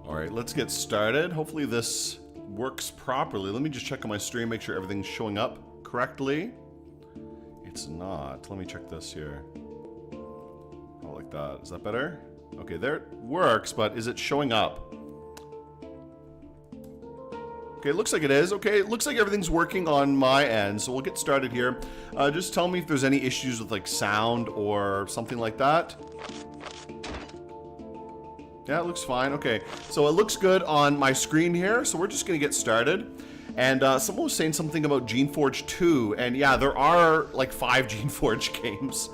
Alright, let's get started. Hopefully this works properly. Let me just check on my stream, make sure everything's showing up correctly. It's not. Let me check this here. Oh, like that. Is that better? Okay, there it works, but is it showing up? Okay, it looks like it is. Okay, it looks like everything's working on my end, so we'll get started here. Just tell me if there's any issues with like sound or something like that. Yeah, it looks fine. Okay, so it looks good on my screen here, so we're just gonna get started. And someone was saying something about Geneforge-1, and yeah, there are like 5 Geneforge games.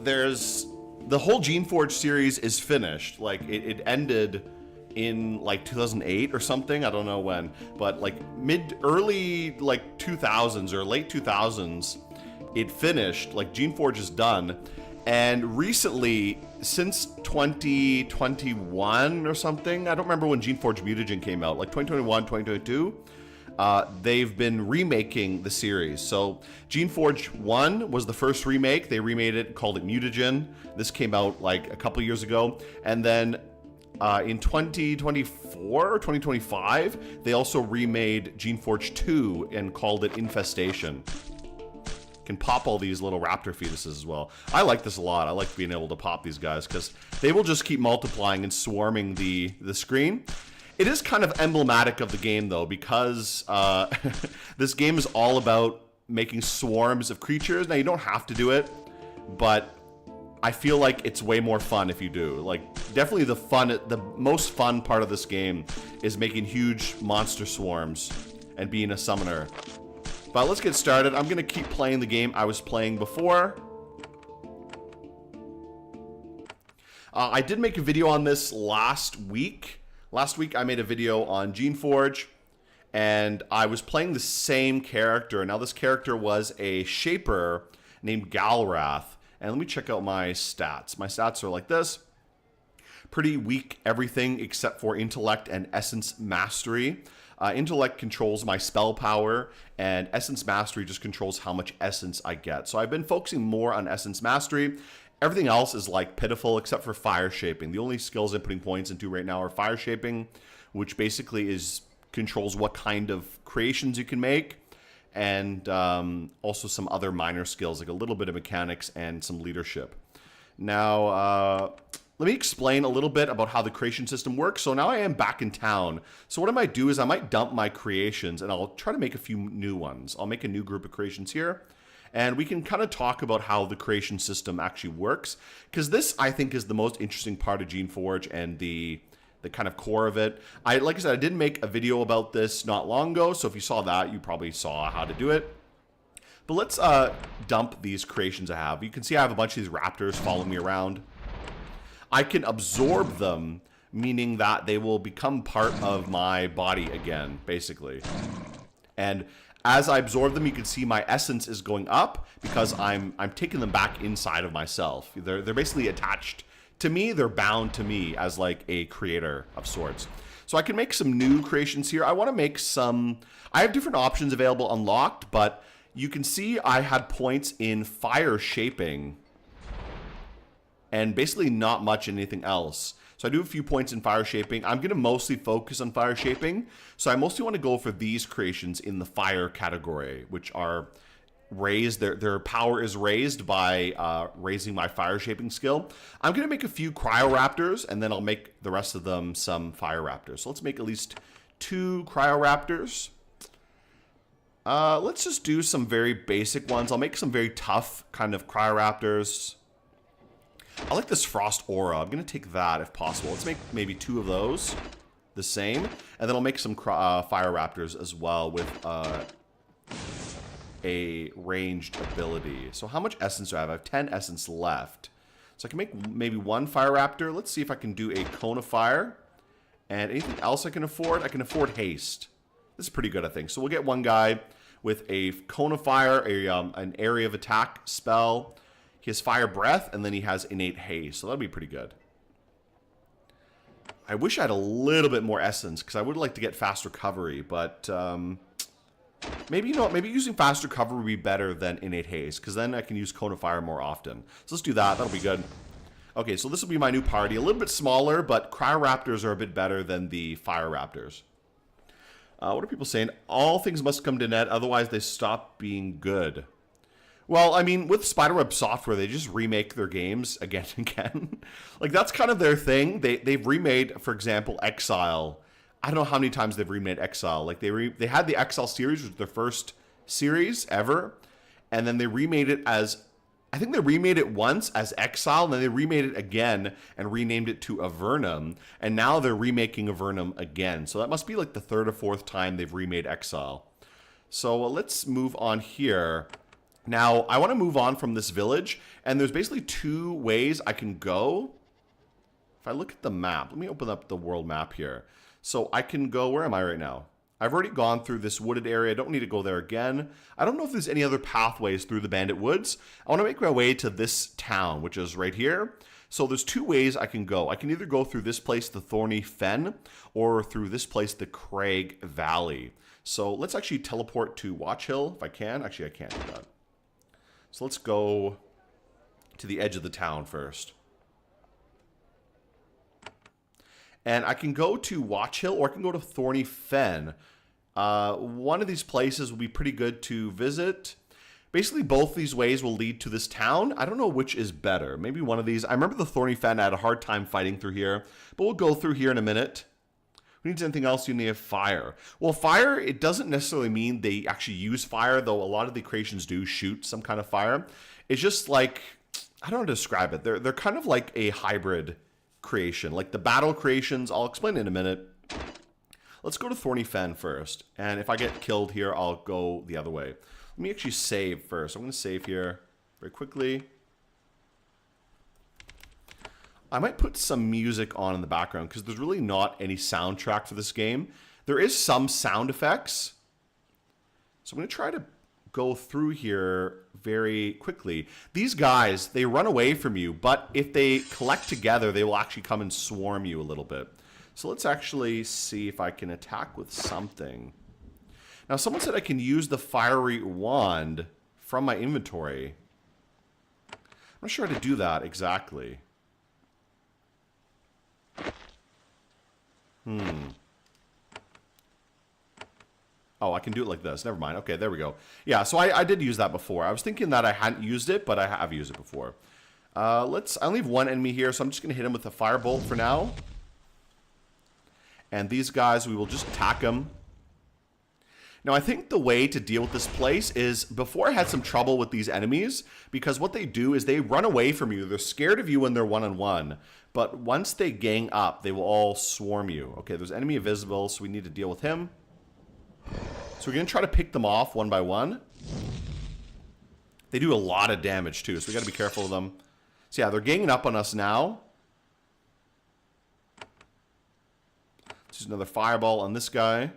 There's the whole Geneforge series is finished. Like it ended in like 2008 or something. I don't know when, but like early like 2000s or late 2000s, it finished. Like Geneforge is done. And recently, since 2021 or something, I don't remember when Geneforge Mutagen came out, like 2021, 2022, they've been remaking the series. So Geneforge-1 was the first remake. They remade it, called it Mutagen. This came out like a couple years ago. And then in 2024 or 2025, they also remade Geneforge-2 and called it Infestation. Can pop all these little raptor fetuses as well. I like this a lot. I like being able to pop these guys because they will just keep multiplying and swarming the screen. It is kind of emblematic of the game though, because this game is all about making swarms of creatures. Now you don't have to do it, but I feel like it's way more fun if you do. Like definitely the most fun part of this game is making huge monster swarms and being a summoner. But let's get started. I'm going to keep playing the game I was playing before. I did make a video on this last week. Last week I made a video on Geneforge, and I was playing the same character. Now this character was a shaper named Galrath. And let me check out my stats. My stats are like this. Pretty weak everything except for intellect and essence mastery. Intellect controls my spell power, and Essence Mastery just controls how much essence I get. So I've been focusing more on Essence Mastery. Everything else is like pitiful except for Fire Shaping. The only skills I'm putting points into right now are Fire Shaping, which basically controls what kind of creations you can make, and also some other minor skills like a little bit of mechanics and some leadership. Now, let me explain a little bit about how the creation system works. So now I am back in town. So what I might do is I might dump my creations and I'll try to make a few new ones. I'll make a new group of creations here. And we can kind of talk about how the creation system actually works. Because this, I think, is the most interesting part of Geneforge and the kind of core of it. Like I said, I did make a video about this not long ago. So if you saw that, you probably saw how to do it. But let's dump these creations I have. You can see I have a bunch of these raptors following me around. I can absorb them, meaning that they will become part of my body again, basically. And as I absorb them, you can see my essence is going up because I'm taking them back inside of myself. They're basically attached to me. They're bound to me as like a creator of sorts. So I can make some new creations here. I want to make some. I have different options available unlocked, but you can see I had points in Fire Shaping and basically not much anything else. So I do a few points in Fire Shaping. I'm going to mostly focus on Fire Shaping. So I mostly want to go for these creations in the Fire category, which are raised. Their power is raised by raising my Fire Shaping skill. I'm going to make a few Cryoraptors, and then I'll make the rest of them some Fire Raptors. So let's make at least 2 Cryoraptors. Let's just do some very basic ones. I'll make some very tough kind of Cryoraptors. I like this Frost Aura. I'm going to take that if possible. Let's make maybe 2 of those the same. And then I'll make some Fire Raptors as well with a ranged ability. So how much essence do I have? I have 10 essence left. So I can make maybe 1 Fire Raptor. Let's see if I can do a Cone of Fire. And anything else I can afford? I can afford Haste. This is pretty good, I think. So we'll get one guy with a Cone of Fire, an area of attack spell. He has Fire Breath, and then he has Innate Haste, so that'll be pretty good. I wish I had a little bit more essence, because I would like to get fast recovery, but maybe, you know what, maybe using fast recovery would be better than innate haste, because then I can use cone of fire more often. So let's do that. That'll be good. Okay, so this will be my new party. A little bit smaller, but Cryoraptors are a bit better than the Fire Raptors. What are people saying? All things must come to net, otherwise they stop being good. Well, I mean, with Spiderweb Software, they just remake their games again and again. Like, that's kind of their thing. They've remade, for example, Exile. I don't know how many times they've remade Exile. Like, they had the Exile series, which was their first series ever, and then they remade it as... I think they remade it once as Exile, and then they remade it again and renamed it to Avernum, and now they're remaking Avernum again. So that must be like the third or fourth time they've remade Exile. So let's move on here. Now, I want to move on from this village, and there's basically two ways I can go. If I look at the map, let me open up the world map here. So I can go, where am I right now? I've already gone through this wooded area. I don't need to go there again. I don't know if there's any other pathways through the Bandit Woods. I want to make my way to this town, which is right here. So there's two ways I can go. I can either go through this place, the Thorny Fen, or through this place, the Crag Valley. So let's actually teleport to Watch Hill, if I can. Actually, I can't do that. So let's go to the edge of the town first. And I can go to Watch Hill, or I can go to Thorny Fen. One of these places will be pretty good to visit. Basically, both these ways will lead to this town. I don't know which is better. Maybe one of these. I remember the Thorny Fen, I had a hard time fighting through here. But we'll go through here in a minute. Who needs anything else? You need fire. Well, fire, it doesn't necessarily mean they actually use fire, though a lot of the creations do shoot some kind of fire. It's just like, I don't know how to describe it. They're kind of like a hybrid creation. Like the battle creations, I'll explain in a minute. Let's go to Thorny Fen first. And if I get killed here, I'll go the other way. Let me actually save first. I'm going to save here very quickly. I might put some music on in the background because there's really not any soundtrack for this game. There is some sound effects. So I'm going to try to go through here very quickly. These guys, they run away from you, but if they collect together, they will actually come and swarm you a little bit. So let's actually see if I can attack with something. Now, someone said I can use the fiery wand from my inventory. I'm not sure how to do that exactly. Oh, I can do it like this. Never mind. Okay, there we go. Yeah, so I did use that before. I was thinking that I hadn't used it, but I have used it before. I only have one enemy here, so I'm just going to hit him with a firebolt for now. And these guys, we will just attack them. Now, I think the way to deal with this place is, before I had some trouble with these enemies, because what they do is they run away from you. They're scared of you when they're one-on-one. But once they gang up, they will all swarm you. Okay, there's enemy invisible, so we need to deal with him. So we're going to try to pick them off one by one. They do a lot of damage, too, so we got to be careful of them. So yeah, they're ganging up on us now. This is another fireball on this guy.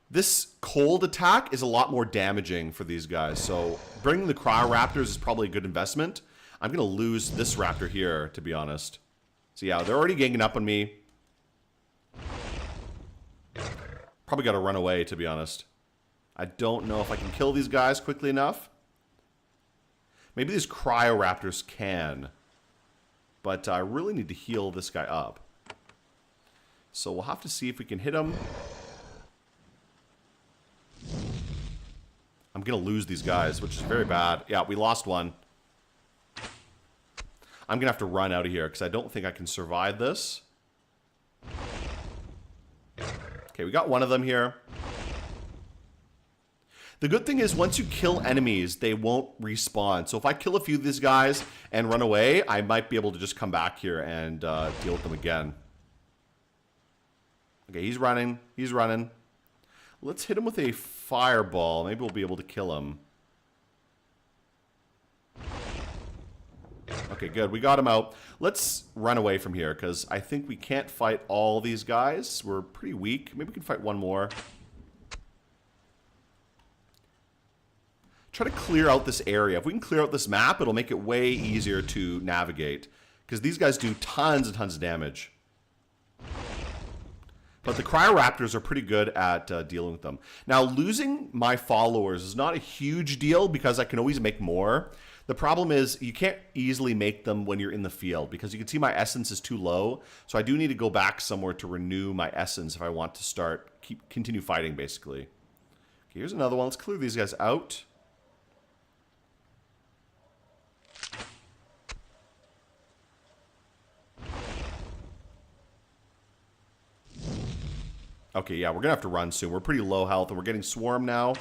This cold attack is a lot more damaging for these guys, so bringing the Cryoraptors is probably a good investment. I'm going to lose this raptor here, to be honest. So yeah, they're already ganging up on me. Probably got to run away, to be honest. I don't know if I can kill these guys quickly enough. Maybe these Cryoraptors can. But I really need to heal this guy up. So we'll have to see if we can hit him. I'm going to lose these guys, which is very bad. Yeah, we lost one. I'm going to have to run out of here because I don't think I can survive this. Okay, we got one of them here. The good thing is, once you kill enemies, they won't respawn. So if I kill a few of these guys and run away, I might be able to just come back here and deal with them again. Okay, he's running. He's running. Let's hit him with a fireball. Maybe we'll be able to kill him. Okay, good. We got him out. Let's run away from here, because I think we can't fight all these guys. We're pretty weak. Maybe we can fight one more. try to clear out this area. If we can clear out this map, it'll make it way easier to navigate. Because these guys do tons and tons of damage. But the Cryoraptors are pretty good at dealing with them. Now, losing my followers is not a huge deal because I can always make more. The problem is you can't easily make them when you're in the field because you can see my essence is too low. So I do need to go back somewhere to renew my essence if I want to continue fighting, basically. Okay, here's another one. Let's clear these guys out. Okay, yeah, we're going to have to run soon. We're pretty low health, and we're getting swarmed now.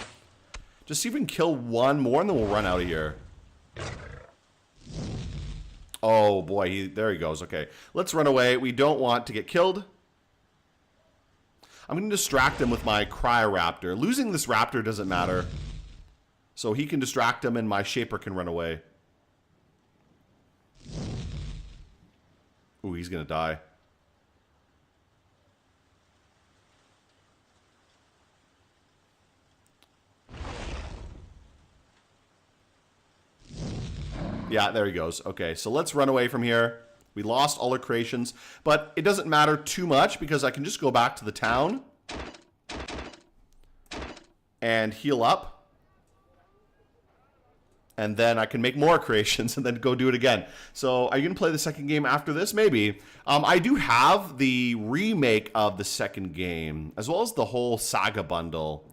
Just see if we can kill one more, and then we'll run out of here. Oh, boy, there he goes. Okay, let's run away. We don't want to get killed. I'm going to distract him with my Cryoraptor. Losing this raptor doesn't matter. So he can distract him, and my Shaper can run away. Ooh, he's going to die. Yeah, there he goes. Okay, so let's run away from here. We lost all our creations, but it doesn't matter too much because I can just go back to the town and heal up. And then I can make more creations and then go do it again. So are you going to play the second game after this? Maybe. I do have the remake of the second game, as well as the whole Saga bundle.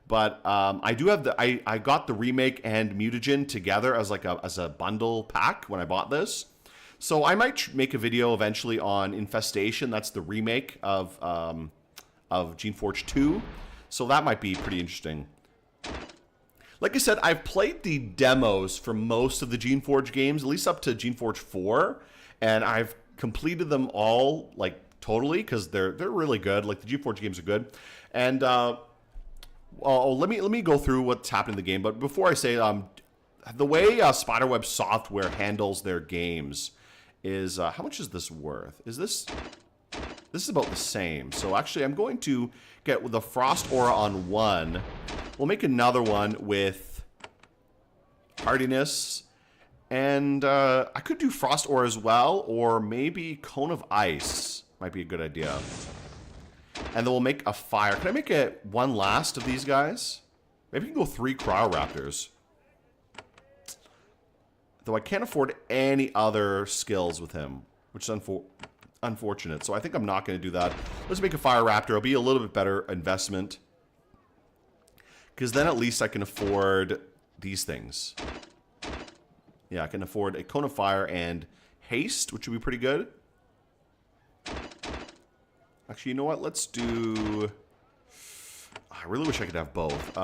But I do have the I got the remake and Mutagen together as like as a bundle pack when I bought this. So I might make a video eventually on Infestation. That's the remake of Geneforge-1. So that might be pretty interesting. Like I said, I've played the demos for most of the Geneforge games, at least up to Geneforge-4, and I've completed them all like totally because they're really good. Like the Geneforge games are good, and let me go through what's happening in the game. But before I say, the way Spiderweb Software handles their games is how much is this worth? This is about the same. So actually, I'm going to get the Frost Aura on one. We'll make another one with Hardiness, and I could do Frost Aura as well, or maybe Cone of Ice might be a good idea. And then we'll make a fire. Can I make one last of these guys? Maybe we can go 3 Cryoraptors. Though I can't afford any other skills with him, which is unfortunate. So I think I'm not going to do that. Let's make a Fire Raptor. It'll be a little bit better investment. Because then at least I can afford these things. Yeah, I can afford a Cone of Fire and Haste, which would be pretty good. Actually, you know what? Let's do... I really wish I could have both.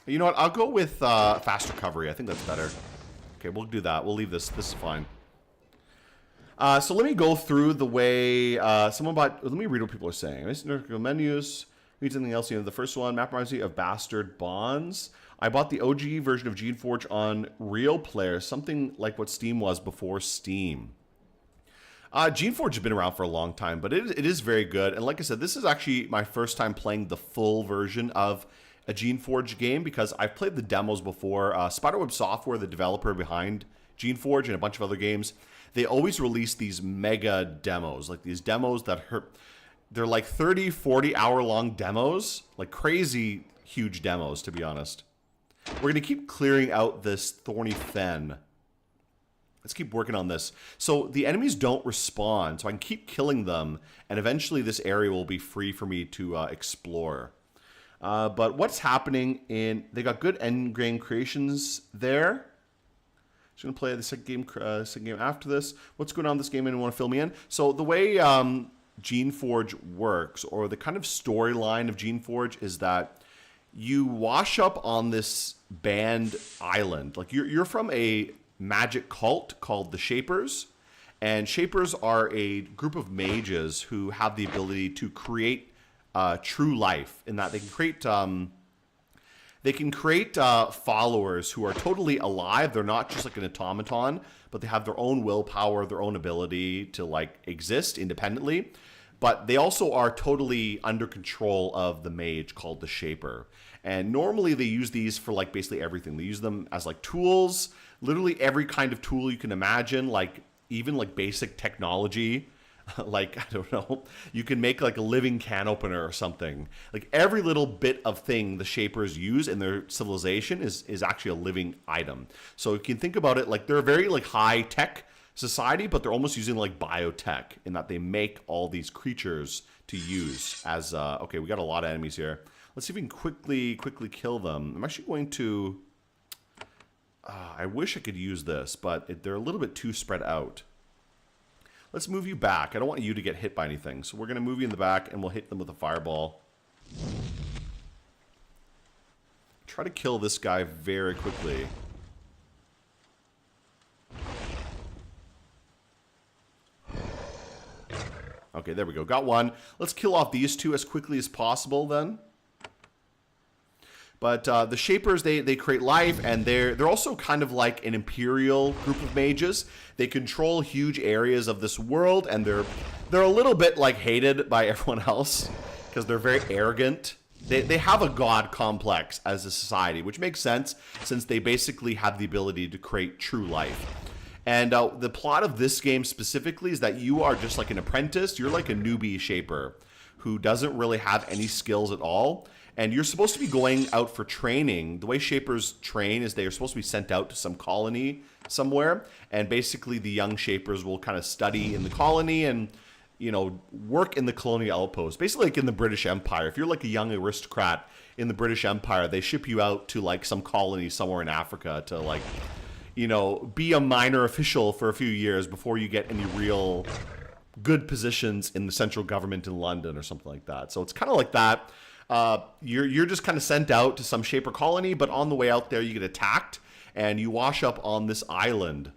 You know what? I'll go with Fast Recovery. I think that's better. Okay, we'll do that. We'll leave this. This is fine. So let me go through the way... let me read what people are saying. Menus. Read something else. You know, the first one, map reminds me of Bastard Bonds. I bought the OG version of Geneforge on Real Player, something like what Steam was before Steam. Geneforge has been around for a long time, but it is very good. And like I said, this is actually my first time playing the full version of a Geneforge game because I've played the demos before. Spiderweb Software, the developer behind Geneforge and a bunch of other games, they always release these mega demos, like these demos that hurt. They're like 30, 40 hour long demos, like crazy huge demos, to be honest. We're going to keep clearing out this thorny fen. Let's keep working on this. So the enemies don't respawn, so I can keep killing them, and eventually this area will be free for me to explore. But what's happening in... They got good endgame creations there. Just going to play the second game after this. What's going on in this game? Anyone want to fill me in? So the way Geneforge works, or the kind of storyline of Geneforge, is that you wash up on this banned island. Like you're from a magic cult called the Shapers, and Shapers are a group of mages who have the ability to create true life, in that they can create followers who are totally alive. They're not just like an automaton, but they have their own willpower, their own ability to like exist independently. but they also are totally under control of the mage called the Shaper. And normally they use these for like basically everything. They use them as like tools, literally every kind of tool you can imagine, like even like basic technology. Like, I don't know, you can make like a living can opener or something. Like every little bit of thing the Shapers use in their civilization is actually a living item. So you can think about it like they're a very like high tech society, but they're almost using like biotech in that they make all these creatures to use as, okay, we got a lot of enemies here. Let's see if we can quickly kill them. I'm actually going to, I wish I could use this, but they're a little bit too spread out. Let's move you back. I don't want you to get hit by anything. So we're going to move you in the back and we'll hit them with a fireball. Try to kill this guy very quickly. Okay, there we go. Got one. Let's kill off these two as quickly as possible then. But the Shapers, they create life, and they're also kind of like an imperial group of mages. They control huge areas of this world, and they're a little bit like hated by everyone else because they're very arrogant. They have a god complex as a society, which makes sense since they basically have the ability to create true life. And the plot of this game specifically is that you are just like an apprentice. You're like a newbie Shaper who doesn't really have any skills at all. And you're supposed to be going out for training. The way Shapers train is they are supposed to be sent out to some colony somewhere. And basically the young Shapers will kind of study in the colony and, you know, work in the colonial outpost. Basically like in the British Empire. If you're like a young aristocrat in the British Empire, they ship you out to like some colony somewhere in Africa to like, you know, be a minor official for a few years before you get any real good positions in the central government in London or something like that. So it's kind of like that. You're just kind of sent out to some Shaper colony, but on the way out there you get attacked and you wash up on this island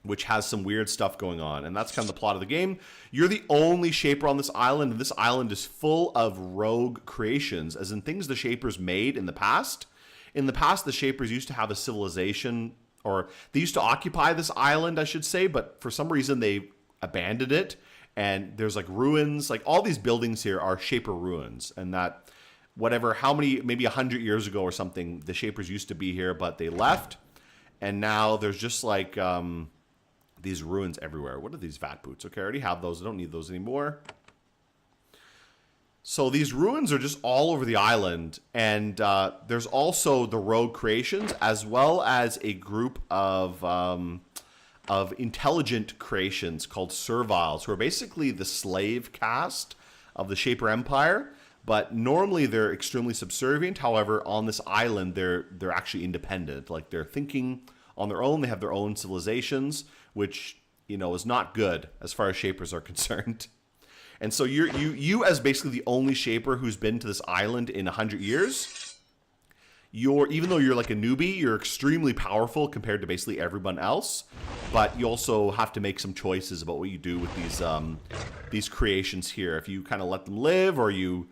which has some weird stuff going on, and that's kind of the plot of the game. You're the only Shaper on this island, and this island is full of rogue creations, as in things the Shapers made in the past. In the past, the Shapers used to have a civilization, or they used to occupy this island, I should say, but for some reason they abandoned it, and there's like ruins. Like all these buildings here are Shaper ruins, and that whatever, how many, maybe 100 years ago or something, the Shapers used to be here, but they left, and now there's just like these ruins everywhere. What are these vat boots? Okay, I already have those. I don't need those anymore. So these ruins are just all over the island, and there's also the rogue creations, as well as a group of intelligent creations called serviles, who are basically the slave caste of the Shaper Empire. But normally they're extremely subservient. However, on this island, they're actually independent. Like they're thinking on their own. They have their own civilizations, which, you know, is not good as far as Shapers are concerned. And so you as basically the only Shaper who's been to this island in 100 years, even though you're like a newbie, you're extremely powerful compared to basically everyone else. But you also have to make some choices about what you do with these creations here. If you kind of let them live, or you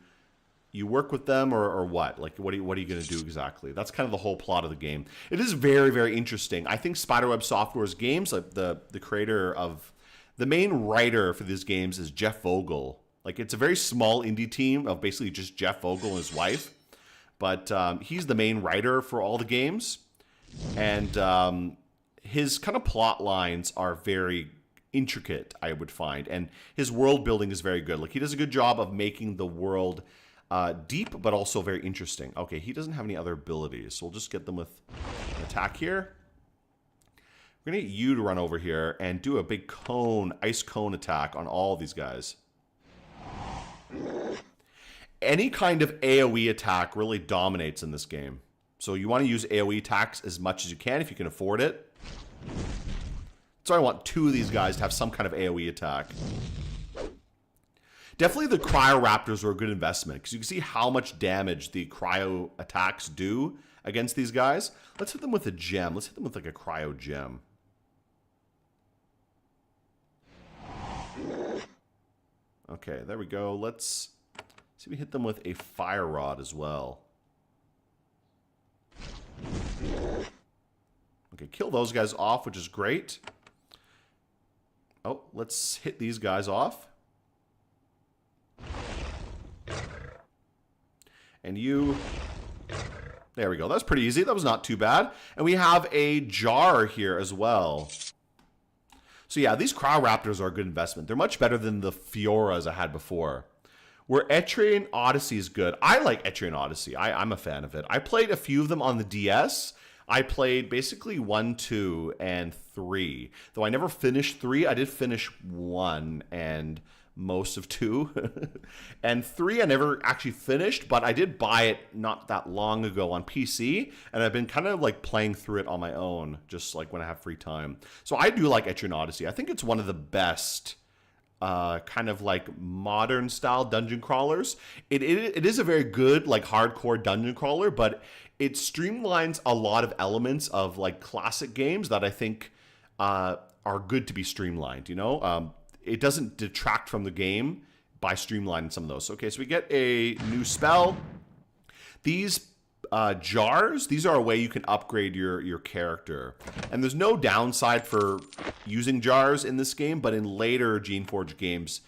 work with them, or what? Like, what are you going to do exactly? That's kind of the whole plot of the game. It is very, very interesting. I think Spiderweb Software's games, like the creator of, the main writer for these games is Jeff Vogel. Like, it's a very small indie team of basically just Jeff Vogel and his wife. But he's the main writer for all the games. And his kind of plot lines are very intricate, I would find. And his world building is very good. Like, he does a good job of making the world deep, but also very interesting. Okay, he doesn't have any other abilities, so we'll just get them with an attack here. We're going to get you to run over here and do a big cone, ice cone attack on all these guys. Any kind of AoE attack really dominates in this game. So you want to use AoE attacks as much as you can if you can afford it. So I want two of these guys to have some kind of AoE attack. Definitely the Cryoraptors are a good investment, because you can see how much damage the cryo attacks do against these guys. Let's hit them with a gem. Let's hit them with like a cryo gem. Okay, there we go. Let's see if we hit them with a fire rod as well. Okay, kill those guys off, which is great. Oh, let's hit these guys off. And you... There we go. That's pretty easy. That was not too bad. And we have a jar here as well. So yeah, these Cryoraptors are a good investment. They're much better than the Fioras I had before. Where Etrian Odyssey is good. I like Etrian Odyssey. I'm a fan of it. I played a few of them on the DS. I played basically 1, 2, and 3. Though I never finished 3. I did finish 1 and most of 2. And 3 I never actually finished, but I did buy it not that long ago on PC. And I've been kind of like playing through it on my own, just like when I have free time. So I do like Etrian Odyssey. I think it's one of the best kind of like modern style dungeon crawlers. It is a very good like hardcore dungeon crawler, but it streamlines a lot of elements of like classic games that I think are good to be streamlined, you know? It doesn't detract from the game by streamlining some of those. Okay, so we get a new spell. These jars, these are a way you can upgrade your character. And there's no downside for using jars in this game, but in later Geneforge games,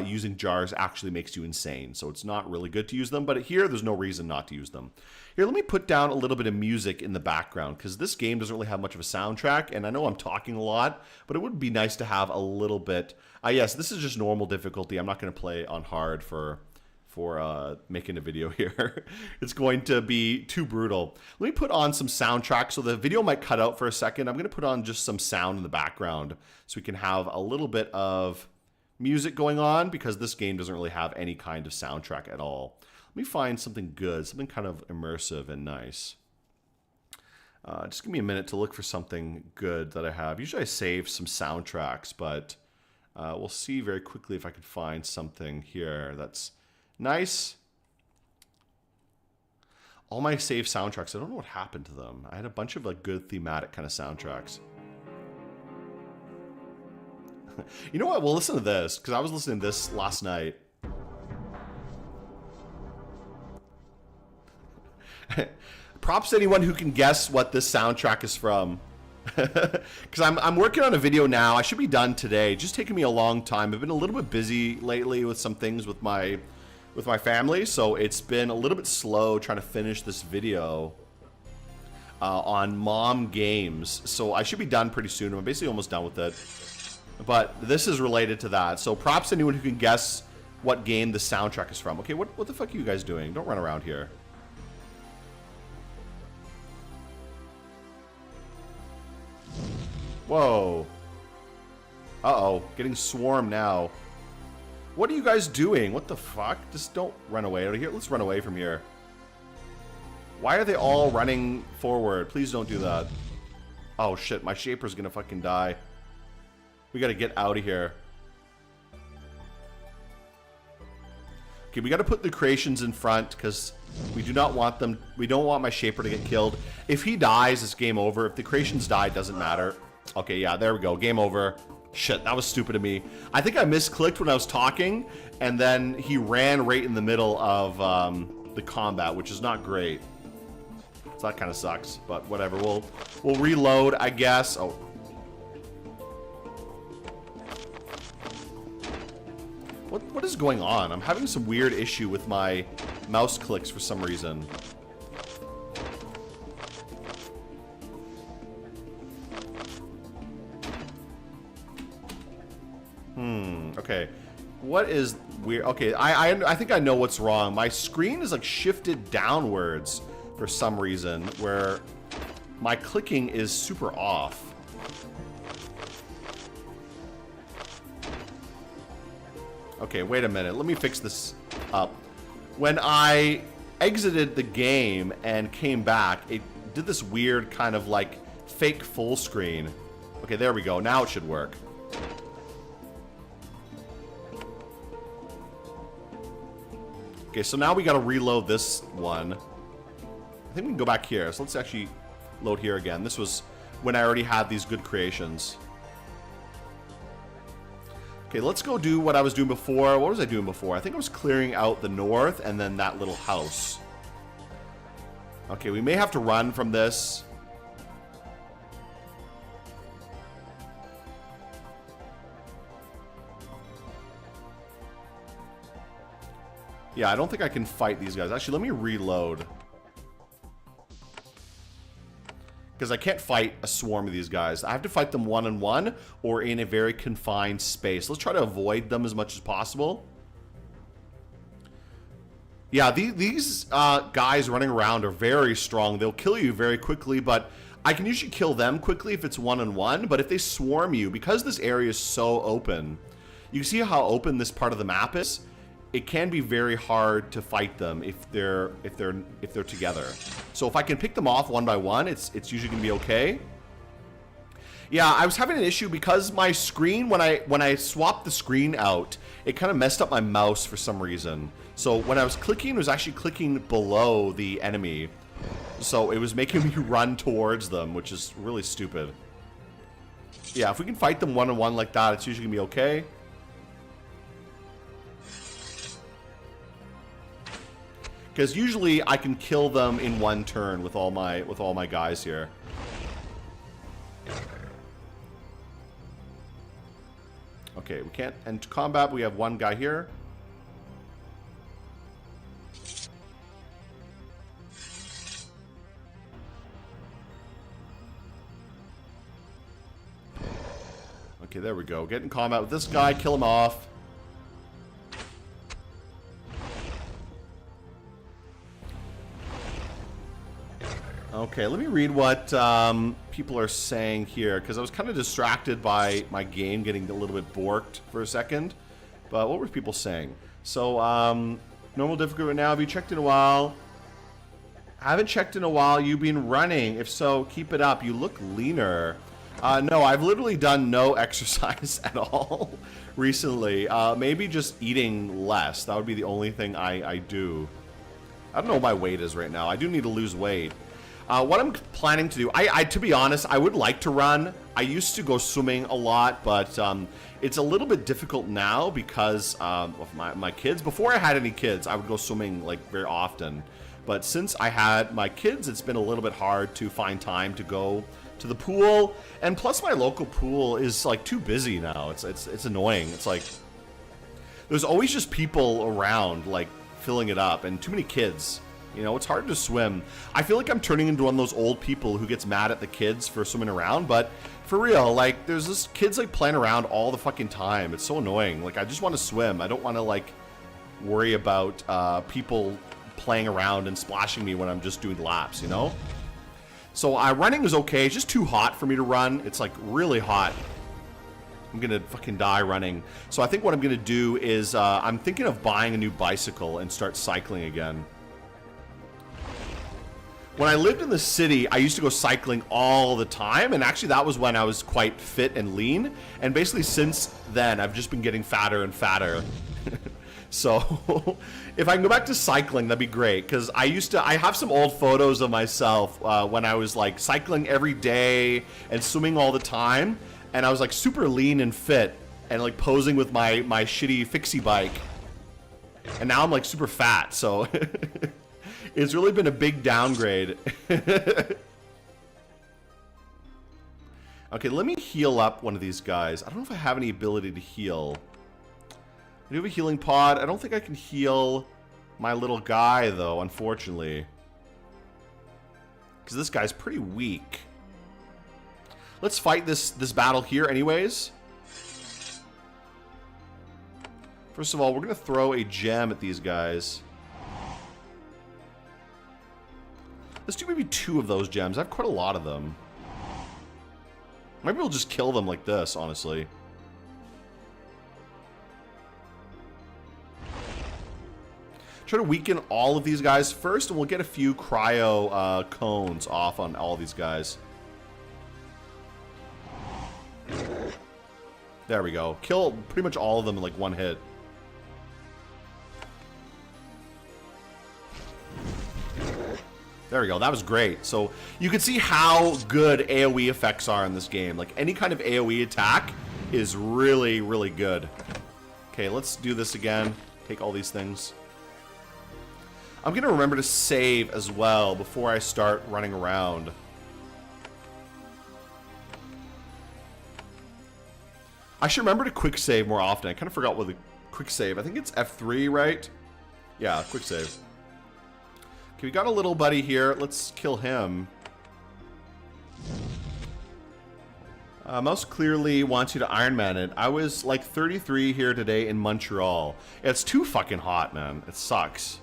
using jars actually makes you insane. So it's not really good to use them, but here there's no reason not to use them. Here, let me put down a little bit of music in the background, because this game doesn't really have much of a soundtrack, and I know I'm talking a lot, but it would be nice to have a little bit. Yes, this is just normal difficulty. I'm not going to play on hard for making a video here. It's going to be too brutal. Let me put on some soundtrack, so the video might cut out for a second. I'm going to put on just some sound in the background so we can have a little bit of music going on, because this game doesn't really have any kind of soundtrack at all. Let me find something good, something kind of immersive and nice. Just give me a minute to look for something good that I have. Usually I save some soundtracks, but we'll see very quickly if I can find something here that's nice. All my saved soundtracks, I don't know what happened to them. I had a bunch of like good thematic kind of soundtracks. You know what? We'll listen to this, because I was listening to this last night. Props to anyone who can guess what this soundtrack is from. Because I'm working on a video now. I should be done today. Just taking me a long time. I've been a little bit busy lately with some things with my family, so it's been a little bit slow trying to finish this video on mom games. So I should be done pretty soon. I'm basically almost done with it. But this is related to that. So props to anyone who can guess what game the soundtrack is from. Okay, what the fuck are you guys doing? Don't run around here. Whoa. Uh-oh. Getting swarmed now. What are you guys doing? What the fuck? Just don't run away out of here. Let's run away from here. Why are they all running forward? Please don't do that. Oh shit, my shaper's gonna fucking die. We gotta get out of here. Okay, we gotta put the creations in front, because we do not want them. We don't want my shaper to get killed. If he dies, it's game over. If the creations die, it doesn't matter. Okay, yeah, there we go. Game over. Shit, that was stupid of me. I think I misclicked when I was talking, and then he ran right in the middle of the combat, which is not great. So that kind of sucks, but whatever. We'll reload, I guess. Oh. What is going on? I'm having some weird issue with my mouse clicks for some reason. Okay. What is weird? Okay, I think I know what's wrong. My screen is like shifted downwards for some reason, where my clicking is super off. Okay, wait a minute. Let me fix this up. When I exited the game and came back, it did this weird kind of like fake full screen. Okay, there we go. Now it should work. Okay, so now we gotta reload this one. I think we can go back here. So let's actually load here again. This was when I already had these good creations. Okay, let's go do what I was doing before. What was I doing before? I think I was clearing out the north and then that little house. Okay, we may have to run from this. Yeah, I don't think I can fight these guys. Actually, let me reload. Because I can't fight a swarm of these guys. I have to fight them one-on-one or in a very confined space. Let's try to avoid them as much as possible. Yeah, these guys running around are very strong. They'll kill you very quickly, but I can usually kill them quickly if it's one-on-one. But if they swarm you, because this area is so open, you see how open this part of the map is? It can be very hard to fight them if they're together. So if I can pick them off one by one, it's usually gonna be okay. Yeah, I was having an issue because my screen, when I swapped the screen out, it kind of messed up my mouse for some reason. So when I was clicking, it was actually clicking below the enemy. So it was making me run towards them, which is really stupid. Yeah, if we can fight them one-on-one like that, it's usually gonna be okay. Because usually I can kill them in one turn with all my guys here. Okay, we can't enter combat. We have one guy here. Okay, there we go. Get in combat with this guy. Kill him off. Okay, let me read what people are saying here, because I was kind of distracted by my game getting a little bit borked for a second. But what were people saying? So, normal difficulty right now. Have you checked in a while? I haven't checked in a while. You've been running. If so, keep it up. You look leaner. No, I've literally done no exercise at all recently. Maybe just eating less. That would be the only thing I do. I don't know what my weight is right now. I do need to lose weight. What I'm planning to do, to be honest, I would like to run. I used to go swimming a lot, but it's a little bit difficult now because of my kids. Before I had any kids, I would go swimming like very often. But since I had my kids, it's been a little bit hard to find time to go to the pool. And plus my local pool is like too busy now. It's annoying. It's like there's always just people around like filling it up and too many kids. You know, it's hard to swim. I feel like I'm turning into one of those old people who gets mad at the kids for swimming around, but for real, like, there's this kids, like, playing around all the fucking time. It's so annoying. Like, I just want to swim. I don't want to, like, worry about people playing around and splashing me when I'm just doing laps, you know? So, running is okay. It's just too hot for me to run. It's, like, really hot. I'm gonna fucking die running. So I think what I'm gonna do is, I'm thinking of buying a new bicycle and start cycling again. When I lived in the city, I used to go cycling all the time, and actually that was when I was quite fit and lean, and basically since then, I've just been getting fatter and fatter. So, if I can go back to cycling, that'd be great, because I have some old photos of myself when I was like cycling every day and swimming all the time, and I was like super lean and fit, and like posing with my shitty fixie bike, and now I'm like super fat, so... It's really been a big downgrade. Okay, let me heal up one of these guys. I don't know if I have any ability to heal. I do have a healing pod. I don't think I can heal my little guy, though, unfortunately. Because this guy's pretty weak. Let's fight this battle here anyways. First of all, we're going to throw a gem at these guys. Let's do maybe 2 of those gems. I have quite a lot of them. Maybe we'll just kill them like this, honestly. Try to weaken all of these guys first, and we'll get a few cryo cones off on all these guys. There we go. Kill pretty much all of them in like one hit. There we go. That was great. So you can see how good AoE effects are in this game. Like any kind of AoE attack is really, really good. Okay, let's do this again. Take all these things. I'm going to remember to save as well before I start running around. I should remember to quick save more often. I kind of forgot what the quick save. I think it's F3, right? Yeah, quick save. Okay, we got a little buddy here. Let's kill him. Most clearly wants you to Iron Man it. I was like 33 here today in Montreal. It's too fucking hot, man. It sucks.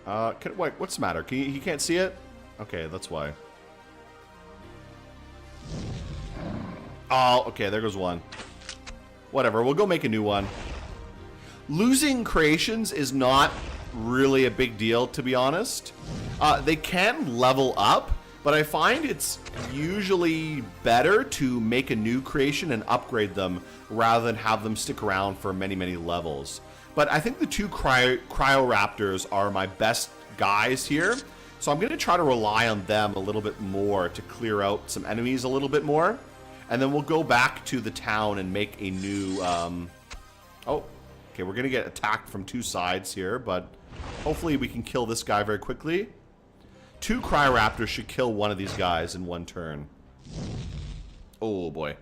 Wait, what's the matter? He can't see it? Okay, that's why. Oh, okay, there goes one. Whatever, we'll go make a new one. Losing creations is not really a big deal, to be honest. They can level up, but I find it's usually better to make a new creation and upgrade them rather than have them stick around for many, many levels. But I think the two Cryoraptors are my best guys here, so I'm going to try to rely on them a little bit more to clear out some enemies a little bit more. And then we'll go back to the town and make a new... Oh, okay, we're going to get attacked from two sides here, but hopefully we can kill this guy very quickly. Two Cryoraptors should kill one of these guys in one turn. Oh, boy.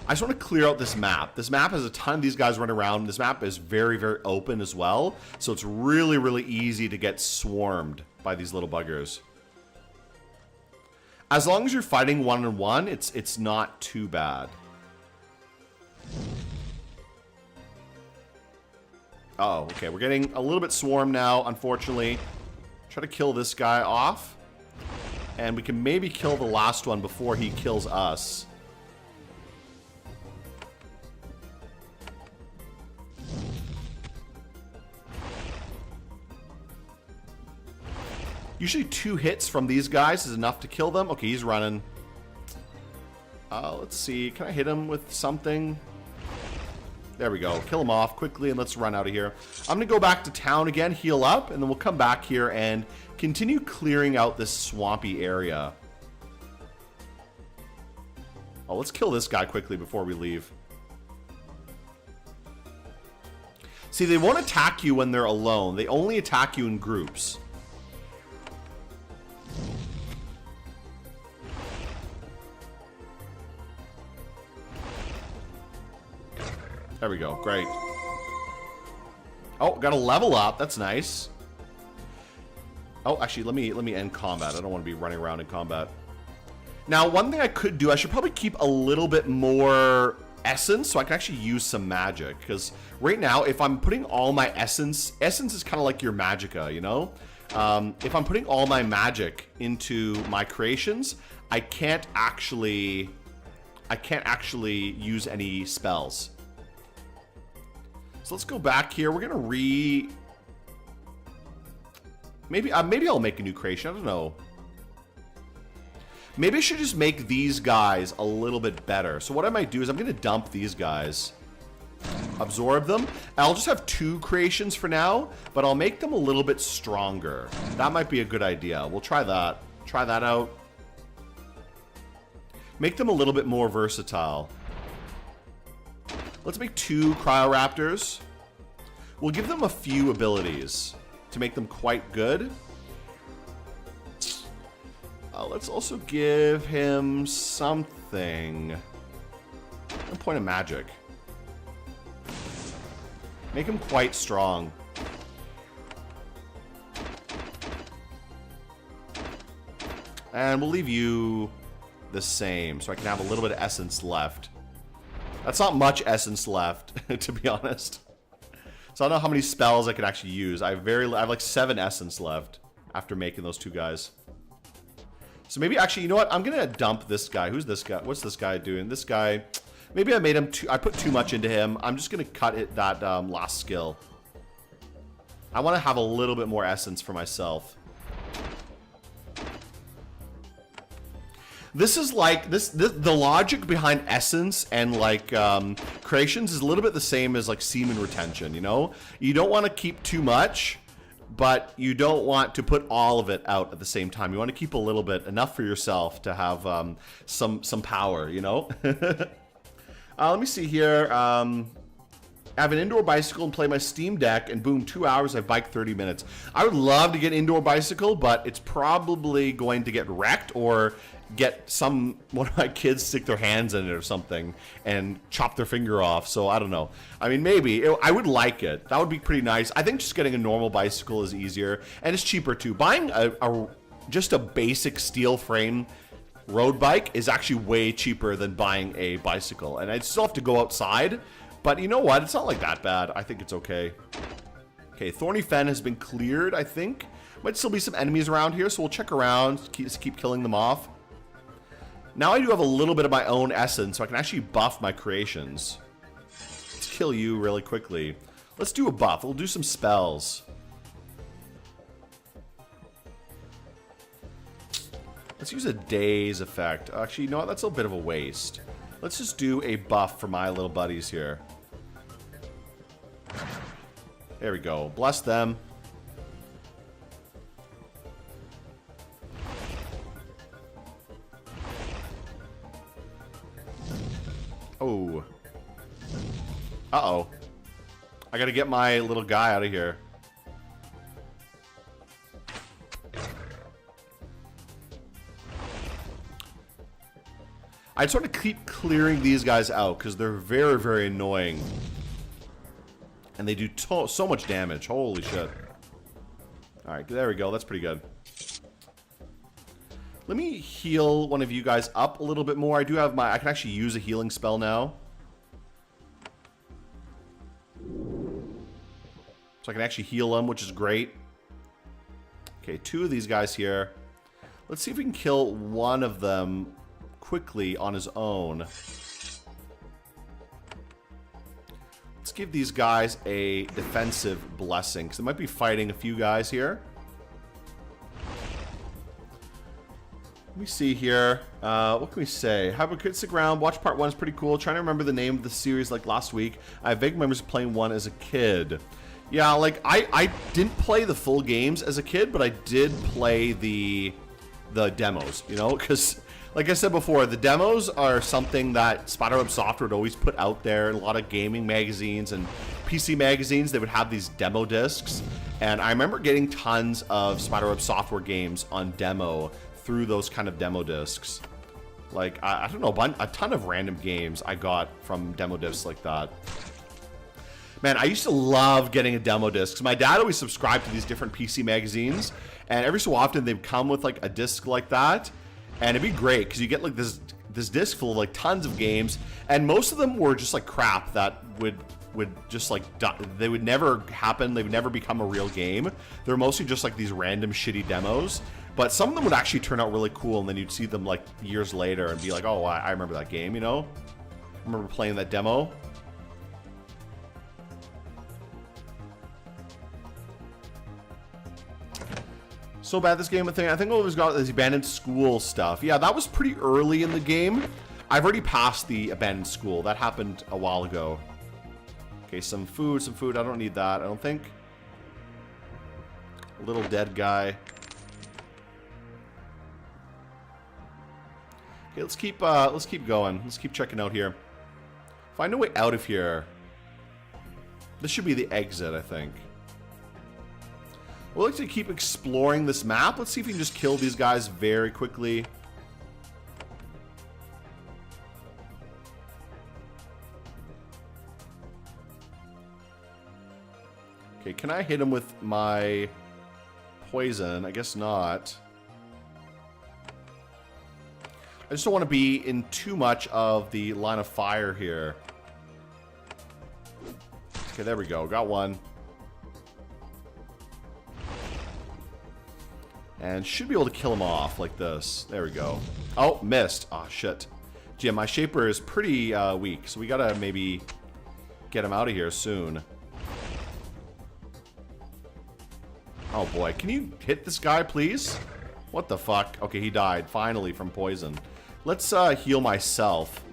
I just want to clear out this map. This map has a ton of these guys running around. This map is very, very open as well. So it's really, really easy to get swarmed by these little buggers. As long as you're fighting one-on-one, it's not too bad. Oh, okay. We're getting a little bit swarmed now, unfortunately. Try to kill this guy off. And we can maybe kill the last one before he kills us. Usually 2 hits from these guys is enough to kill them. Okay, he's running. Let's see. Can I hit him with something? There we go. Kill him off quickly and let's run out of here. I'm going to go back to town again, heal up, and then we'll come back here and continue clearing out this swampy area. Oh, let's kill this guy quickly before we leave. See, they won't attack you when they're alone. They only attack you in groups. There we go. Great. Oh, got to level up. That's nice. Oh, actually, let me end combat. I don't want to be running around in combat. Now, one thing I could do, I should probably keep a little bit more essence so I can actually use some magic. Because right now, if I'm putting all my essence is kind of like your magicka, you know? If I'm putting all my magic into my creations, I can't actually use any spells. So let's go back here. We're gonna maybe I'll make a new creation. I don't know. Maybe I should just make these guys a little bit better. So what I might do is I'm gonna dump these guys, absorb them. I'll just have 2 creations for now, but I'll make them a little bit stronger. That might be a good idea. We'll try that. Try that out. Make them a little bit more versatile. Let's make 2 Cryoraptors. We'll give them a few abilities to make them quite good. Let's also give him something. A point of magic. Make him quite strong. And we'll leave you the same, so I can have a little bit of essence left. That's not much essence left, to be honest. So I don't know how many spells I could actually use. I have like 7 essence left after making those 2 guys. So maybe actually, you know what? I'm gonna dump this guy. Who's this guy? What's this guy doing? This guy. Maybe I made him I put too much into him. I'm just gonna cut it that last skill. I want to have a little bit more essence for myself. This is like the logic behind essence and like creations is a little bit the same as like semen retention, you know? You don't want to keep too much, but you don't want to put all of it out at the same time. You want to keep a little bit, enough for yourself to have some power, you know? Let me see here. I have an indoor bicycle and play my Steam Deck, and boom, 2 hours, I've biked 30 minutes. I would love to get an indoor bicycle, but it's probably going to get wrecked or get one of my kids stick their hands in it or something and chop their finger off. So I don't know. I mean, maybe. I would like it. That would be pretty nice. I think just getting a normal bicycle is easier, and it's cheaper too. Buying just a basic steel frame road bike is actually way cheaper than buying a bicycle. And I still have to go outside. But you know what? It's not like that bad. I think it's okay. Okay, Thorny Fen has been cleared, I think. Might still be some enemies around here, so we'll check around. Keep killing them off. Now I do have a little bit of my own essence, so I can actually buff my creations. Let's kill you really quickly. Let's do a buff. We'll do some spells. Let's use a daze effect. Actually, you know what? That's a bit of a waste. Let's just do a buff for my little buddies here. There we go. Bless them. Oh. Uh-oh. I gotta get my little guy out of here. I just want to keep clearing these guys out because they're very, very annoying. And they do so much damage. Holy shit. Alright, there we go. That's pretty good. Let me heal one of you guys up a little bit more. I do have I can actually use a healing spell now. So I can actually heal them, which is great. Okay, 2 of these guys here. Let's see if we can kill one of them quickly on his own. Let's give these guys a defensive blessing, because they might be fighting a few guys here. Let me see here. What can we say? Have a good stick around. Watch part 1 is pretty cool. Trying to remember the name of the series like last week. I have vague memories of playing 1 as a kid. Yeah, like I didn't play the full games as a kid, but I did play the demos, you know, because like I said before, the demos are something that SpiderWeb Software would always put out there. A lot of gaming magazines and PC magazines, they would have these demo discs. And I remember getting tons of SpiderWeb Software games on demo through those kind of demo discs. Like, I don't know, a ton of random games I got from demo discs like that. Man, I used to love getting a demo disc, because my dad always subscribed to these different PC magazines, and every so often they'd come with like a disc like that, and it'd be great, because you get like this disc full of like tons of games, and most of them were just like crap that would just like, they would never happen, they would never become a real game. They're mostly just like these random shitty demos, but some of them would actually turn out really cool, and then you'd see them like years later and be like, oh, I remember that game, you know? I remember playing that demo. So bad this game thing. I think what we've got is abandoned school stuff. Yeah, that was pretty early in the game. I've already passed the abandoned school. That happened a while ago. Okay, some food. I don't need that, I don't think. A little dead guy. Okay, let's keep going. Let's keep checking out here. Find a way out of here. This should be the exit, I think. We'll like to keep exploring this map. Let's see if we can just kill these guys very quickly. Okay, can I hit him with my poison? I guess not. I just don't want to be in too much of the line of fire here. Okay, there we go. Got one. And should be able to kill him off like this. There we go. Oh, missed. Oh, shit. Gee, my Shaper is pretty weak, so we gotta maybe get him out of here soon. Oh, boy. Can you hit this guy, please? What the fuck? Okay, he died, finally, from poison. Let's heal myself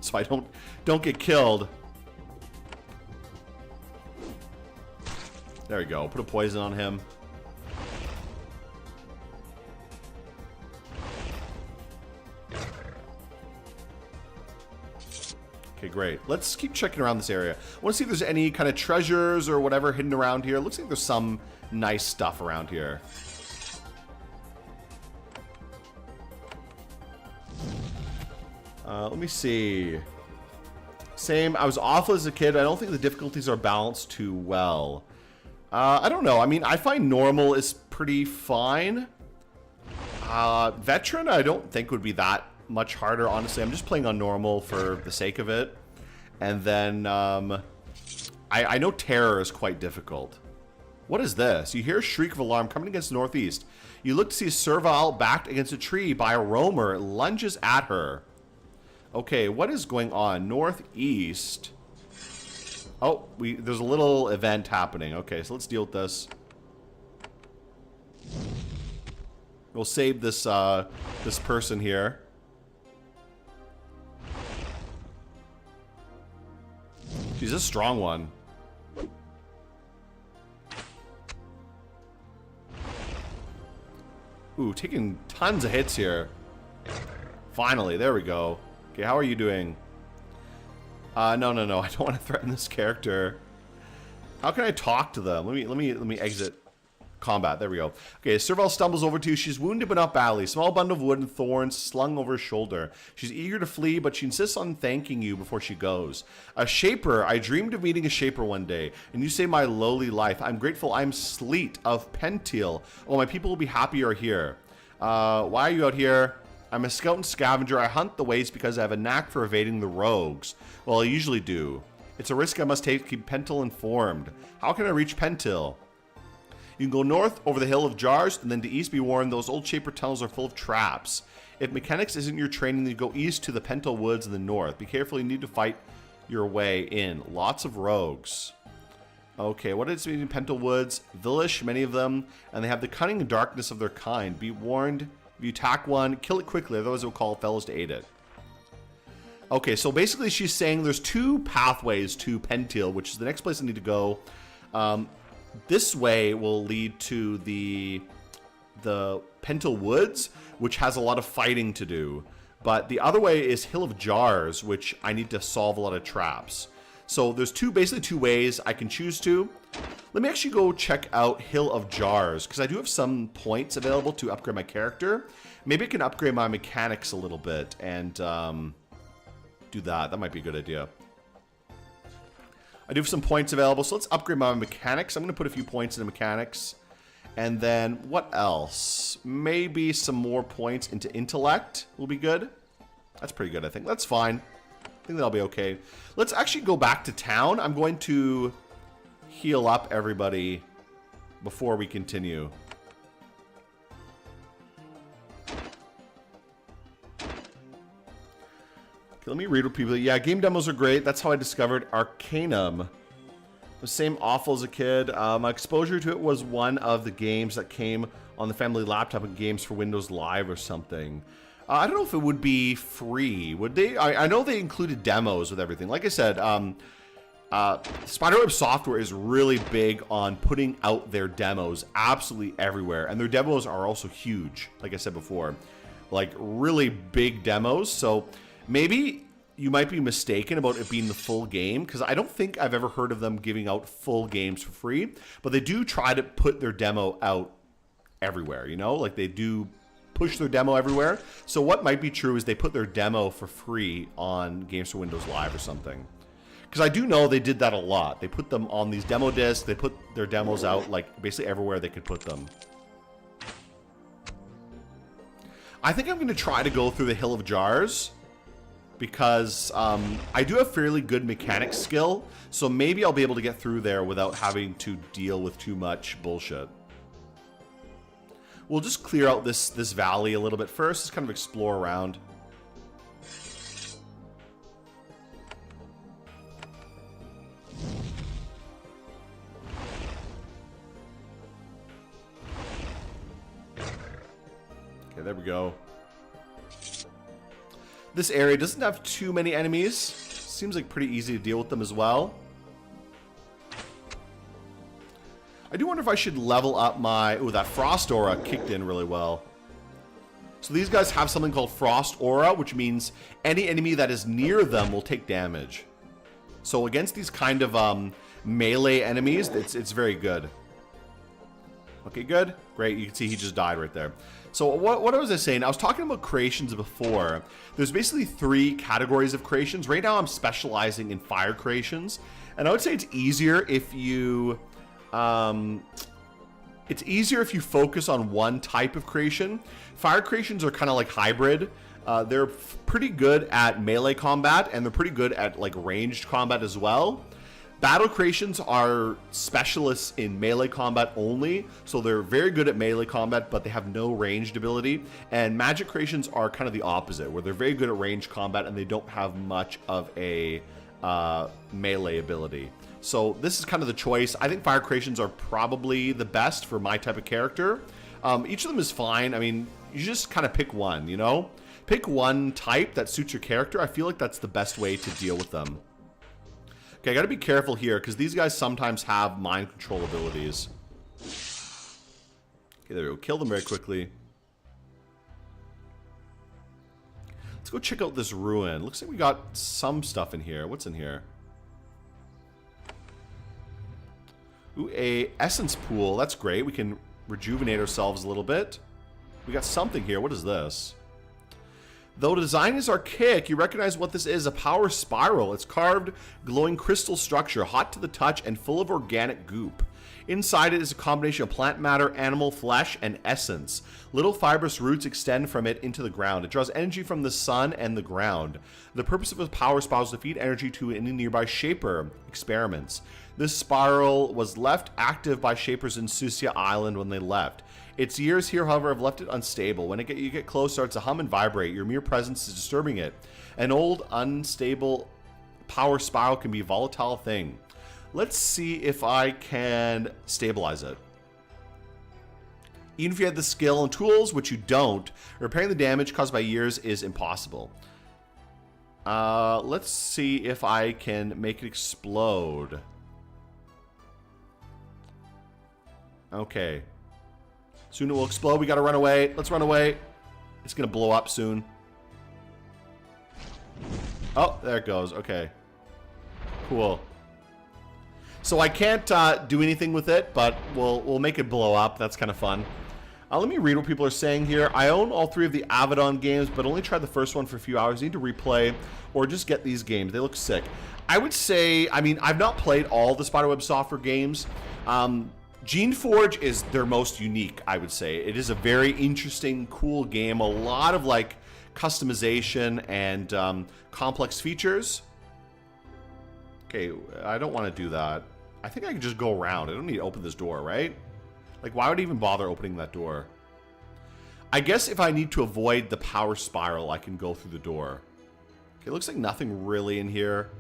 so I don't get killed. There we go. Put a poison on him. Okay, great. Let's keep checking around this area. I want to see if there's any kind of treasures or whatever hidden around here. Looks like there's some nice stuff around here. Let me see. Same. I was awful as a kid. I don't think the difficulties are balanced too well. I don't know. I mean, I find normal is pretty fine. Veteran, I don't think would be that much harder, honestly. I'm just playing on normal for the sake of it. And then, I know terror is quite difficult. What is this? You hear a shriek of alarm coming against the northeast. You look to see a servile backed against a tree by a roamer. It lunges at her. Okay, what is going on? Northeast. Oh, there's a little event happening. Okay, so let's deal with this. We'll save this this person here. She's a strong one. Ooh, taking tons of hits here. Finally, there we go. Okay, how are you doing? No. I don't want to threaten this character. How can I talk to them? Let me exit combat. There we go. Okay, Serval stumbles over to you. She's wounded but not badly. Small bundle of wood and thorns slung over her shoulder. She's eager to flee, but she insists on thanking you before she goes. A shaper. I dreamed of meeting a shaper one day, and you say my lowly life. I'm grateful. I'm Sleet of Pentil. Oh, my people will be happy you're here. Why are you out here? I'm a scout and scavenger. I hunt the waste because I have a knack for evading the rogues. Well, I usually do. It's a risk I must take to keep Pentil informed. How can I reach Pentil? You can go north over the Hill of Jars, and then to east. Be warned, those old shaper tunnels are full of traps. If mechanics isn't your training, then you go east to the Pentil Woods in the north. Be careful, you need to fight your way in. Lots of rogues. Okay, what is it in Pentil Woods? Villish, many of them, and they have the cunning and darkness of their kind. Be warned, if you attack one, kill it quickly, otherwise it will call fellows to aid it. Okay, so basically she's saying there's two pathways to Pentil, which is the next place I need to go. This way will lead to the Pentil Woods, which has a lot of fighting to do. But the other way is Hill of Jars, which I need to solve a lot of traps. So there's basically two ways I can choose to. Let me actually go check out Hill of Jars, because I do have some points available to upgrade my character. Maybe I can upgrade my mechanics a little bit and do that. That might be a good idea. I do have some points available, so let's upgrade my mechanics. I'm going to put a few points into mechanics. And then, what else? Maybe some more points into intellect will be good. That's pretty good, I think. That's fine. I think that'll be okay. Let's actually go back to town. I'm going to heal up everybody before we continue. Let me read what people... Yeah, game demos are great. That's how I discovered Arcanum. The same awful as a kid. My exposure to it was one of the games that came on the family laptop and games for Windows Live or something. I don't know if it would be free. Would they? I know they included demos with everything. Like I said, Spiderweb Software is really big on putting out their demos absolutely everywhere. And their demos are also huge, like I said before. Like, really big demos. So... maybe you might be mistaken about it being the full game, because I don't think I've ever heard of them giving out full games for free, but they do try to put their demo out everywhere, you know? Like, they do push their demo everywhere. So what might be true is they put their demo for free on Games for Windows Live or something. Because I do know they did that a lot. They put them on these demo discs, they put their demos out, like, basically everywhere they could put them. I think I'm going to try to go through the Hill of Jars, because I do have fairly good mechanics skill, so maybe I'll be able to get through there without having to deal with too much bullshit. We'll just clear out this valley a little bit first, just kind of explore around. Okay, there we go. This area doesn't have too many enemies. Seems like pretty easy to deal with them as well. I do wonder if I should level up my... ooh, that Frost Aura kicked in really well. So these guys have something called Frost Aura, which means any enemy that is near them will take damage. So against these kind of melee enemies, it's very good. Okay, good. Great. You can see he just died right there. So what was I saying? I was talking about creations before. There's basically 3 categories of creations. Right now I'm specializing in fire creations. And I would say it's easier if you... it's easier if you focus on one type of creation. Fire creations are kind of like hybrid. They're pretty good at melee combat, and they're pretty good at like ranged combat as well. Battle creations are specialists in melee combat only, so they're very good at melee combat, but they have no ranged ability. And magic creations are kind of the opposite, where they're very good at ranged combat and they don't have much of a melee ability. So this is kind of the choice. I think fire creations are probably the best for my type of character. Each of them is fine. I mean, you just kind of pick one, you know? Pick one type that suits your character. I feel like that's the best way to deal with them. Okay, I gotta be careful here, because these guys sometimes have mind control abilities. Okay, there we go. Kill them very quickly. Let's go check out this ruin. Looks like we got some stuff in here. What's in here? Ooh, a essence pool. That's great. We can rejuvenate ourselves a little bit. We got something here. What is this? Though the design is archaic, you recognize what this is, a power spiral. It's carved, glowing crystal structure, hot to the touch and full of organic goop. Inside it is a combination of plant matter, animal flesh, and essence. Little fibrous roots extend from it into the ground. It draws energy from the sun and the ground. The purpose of a power spiral is to feed energy to any nearby shaper experiments. This spiral was left active by shapers in Susia Island when they left. Its years here, however, have left it unstable. When you get close, it starts to hum and vibrate. Your mere presence is disturbing it. An old, unstable power spiral can be a volatile thing. Let's see if I can stabilize it. Even if you had the skill and tools, which you don't, repairing the damage caused by years is impossible. Let's see if I can make it explode. Okay. Soon it will explode. We gotta run away. Let's run away. It's gonna blow up soon. Oh, there it goes. Okay. Cool. So I can't do anything with it, but we'll make it blow up. That's kind of fun. Let me read what people are saying here. I own all 3 of the Avedon games, but only tried the first one for a few hours. Need to replay or just get these games. They look sick. I would say, I mean, I've not played all the Spiderweb Software games. Geneforge is their most unique, I would say. It is a very interesting, cool game. A lot of like customization and complex features. Okay, I don't want to do that. I think I can just go around. I don't need to open this door, right? Like, why would I even bother opening that door? I guess if I need to avoid the power spiral, I can go through the door. Okay, looks like nothing really in here.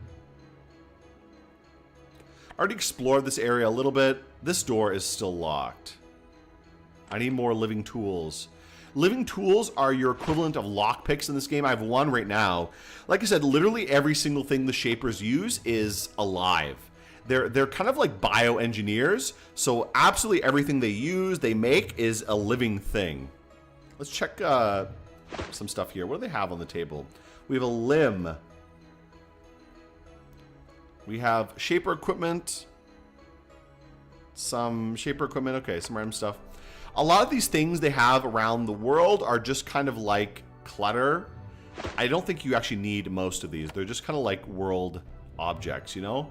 I already explored this area a little bit. This door is still locked. I need more living tools. Living tools are your equivalent of lockpicks in this game. I have one right now. Like I said, literally every single thing the Shapers use is alive. They're kind of like bioengineers, so absolutely everything they use, they make, is a living thing. Let's check some stuff here. What do they have on the table? We have a limb. We have Shaper equipment. Some Shaper equipment. Okay, some random stuff. A lot of these things they have around the world are just kind of like clutter. I don't think you actually need most of these. They're just kind of like world objects, you know?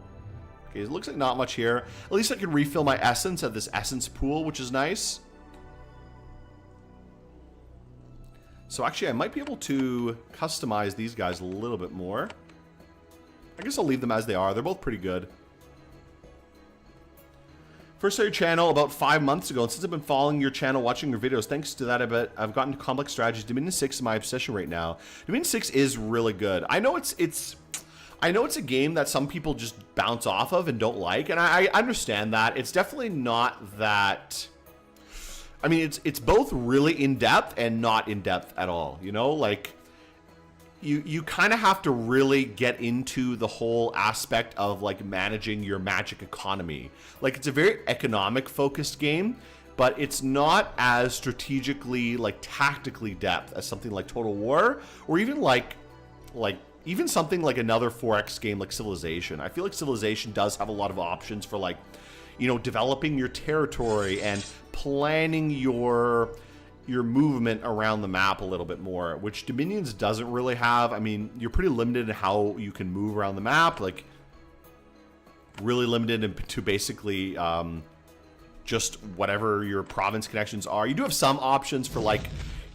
Okay, it looks like not much here. At least I can refill my essence at this essence pool, which is nice. So actually, I might be able to customize these guys a little bit more. I guess I'll leave them as they are. They're both pretty good. First started your channel about 5 months ago, and since I've been following your channel, watching your videos, thanks to that I've gotten to complex strategies. Dominion 6 is my obsession right now. Dominion 6 is really good. I know it's a game that some people just bounce off of and don't like, and I understand that. It's definitely not that. I mean, it's both really in depth and not in depth at all. You know, like you kind of have to really get into the whole aspect of like managing your magic economy. Like, it's a very economic focused game. but it's not as strategically, like tactically depth as something like Total War, or even like even something like another 4X game like Civilization. I feel like Civilization does have a lot of options for, like, you know, developing your territory and planning your movement around the map a little bit more, which Dominions doesn't really have. I mean, you're pretty limited in how you can move around the map, like really limited to basically just whatever your province connections are. You do have some options for like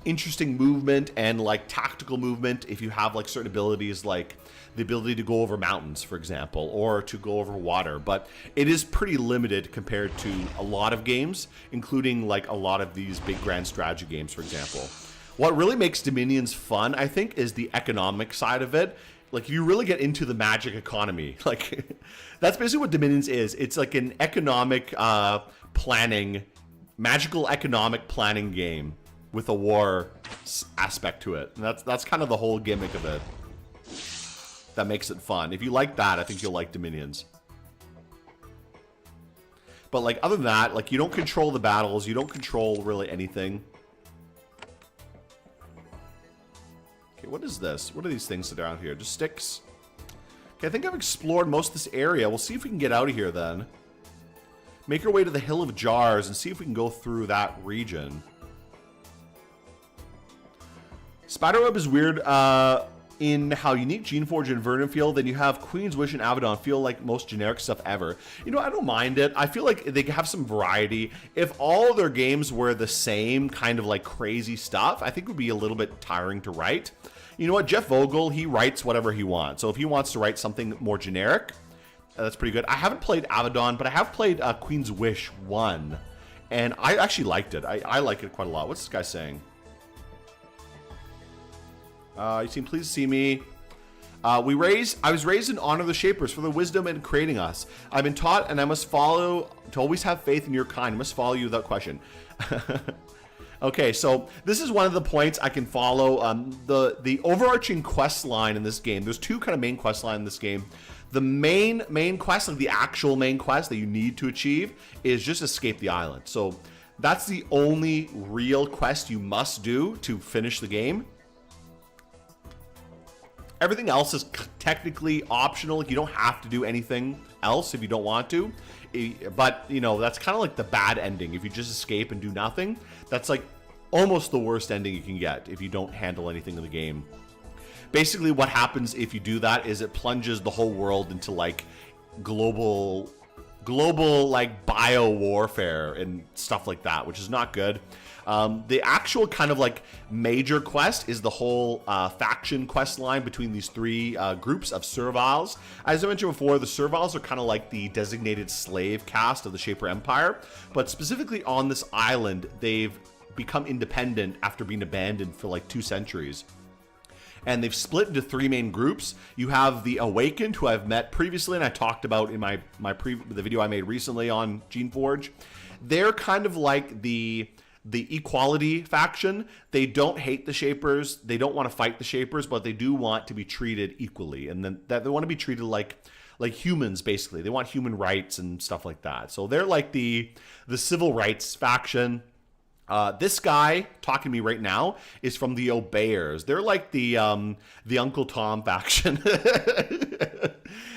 interesting movement and like tactical movement if you have like certain abilities, like the ability to go over mountains, for example, or to go over water, but it is pretty limited compared to a lot of games, including like a lot of these big grand strategy games, for example. What really makes Dominions fun, I think, is the economic side of it. Like, if you really get into the magic economy, like that's basically what Dominions is. It's like an economic planning, magical economic planning game with a war aspect to it. And that's kind of the whole gimmick of it. That makes it fun. If you like that, I think you'll like Dominions. But like, other than that, like, you don't control the battles. You don't control really anything. Okay, what is this? What are these things that are out here? Just sticks? Okay, I think I've explored most of this area. We'll see if we can get out of here then. Make our way to the Hill of Jars and see if we can go through that region. Spiderweb is weird in how unique Geneforge and Vernonfield. Then you have Queen's Wish and Abaddon feel like most generic stuff ever. You know, I don't mind it. I feel like they have some variety. If all their games were the same kind of like crazy stuff, I think it would be a little bit tiring to write. You know what? Jeff Vogel, he writes whatever he wants. So if he wants to write something more generic, that's pretty good. I haven't played Abaddon, but I have played Queen's Wish 1. And I actually liked it. I like it quite a lot. What's this guy saying? You seem pleased to see me. I was raised in honor of the Shapers for their wisdom in creating us. I've been taught, and I must follow to always have faith in your kind. I must follow you without question. Okay, so this is one of the points I can follow. The overarching quest line in this game. There's two kind of main quest line in this game. The main quest, like the actual main quest that you need to achieve, is just escape the island. So that's the only real quest you must do to finish the game. Everything else is technically optional. You don't have to do anything else if you don't want to. But, you know, that's kind of like the bad ending. If you just escape and do nothing, that's like almost the worst ending you can get if you don't handle anything in the game. Basically, what happens if you do that is it plunges the whole world into like global like bio warfare and stuff like that, which is not good. The actual kind of like major quest is the whole faction quest line between these three groups of serviles. As I mentioned before, the serviles are kind of like the designated slave caste of the Shaper Empire, but specifically on this island, they've become independent after being abandoned for like 2 centuries. And they've split into 3 main groups. You have the Awakened, who I've met previously, and I talked about in the video I made recently on Geneforge. They're kind of like the Equality faction. They don't hate the Shapers. They don't want to fight the Shapers, but they do want to be treated equally, and then that they want to be treated like humans. Basically, they want human rights and stuff like that. So they're like the civil rights faction. This guy talking to me right now is from the Obeyers. They're like the Uncle Tom faction.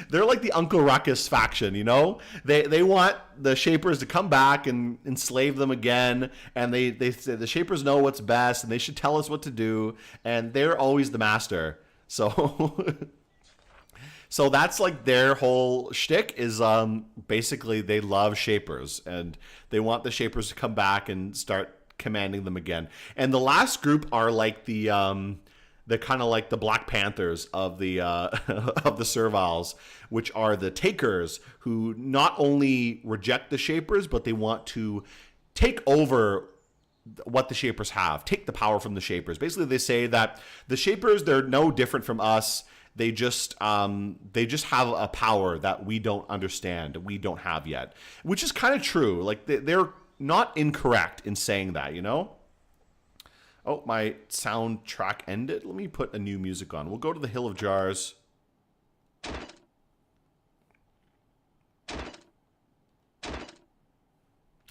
They're like the Uncle Ruckus faction, you know? They want the Shapers to come back and enslave them again, and they say the Shapers know what's best, and they should tell us what to do, and they're always the master. So so that's like their whole shtick is basically they love Shapers, and they want the Shapers to come back and start commanding them again. And the last group are like the kind of like the Black Panthers of the of the Serviles, which are the Takers, who not only reject the Shapers, but they want to take over what the Shapers have, take the power from the Shapers. Basically, they say that the Shapers, they're no different from us. They just have a power that we don't understand, we don't have yet, which is kind of true. Like they're not incorrect in saying that, you know? Oh, my soundtrack ended. Let me put a new music on. We'll go to the Hill of Jars.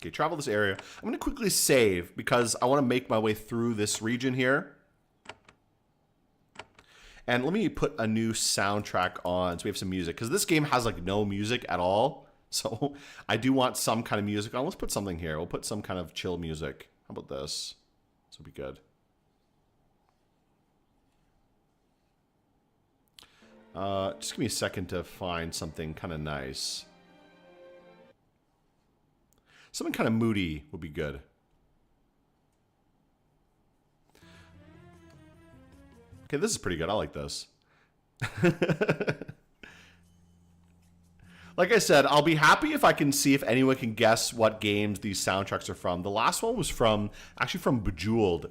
Okay, travel this area. I'm going to quickly save because I want to make my way through this region here. And let me put a new soundtrack on so we have some music. Because this game has like no music at all. So I do want some kind of music on. Let's put something here. We'll put some kind of chill music. How about this? This will be good. Just give me a second to find something kind of nice. Something kind of moody would be good. Okay, this is pretty good. I like this. Like I said, I'll be happy if I can see if anyone can guess what games these soundtracks are from. The last one was actually from Bejeweled.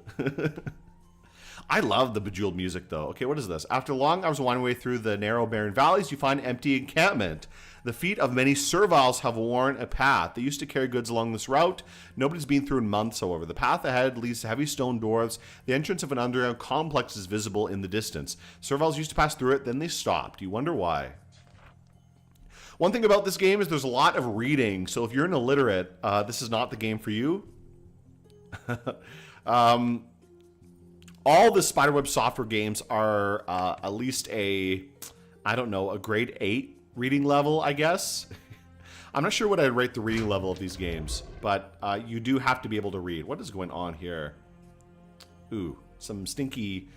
I love the Bejeweled music, though. Okay, what is this? After long hours winding way through the narrow, barren valleys, you find empty encampment. The feet of many serviles have worn a path. They used to carry goods along this route. Nobody's been through in months, however. The path ahead leads to heavy stone doors. The entrance of an underground complex is visible in the distance. Serviles used to pass through it, then they stopped. You wonder why. One thing about this game is there's a lot of reading, so if you're an illiterate, this is not the game for you. All the Spiderweb software games are at least a grade 8 reading level, I guess. I'm not sure what I'd rate the reading level of these games, but you do have to be able to read. What is going on here? Ooh, some stinky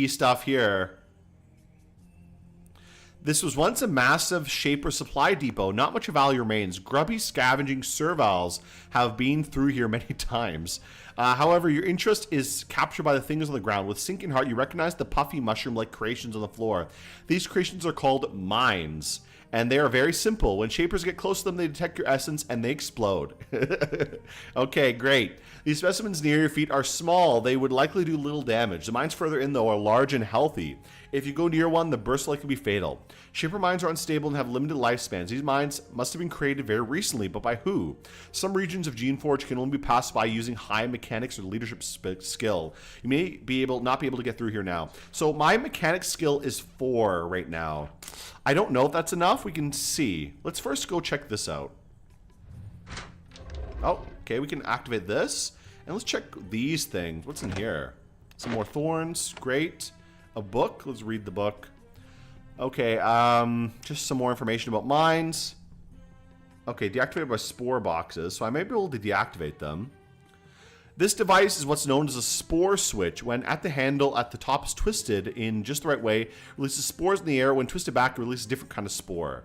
stuff here. This was once a massive Shaper supply depot. Not much of value remains. Grubby, scavenging serviles have been through here many times. However, your interest is captured by the things on the ground. With sinking heart, you recognize the puffy mushroom-like creations on the floor. These creations are called mines, and they are very simple. When Shapers get close to them, they detect your essence, and they explode. Okay, great. These specimens near your feet are small. They would likely do little damage. The mines further in, though, are large and healthy. If you go near one, the burst will likely be fatal. Shaper mines are unstable and have limited lifespans. These mines must have been created very recently, but by who? Some regions of Geneforge can only be passed by using high mechanics or leadership skill. You may not be able to get through here now. So my mechanics skill is 4 right now. I don't know if that's enough. We can see. Let's first go check this out. Oh, okay, we can activate this. And let's check these things. What's in here? Some more thorns. Great. A book. Let's read the book. Okay, just some more information about mines. Okay, deactivated by spore boxes, so I may be able to deactivate them. This device is what's known as a spore switch. When at the handle at the top is twisted in just the right way, releases spores in the air. When twisted back, it releases a different kind of spore.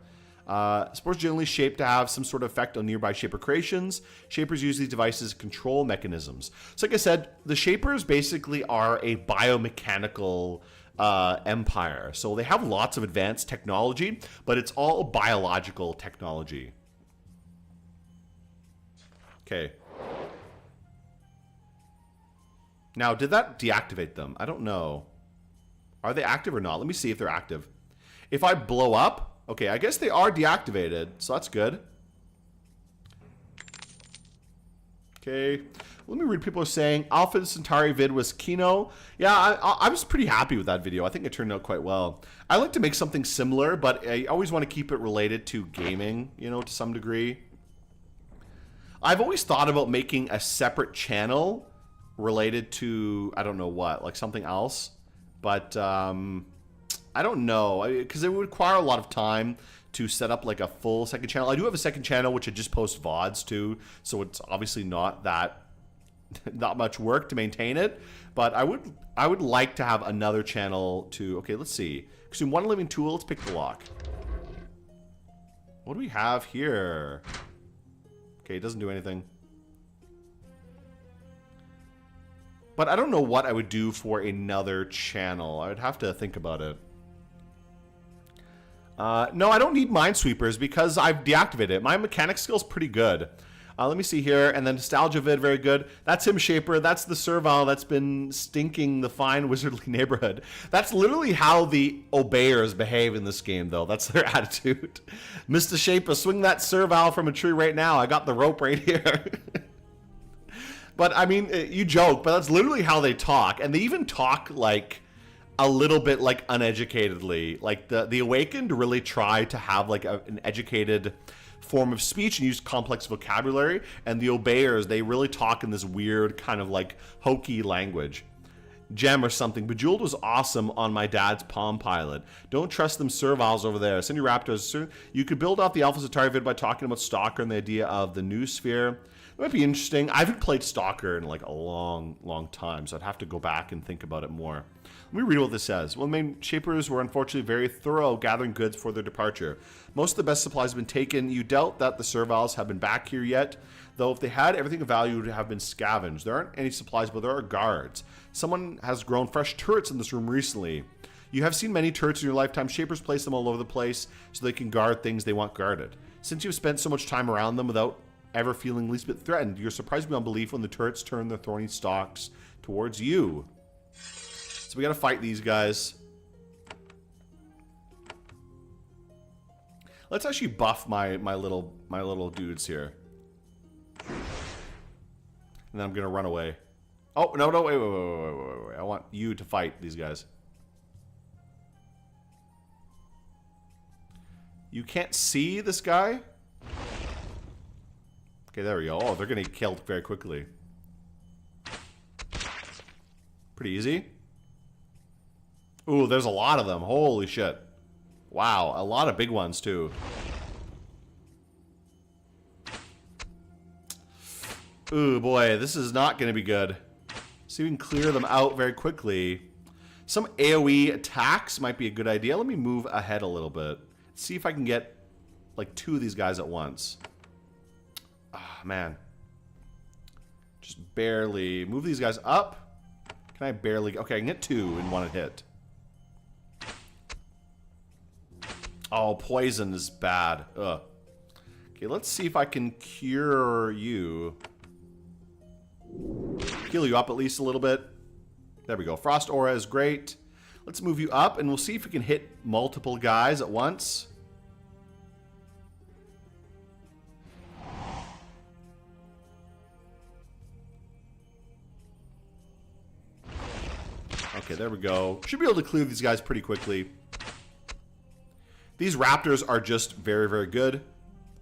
Spores generally shaped to have some sort of effect on nearby Shaper creations. Shapers use these devices as control mechanisms. So like I said, the Shapers basically are a biomechanical empire. So they have lots of advanced technology, but it's all biological technology. Okay. Now, did that deactivate them? I don't know. Are they active or not? Let me see if they're active. If I blow up, okay, I guess they are deactivated, so that's good. Okay, let me read what people are saying. Alpha Centauri vid was Kino. Yeah, I was pretty happy with that video. I think it turned out quite well. I like to make something similar, but I always want to keep it related to gaming, you know, to some degree. I've always thought about making a separate channel related to, I don't know what, like something else. But I don't know, because it would require a lot of time to set up like a full second channel. I do have a second channel which I just post VODs to, so it's obviously not that much work to maintain it. But I would like to have another channel to. Okay, let's see. Consume one living tool. Let's pick the lock. What do we have here? Okay, it doesn't do anything. But I don't know what I would do for another channel. I would have to think about it. No, I don't need Minesweepers because I've deactivated it. My mechanic skill's pretty good. Let me see here. And then Nostalgia Vid, very good. That's him, Shaper. That's the servile that's been stinking the fine wizardly neighborhood. That's literally how the obeyers behave in this game, though. That's their attitude. Mr. Shaper, swing that servile from a tree right now. I got the rope right here. But, I mean, you joke, but that's literally how they talk. And they even talk, like, a little bit, like, uneducatedly. Like, the Awakened really try to have, like, an educated form of speech and use complex vocabulary. And the obeyers, they really talk in this weird kind of like hokey language. Gem or something. Bejeweled was awesome on my dad's Palm Pilot. Don't trust them serviles over there. Send your raptors. You could build off the Alpha Centauri vid by talking about Stalker and the idea of the new sphere. It might be interesting. I haven't played Stalker in like a long time, so I'd have to go back and think about it more. Let me read what this says. Well, the main shapers were unfortunately very thorough gathering goods for their departure. Most of the best supplies have been taken. You doubt that the serviles have been back here yet, though if they had, everything of value would have been scavenged. There aren't any supplies, but there are guards. Someone has grown fresh turrets in this room recently. You have seen many turrets in your lifetime. Shapers place them all over the place so they can guard things they want guarded. Since you've spent so much time around them without ever feeling least bit threatened, you're surprised beyond belief when the turrets turn their thorny stalks towards you. So we gotta fight these guys. Let's actually buff my little dudes here. And then I'm gonna run away. Oh, no, wait. I want you to fight these guys. You can't see this guy? Okay, there we go. Oh, they're gonna get killed very quickly. Pretty easy. Ooh, there's a lot of them. Holy shit. Wow, a lot of big ones, too. Ooh, boy, this is not going to be good. So we can clear them out very quickly. Some AoE attacks might be a good idea. Let me move ahead a little bit. See if I can get, like, 2 of these guys at once. Ah, man. Just barely. Move these guys up. Can I barely... Okay, I can get 2 in one hit. Oh, poison is bad. Ugh. Okay, let's see if I can cure you. Heal you up at least a little bit. There we go. Frost Aura is great. Let's move you up, and we'll see if we can hit multiple guys at once. Okay, there we go. Should be able to clear these guys pretty quickly. These raptors are just very, very good.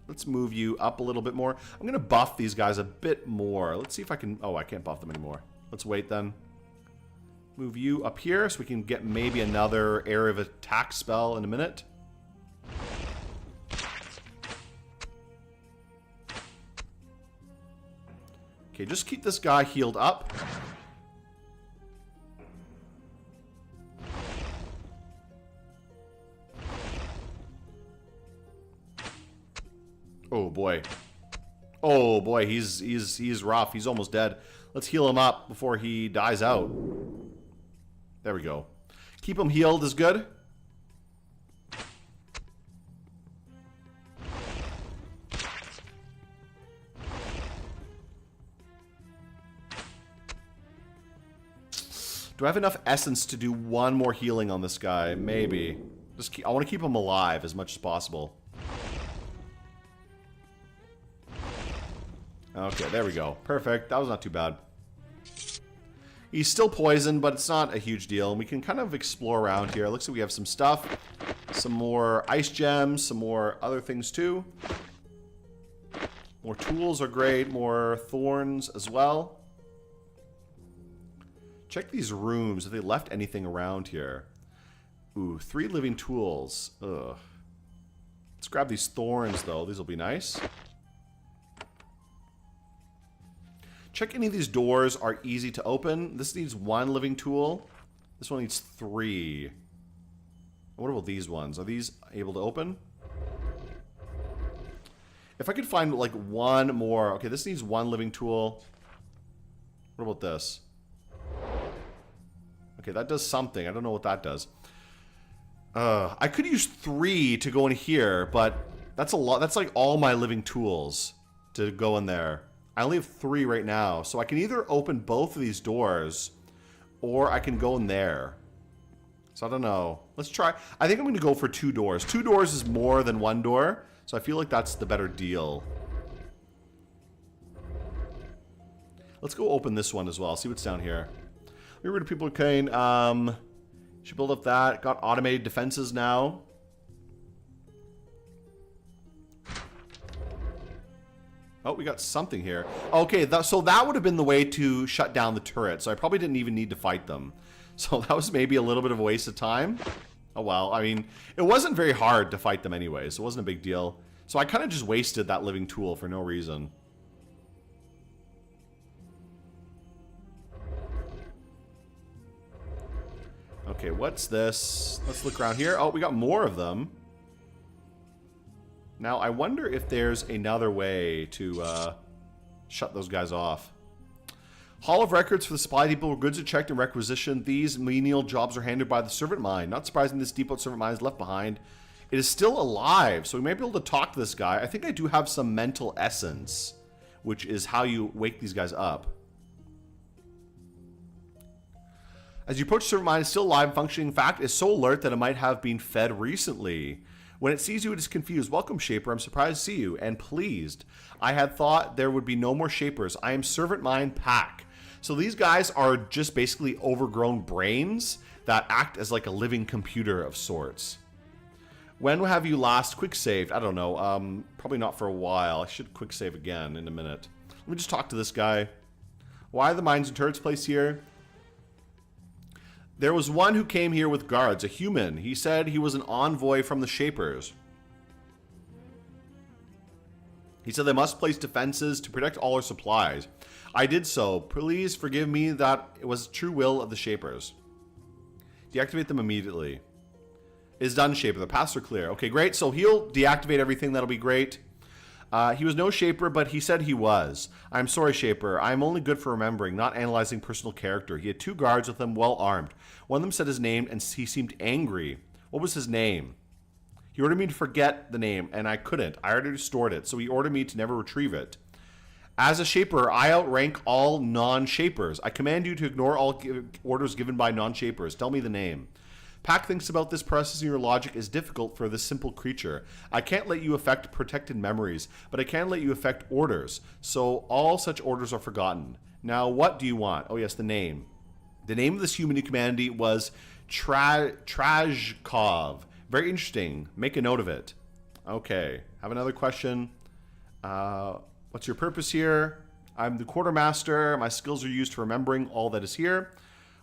Let's move you up a little bit more. I'm going to buff these guys a bit more. Let's see if I can... Oh, I can't buff them anymore. Let's wait then. Move you up here so we can get maybe another area of attack spell in a minute. Okay, just keep this guy healed up. Oh boy. Oh boy, he's rough. He's almost dead. Let's heal him up before he dies out. There we go. Keep him healed is good. Do I have enough essence to do one more healing on this guy? Maybe. I want to keep him alive as much as possible. Okay, there we go. Perfect. That was not too bad. He's still poisoned, but it's not a huge deal. And we can kind of explore around here. Looks like we have some stuff. Some more ice gems. Some more other things, too. More tools are great. More thorns as well. Check these rooms. If they left anything around here. Ooh, 3 living tools. Ugh. Let's grab these thorns, though. These will be nice. Check any of these doors are easy to open. This needs 1 living tool. This one needs 3. What about these ones? Are these able to open? If I could find like 1 more. Okay, this needs 1 living tool. What about this? Okay, that does something. I don't know what that does. I could use 3 to go in here, but that's a lot. That's like all my living tools to go in there. I only have 3 right now, so I can either open both of these doors, or I can go in there. So I don't know. Let's try. I think I'm going to go for 2 doors. 2 doors is more than 1 door, so I feel like that's the better deal. Let's go open this one as well. See what's down here. Get rid of people Cairn. Should build up that. Got automated defenses now. Oh, we got something here. Okay, so that would have been the way to shut down the turret. So I probably didn't even need to fight them. So that was maybe a little bit of a waste of time. Oh, well, I mean, it wasn't very hard to fight them anyways. It wasn't a big deal. So I kind of just wasted that living tool for no reason. Okay, what's this? Let's look around here. Oh, we got more of them. Now, I wonder if there's another way to shut those guys off. Hall of records for the supply depot where goods are checked and requisitioned. These menial jobs are handled by the servant mine. Not surprising this depot servant mine is left behind. It is still alive, so we may be able to talk to this guy. I think I do have some mental essence, which is how you wake these guys up. As you approach the servant mine, it's still alive and functioning. In fact, it's so alert that it might have been fed recently. When it sees you, it is confused. Welcome, Shaper. I'm surprised to see you and pleased. I had thought there would be no more Shapers. I am Servant Mine Pack. So these guys are just basically overgrown brains that act as like a living computer of sorts. When have you last quick saved? I don't know. Probably not for a while. I should quick save again in a minute. Let me just talk to this guy. Why are the mines and turrets placed here? There was one who came here with guards, a human. He said he was an envoy from the Shapers. He said they must place defenses to protect all our supplies. I did so. Please forgive me, that it was the true will of the Shapers. Deactivate them immediately. It is done, Shaper. The paths are clear. Okay, great. So he'll deactivate everything. That'll be great. He was no Shaper, but he said he was. I'm sorry, Shaper. I'm only good for remembering, not analyzing personal character. He had 2 guards with him, well armed. One of them said his name, and he seemed angry. What was his name? He ordered me to forget the name, and I couldn't. I already stored it, so he ordered me to never retrieve it. As a Shaper, I outrank all non-Shapers. I command you to ignore all orders given by non-Shapers. Tell me the name. Pack thinks about this. Processing your logic is difficult for this simple creature. I can't let you affect protected memories, but I can let you affect orders. So all such orders are forgotten. Now, what do you want? Oh, yes, the name. The name of this human humanity was Trajkov. Very interesting. Make a note of it. Okay. Have another question. What's your purpose here? I'm the quartermaster. My skills are used for remembering all that is here.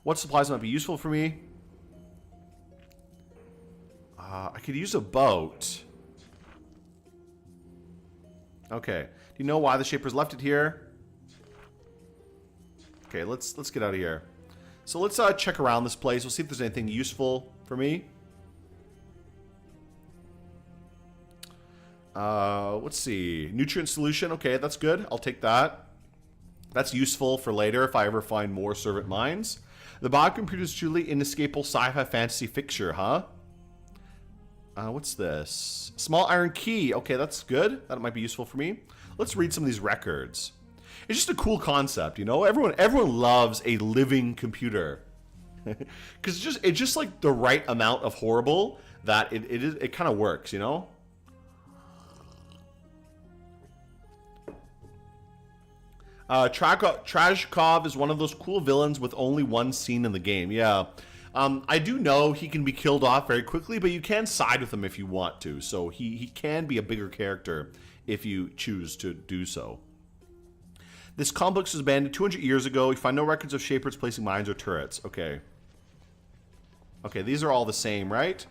What supplies might be useful for me? I could use a boat. Okay. Do you know why the Shapers left it here? Okay, let's get out of here. So let's check around this place. We'll see if there's anything useful for me. Let's see. Nutrient solution. Okay, that's good. I'll take that. That's useful for later if I ever find more servant mines. The biocomputer is truly inescapable sci-fi fantasy fixture, huh? What's this? Small iron key. Okay, that's good. That might be useful for me. Let's read some of these records. It's just a cool concept, you know? Everyone loves a living computer. Because it's just like the right amount of horrible that it kind of works, you know? Trajkov is one of those cool villains with only one scene in the game. Yeah. I do know he can be killed off very quickly, but you can side with him if you want to. So he can be a bigger character if you choose to do so. This complex was abandoned 200 years ago. We find no records of Shapers placing mines or turrets. Okay. Okay, these are all the same, right?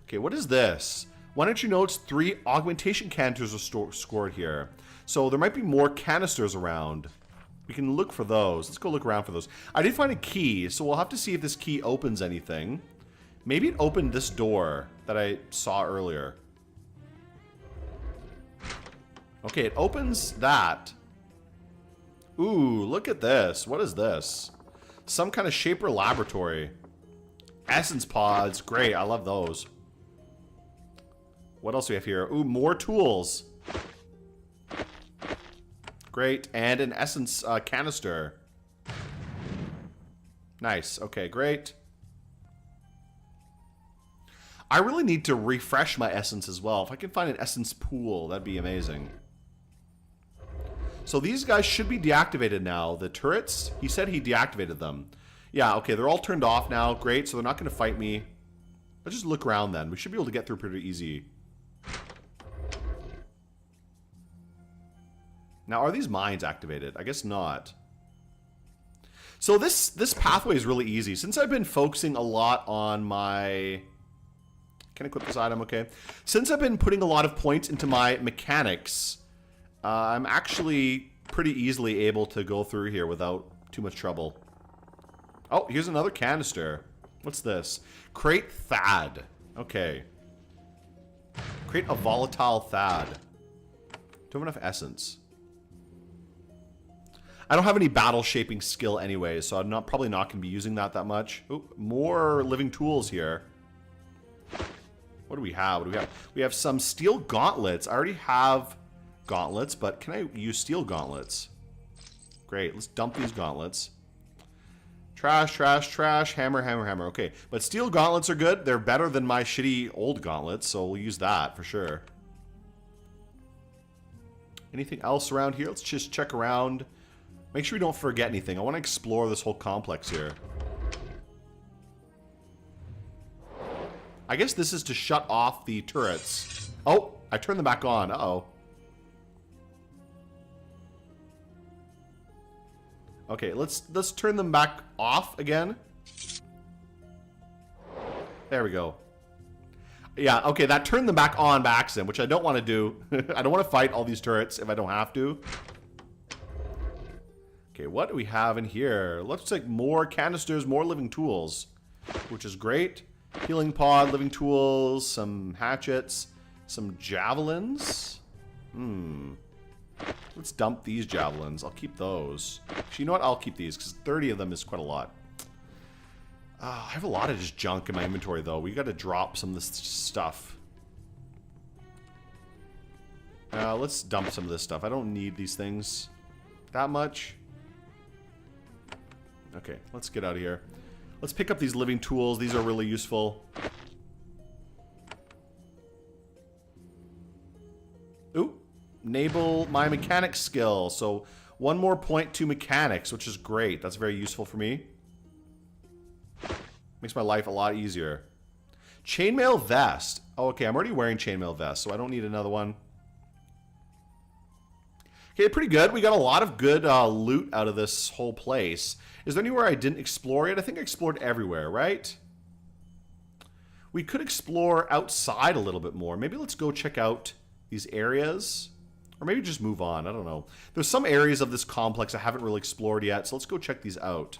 Okay, what is this? Why don't you notice 3 augmentation canisters are scored here? So there might be more canisters around. We can look for those. Let's go look around for those. I did find a key, so we'll have to see if this key opens anything. Maybe it opened this door that I saw earlier. Okay, it opens that. Ooh, look at this. What is this? Some kind of Shaper laboratory. Essence pods. Great, I love those. What else do we have here? Ooh, more tools. Great, and an essence canister. Nice, okay, great. I really need to refresh my essence as well. If I can find an essence pool, that'd be amazing. So these guys should be deactivated now. The turrets, he said he deactivated them. Yeah, okay, they're all turned off now. Great, so they're not going to fight me. Let's just look around then. We should be able to get through pretty easy. Now, are these mines activated? I guess not. So this pathway is really easy. Since I've been focusing a lot on my... Can I equip this item? Okay. Since I've been putting a lot of points into my mechanics, I'm actually pretty easily able to go through here without too much trouble. Oh, here's another canister. What's this? Create Thad. Okay. Create a volatile Thad. Don't have enough essence. I don't have any battle shaping skill anyway, so I'm probably not going to be using that much. Ooh, more living tools here. What do we have? What do we have? We have some steel gauntlets. I already have gauntlets, but can I use steel gauntlets? Great, let's dump these gauntlets. Trash, trash, trash, hammer, hammer, hammer. Okay, but steel gauntlets are good. They're better than my shitty old gauntlets, so we'll use that for sure. Anything else around here? Let's just check around. Make sure we don't forget anything. I want to explore this whole complex here. I guess this is to shut off the turrets. Oh, I turned them back on. Uh-oh. Okay, let's turn them back off again. There we go. Yeah, okay, that turned them back on by accident, which I don't want to do. I don't want to fight all these turrets if I don't have to. Okay, what do we have in here? Looks like more canisters, more living tools, which is great. Healing pod, living tools, some hatchets, some javelins. Let's dump these javelins. I'll keep those. Actually, you know what? I'll keep these because 30 of them is quite a lot. I have a lot of just junk in my inventory, though. We got to drop some of this stuff. Let's dump some of this stuff. I don't need these things that much. Okay, let's get out of here. Let's pick up these living tools. These are really useful. Ooh, enable my mechanics skill. So 1 more point to mechanics, which is great. That's very useful for me. Makes my life a lot easier. Chainmail vest. Oh, okay, I'm already wearing chainmail vest, so I don't need another one. Okay, pretty good. We got a lot of good loot out of this whole place. Is there anywhere I didn't explore yet? I think I explored everywhere, right? We could explore outside a little bit more. Maybe let's go check out these areas. Or maybe just move on. I don't know. There's some areas of this complex I haven't really explored yet, so let's go check these out.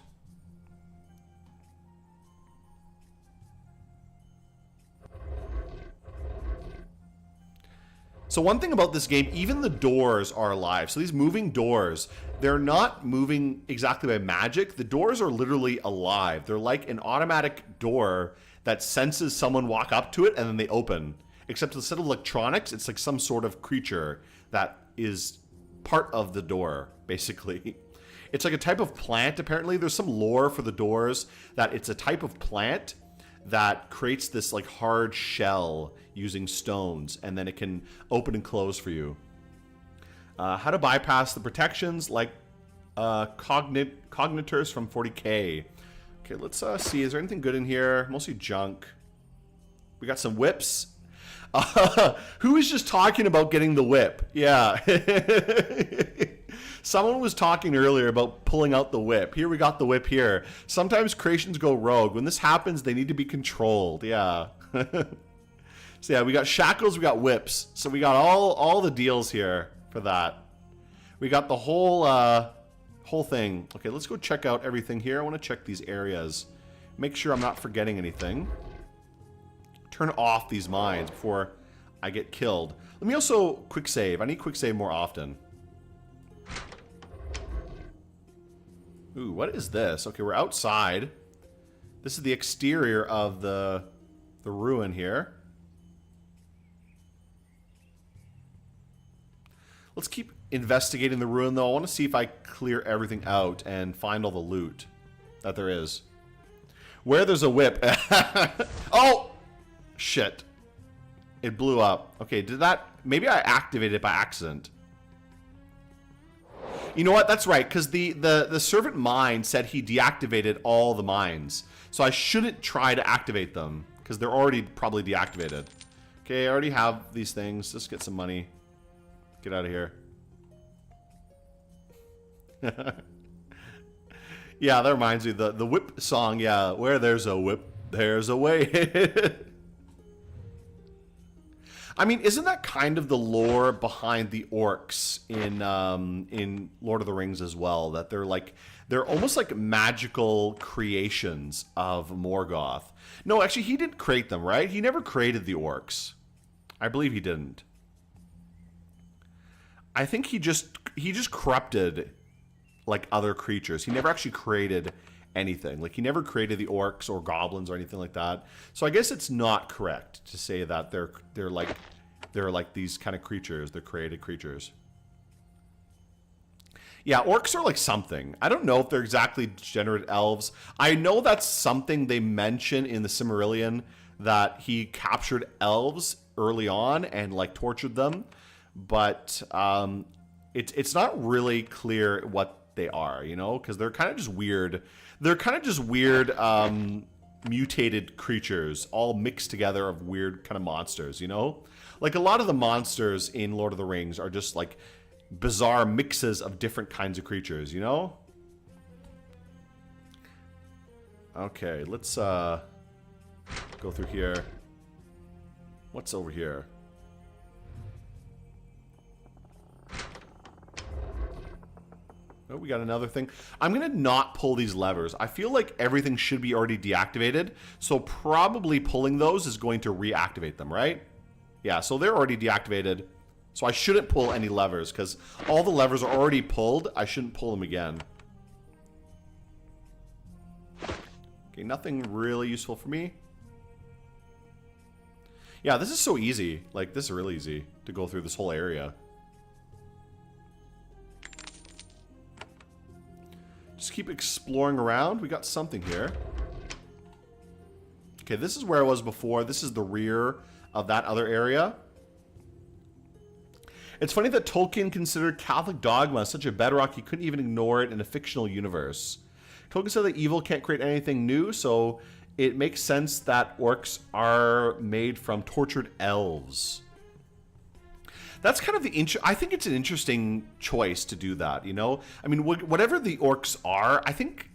So one thing about this game, even the doors are alive. So these moving doors, they're not moving exactly by magic. The doors are literally alive. They're like an automatic door that senses someone walk up to it and then they open. Except instead of electronics, it's like some sort of creature that is part of the door, basically. It's like a type of plant, apparently. There's some lore for the doors that it's a type of plant that creates this like hard shell using stones, and then it can open and close for you. How to bypass the protections like cognitors from 40k. Okay, let's see. Is there anything good in here? Mostly junk. We got some whips. Who was just talking about getting the whip? Yeah. Someone was talking earlier about pulling out the whip. Here we got the whip here. Sometimes creations go rogue. When this happens, they need to be controlled. Yeah. So yeah, we got shackles, we got whips. So we got all the deals here for that. We got the whole thing. Okay, let's go check out everything here. I want to check these areas. Make sure I'm not forgetting anything. Turn off these mines before I get killed. Let me also quick save. I need quick save more often. Ooh, what is this? Okay, we're outside. This is the exterior of the ruin here. Let's keep investigating the ruin, though. I want to see if I clear everything out and find all the loot that there is. Where there's a whip. Oh! Shit. It blew up. Okay, did that... Maybe I activated it by accident. You know what? That's right, because the servant mine said he deactivated all the mines. So I shouldn't try to activate them, because they're already probably deactivated. Okay, I already have these things. Let's get some money. Get out of here. Yeah, that reminds me the whip song. Yeah, where there's a whip, there's a way. I mean, isn't that kind of the lore behind the orcs in Lord of the Rings as well? That they're almost like magical creations of Morgoth. No, actually, he didn't create them, right? He never created the orcs. I believe he didn't. I think he just corrupted like other creatures. He never actually created anything. Like he never created the orcs or goblins or anything like that. So I guess it's not correct to say that they're like these kind of creatures. They're created creatures. Yeah, orcs are like something. I don't know if they're exactly degenerate elves. I know that's something they mention in the Silmarillion, that he captured elves early on and like tortured them, but it's not really clear what they are, you know, because they're kind of just weird. They're kind of just weird mutated creatures, all mixed together of weird kind of monsters, you know? Like a lot of the monsters in Lord of the Rings are just like bizarre mixes of different kinds of creatures, you know? Okay, let's go through here. What's over here? Oh, we got another thing. I'm going to not pull these levers. I feel like everything should be already deactivated, so probably pulling those is going to reactivate them, right? Yeah, so they're already deactivated, so I shouldn't pull any levers, because all the levers are already pulled. I shouldn't pull them again. Okay, nothing really useful for me. Yeah, this is so easy. Like, this is really easy to go through this whole area. Just keep exploring around. We got something here. Okay, this is where I was before. This is the rear of that other area. It's funny that Tolkien considered Catholic dogma such a bedrock he couldn't even ignore it in a fictional universe. Tolkien said that evil can't create anything new, so it makes sense that orcs are made from tortured elves. That's kind of the I think it's an interesting choice to do that, you know? I mean, whatever the orcs are, I think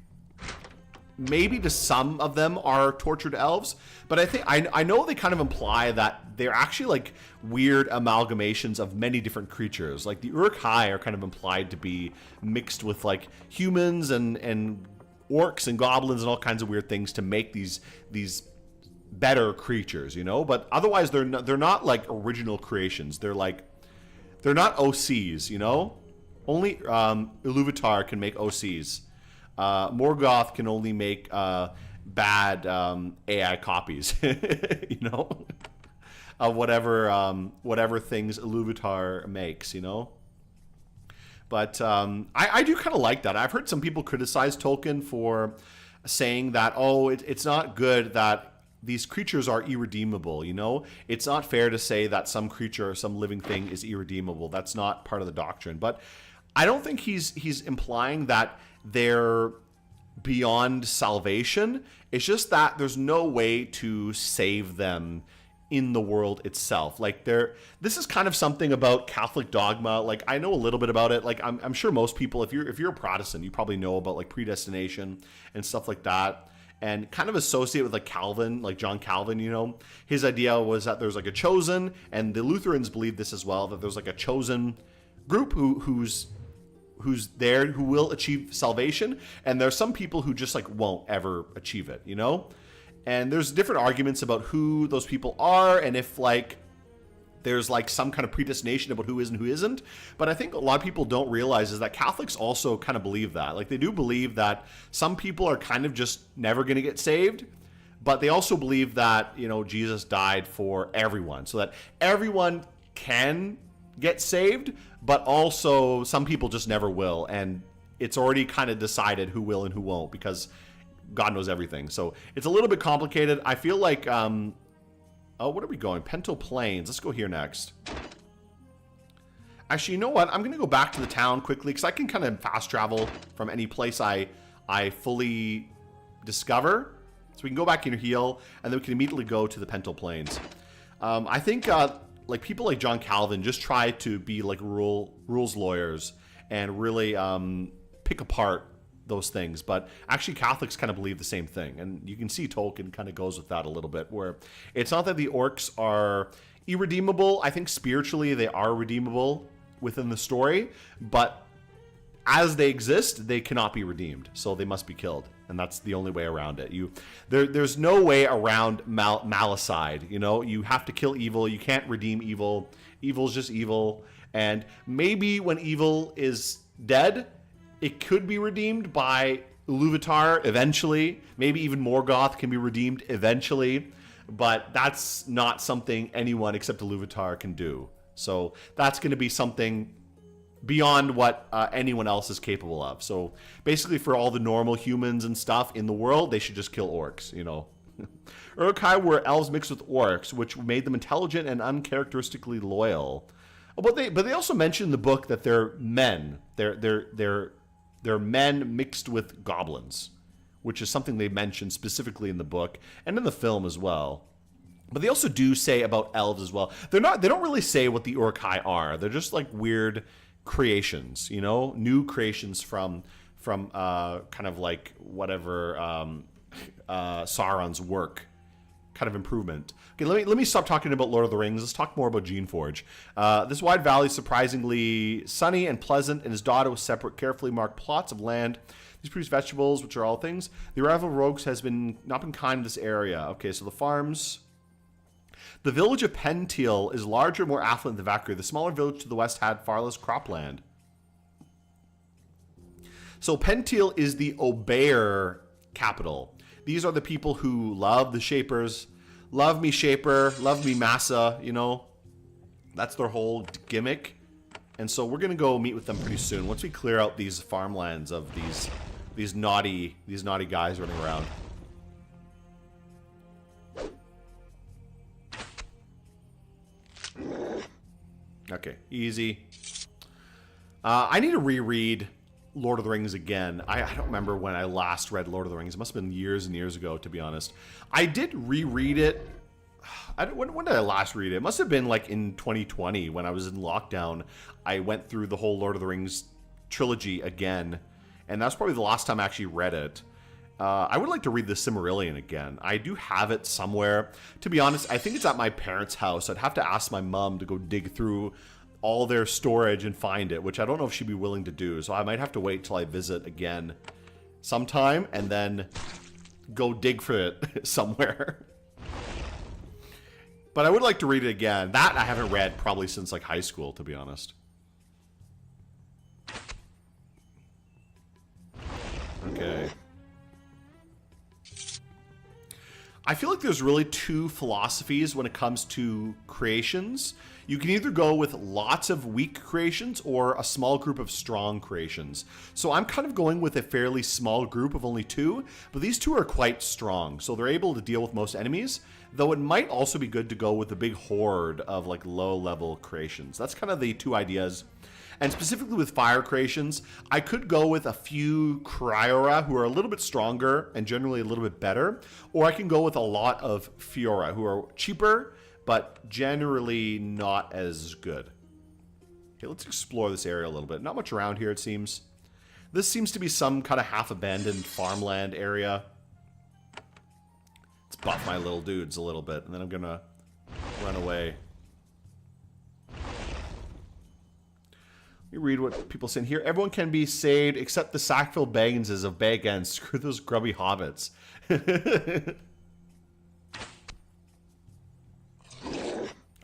maybe to some of them are tortured elves, but I think I know they kind of imply that they're actually like weird amalgamations of many different creatures. Like the Uruk-hai are kind of implied to be mixed with like humans and orcs and goblins and all kinds of weird things to make these better creatures, you know? But otherwise they're not like original creations. They're not OCs, you know? Only Iluvatar can make OCs. Morgoth can only make bad AI copies, you know? Of whatever things Iluvatar makes, you know? But I do kind of like that. I've heard some people criticize Tolkien for saying that, oh, it's not good that these creatures are irredeemable, you know? It's not fair to say that some creature or some living thing is irredeemable. That's not part of the doctrine. But I don't think he's implying that they're beyond salvation. It's just that there's no way to save them in the world itself. Like this is kind of something about Catholic dogma. Like I know a little bit about it. Like I'm sure most people, if you're a Protestant, you probably know about like predestination and stuff like that. And kind of associate with like Calvin, like John Calvin, you know, his idea was that there's like a chosen, and the Lutherans believe this as well, that there's like a chosen group who's there, who will achieve salvation, and there's some people who just like won't ever achieve it, you know. And there's different arguments about who those people are, and if like there's like some kind of predestination about who is and who isn't. But I think a lot of people don't realize is that Catholics also kind of believe that. Like they do believe that some people are kind of just never going to get saved, but they also believe that, you know, Jesus died for everyone, so that everyone can get saved, but also some people just never will. And it's already kind of decided who will and who won't, because God knows everything. So it's a little bit complicated. I feel like, oh, what are we going? Pinto Plains. Let's go here next. Actually, you know what? I'm going to go back to the town quickly, because I can kind of fast travel from any place I fully discover. So we can go back and heal, and then we can immediately go to the Pinto Plains. I think like people like John Calvin just try to be like rules lawyers and really pick apart those things, but actually Catholics kind of believe the same thing, and you can see Tolkien kind of goes with that a little bit, where it's not that the orcs are irredeemable. I think spiritually they are redeemable within the story, but as they exist, they cannot be redeemed, so they must be killed, and that's the only way around it. There's no way around malicide. You know, you have to kill evil. You can't redeem evil. Evil's just evil, and maybe when evil is dead, it could be redeemed by Iluvatar eventually. Maybe even Morgoth can be redeemed eventually, but that's not something anyone except Iluvatar can do. So that's going to be something beyond what anyone else is capable of. So basically, for all the normal humans and stuff in the world, they should just kill orcs, you know. Uruk-hai were elves mixed with orcs, which made them intelligent and uncharacteristically loyal. But they also mention in the book that they're men. They're men mixed with goblins, which is something they mention specifically in the book and in the film as well. But they also do say about elves as well. They don't really say what the Uruk-hai are. They're just like weird creations, you know, new creations from kind of like whatever Sauron's work, kind of improvement. Okay, let me stop talking about Lord of the Rings. Let's talk more about Geneforge. This wide valley is surprisingly sunny and pleasant, and is dotted with separate, carefully marked plots of land. These produce vegetables, which are all things. The arrival of rogues has not been kind in this area. Okay, so the farms. The village of Penteal is larger, more affluent than Vakri. The smaller village to the west had far less cropland. So Penteal is the Obeyer capital. These are the people who love the Shapers. Love me, Shaper. Love me, Massa. You know, that's their whole gimmick. And so we're gonna go meet with them pretty soon once we clear out these farmlands of these naughty guys running around. Okay, easy. I need to reread Lord of the Rings again. I don't remember when I last read Lord of the Rings. It must have been years and years ago, to be honest. I did reread it. When did I last read it? It must have been like in 2020 when I was in lockdown. I went through the whole Lord of the Rings trilogy again, and that's probably the last time I actually read it. I would like to read the Silmarillion again. I do have it somewhere. To be honest, I think it's at my parents' house. I'd have to ask my mom to go dig through all their storage and find it, which I don't know if she'd be willing to do. So I might have to wait till I visit again sometime and then go dig for it somewhere. But I would like to read it again. That I haven't read probably since like high school, to be honest. Okay. I feel like there's really two philosophies when it comes to creations. You can either go with lots of weak creations or a small group of strong creations. So I'm kind of going with a fairly small group of only two, but these two are quite strong, so they're able to deal with most enemies, though it might also be good to go with a big horde of like low-level creations. That's kind of the two ideas. And specifically with fire creations, I could go with a few Cryora who are a little bit stronger and generally a little bit better, or I can go with a lot of Fiora who are cheaper, but generally not as good. Okay, let's explore this area a little bit. Not much around here, it seems. This seems to be some kind of half-abandoned farmland area. Let's buff my little dudes a little bit, and then I'm gonna run away. Let me read what people say in here. Everyone can be saved except the Sackville Bagginses of Bag End. Screw those grubby hobbits.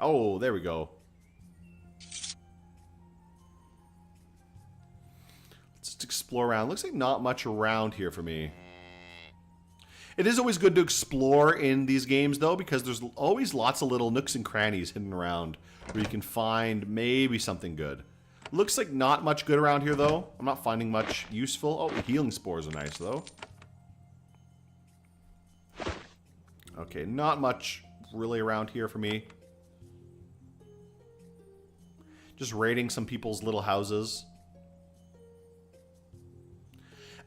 Oh, there we go. Let's just explore around. Looks like not much around here for me. It is always good to explore in these games, though, because there's always lots of little nooks and crannies hidden around where you can find maybe something good. Looks like not much good around here, though. I'm not finding much useful. Oh, the healing spores are nice, though. Okay, not much really around here for me. Just raiding some people's little houses.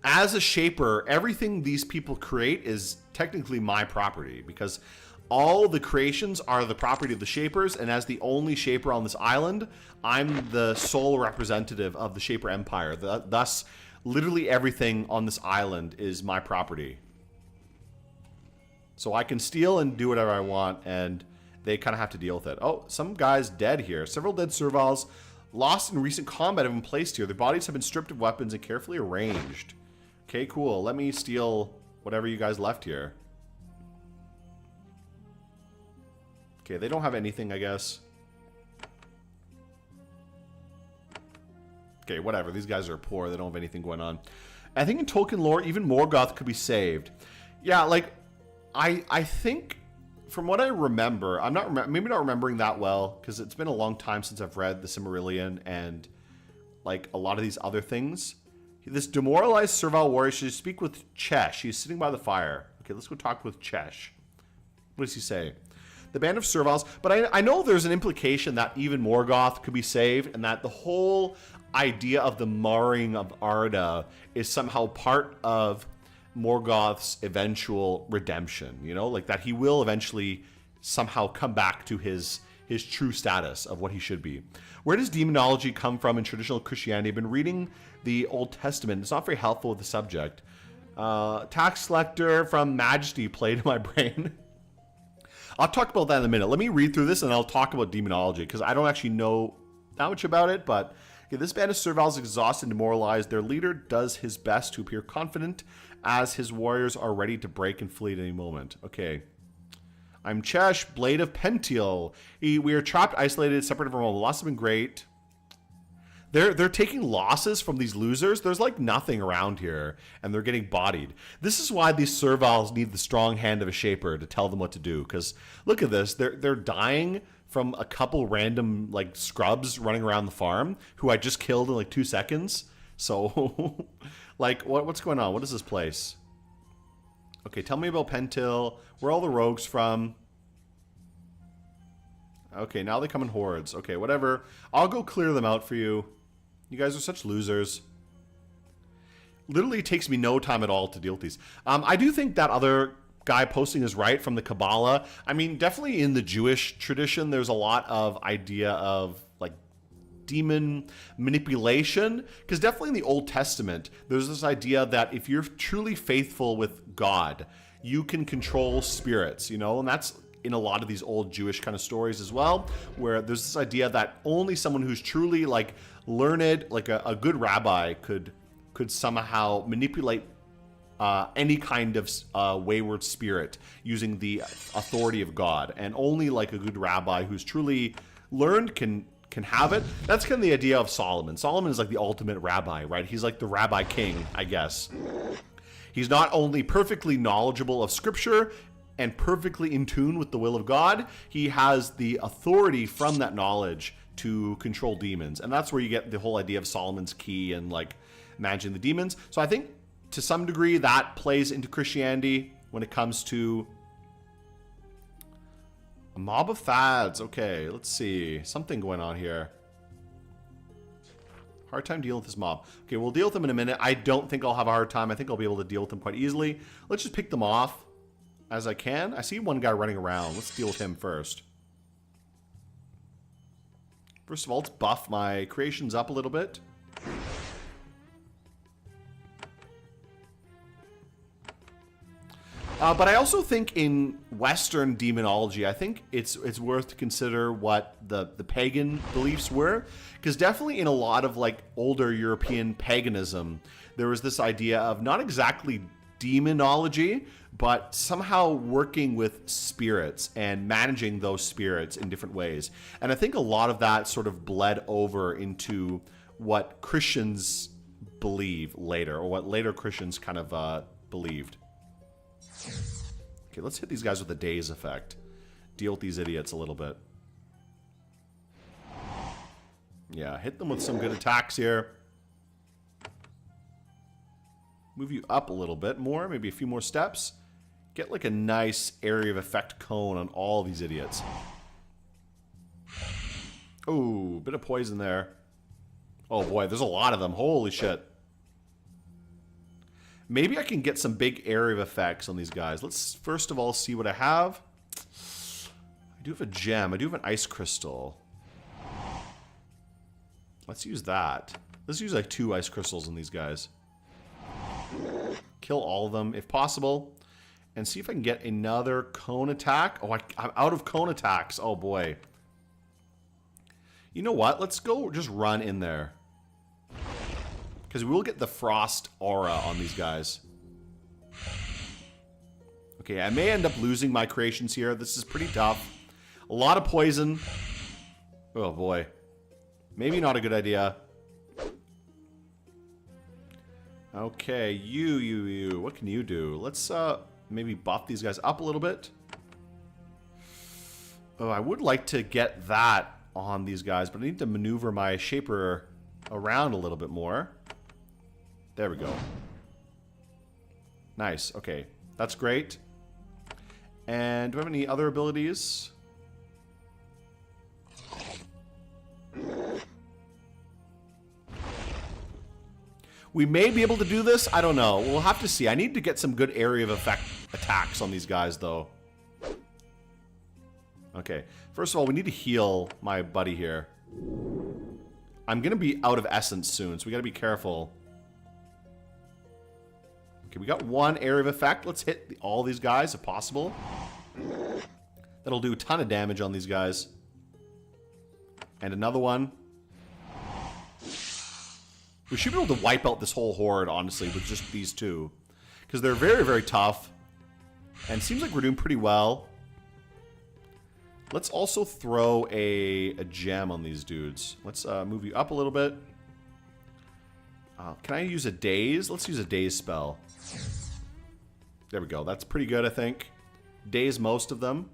As a shaper, everything these people create is technically my property, because all the creations are the property of the Shapers, and as the only Shaper on this island, I'm the sole representative of the Shaper Empire. Thus, literally everything on this island is my property. So I can steal and do whatever I want, and they kind of have to deal with it. Oh, some guy's dead here. Several dead serviles lost in recent combat have been placed here. Their bodies have been stripped of weapons and carefully arranged. Okay, cool. Let me steal whatever you guys left here. Okay, they don't have anything, I guess. Okay, whatever. These guys are poor. They don't have anything going on. I think in Tolkien lore, even Morgoth could be saved. Yeah, like, I think, from what I remember, I'm not maybe not remembering that well, because it's been a long time since I've read the Silmarillion and, like, a lot of these other things. This demoralized servile warrior should speak with Chesh. He's sitting by the fire. Okay, let's go talk with Chesh. What does he say? The band of serviles. But I know there's an implication that even Morgoth could be saved, and that the whole idea of the marring of Arda is somehow part of Morgoth's eventual redemption. You know, like that he will eventually somehow come back to his true status of what he should be. Where does demonology come from in traditional Christianity? I've been reading the Old Testament. It's not very helpful with the subject. Tax collector from Majesty played in my brain. I'll talk about that in a minute. Let me read through this and I'll talk about demonology, because I don't actually know that much about it. But okay, this band of serviles is exhausted and demoralized. Their leader does his best to appear confident as his warriors are ready to break and flee at any moment. Okay. I'm Chesh, Blade of Pentil. We are trapped, isolated, separated from all. The loss has been great. They're taking losses from these losers. There's like nothing around here, and they're getting bodied. This is why these serviles need the strong hand of a shaper to tell them what to do. Because look at this, they're dying from a couple random like scrubs running around the farm who I just killed in like 2 seconds. So, like, what's going on? What is this place? Okay, tell me about Pentil. Where are all the rogues from? Okay, now they come in hordes. Okay, whatever. I'll go clear them out for you. You guys are such losers. Literally, it takes me no time at all to deal with these. I do think that other guy posting is right from the Kabbalah. I mean, definitely in the Jewish tradition, there's a lot of idea of, like, demon manipulation. Because definitely in the Old Testament, there's this idea that if you're truly faithful with God, you can control spirits, you know? And that's in a lot of these old Jewish kind of stories as well, where there's this idea that only someone who's truly, like, learned, like a good rabbi could somehow manipulate any kind of wayward spirit using the authority of God. And only, like, a good rabbi who's truly learned can have it. That's kind of the idea of Solomon. Solomon is like the ultimate rabbi, right? He's like the rabbi king, I guess. He's not only perfectly knowledgeable of scripture and perfectly in tune with the will of God, he has the authority from that knowledge to control demons. And that's where you get the whole idea of Solomon's key and, like, managing the demons. So I think to some degree that plays into Christianity when it comes to a mob of fads. Okay, let's see. Something going on here. Hard time dealing with this mob. Okay, we'll deal with them in a minute. I don't think I'll have a hard time. I think I'll be able to deal with them quite easily. Let's just pick them off as I can. I see one guy running around. Let's deal with him first. First of all, let's buff my creations up a little bit. But I also think in Western demonology, I think it's worth to consider what the pagan beliefs were. Because definitely in a lot of, like, older European paganism, there was this idea of not exactly demonology, but somehow working with spirits and managing those spirits in different ways. And I think a lot of that sort of bled over into what Christians believe later, or what later Christians kind of believed. Okay, let's hit these guys with the daze effect. Deal with these idiots a little bit. Yeah, hit them with some good attacks here. Move you up a little bit more, maybe a few more steps. Get like a nice area of effect cone on all these idiots. Oh, bit of poison there. Oh boy, there's a lot of them. Holy shit. Maybe I can get some big area of effects on these guys. Let's first of all see what I have. I do have a gem. I do have an ice crystal. Let's use that. Let's use like 2 ice crystals on these guys. Kill all of them if possible. And see if I can get another cone attack. Oh, I'm out of cone attacks. Oh, boy. You know what? Let's go just run in there. Because we will get the frost aura on these guys. Okay, I may end up losing my creations here. This is pretty tough. A lot of poison. Oh, boy. Maybe not a good idea. Okay, you. What can you do? Let's maybe buff these guys up a little bit. Oh, I would like to get that on these guys, but I need to maneuver my Shaper around a little bit more. There we go. Nice. Okay, that's great. And do I have any other abilities? We may be able to do this. I don't know. We'll have to see. I need to get some good area of effect attacks on these guys, though. Okay. First of all, we need to heal my buddy here. I'm going to be out of essence soon, so we got to be careful. Okay, we got one area of effect. Let's hit all these guys if possible. That'll do a ton of damage on these guys. And another one. We should be able to wipe out this whole horde, honestly, with just these two. Because they're very, very tough. And it seems like we're doing pretty well. Let's also throw a gem on these dudes. Let's move you up a little bit. Can I use a daze? Let's use a daze spell. There we go. That's pretty good, I think. Daze most of them.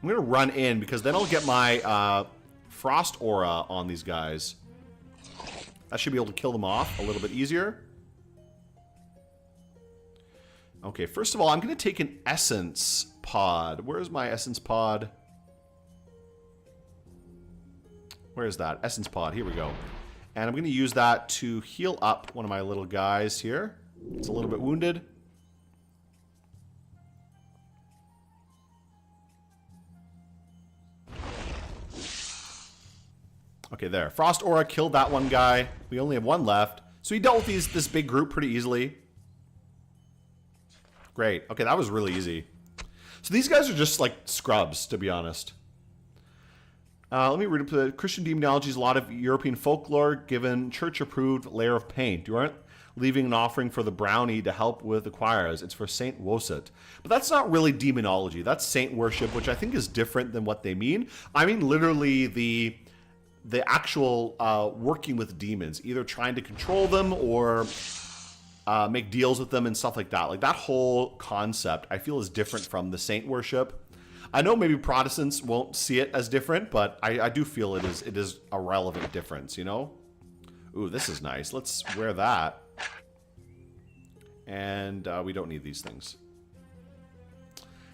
I'm going to run in because then I'll get my frost aura on these guys. I should be able to kill them off a little bit easier. Okay, first of all, I'm going to take an essence pod. Where's my essence pod? Where is that? Essence pod. Here we go. And I'm going to use that to heal up one of my little guys here. It's a little bit wounded. Okay, there. Frost Aura killed that one guy. We only have one left. So he dealt with this big group pretty easily. Great. Okay, that was really easy. So these guys are just like scrubs, to be honest. Let me read up the Christian demonology is a lot of European folklore given church-approved layer of paint. You aren't leaving an offering for the brownie to help with the choirs. It's for Saint Wosit. But that's not really demonology. That's saint worship, which I think is different than what they mean. I mean literally the actual working with demons, either trying to control them or make deals with them and stuff like that. Like that whole concept, I feel is different from the saint worship. I know maybe Protestants won't see it as different, but I do feel it is a relevant difference, you know? Ooh, this is nice. Let's wear that. And we don't need these things.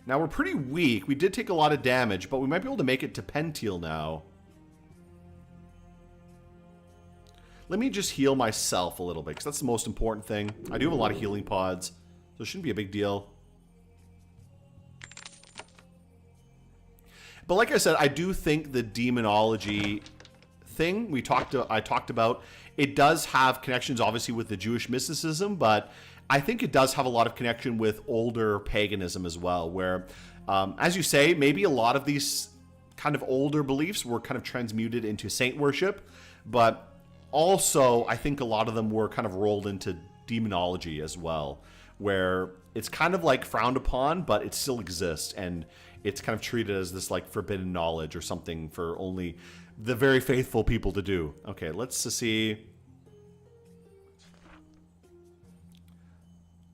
Now, we're pretty weak. We did take a lot of damage, but we might be able to make it to Pentil now. Let me just heal myself a little bit, because that's the most important thing. I do have a lot of healing pods, so it shouldn't be a big deal. But like I said, I do think the demonology thing I talked about, it does have connections, obviously, with the Jewish mysticism, but I think it does have a lot of connection with older paganism as well, where, as you say, maybe a lot of these kind of older beliefs were kind of transmuted into saint worship, but also, I think a lot of them were kind of rolled into demonology as well, where it's kind of like frowned upon, but it still exists, and it's kind of treated as this like forbidden knowledge or something for only the very faithful people to do. Okay, let's see.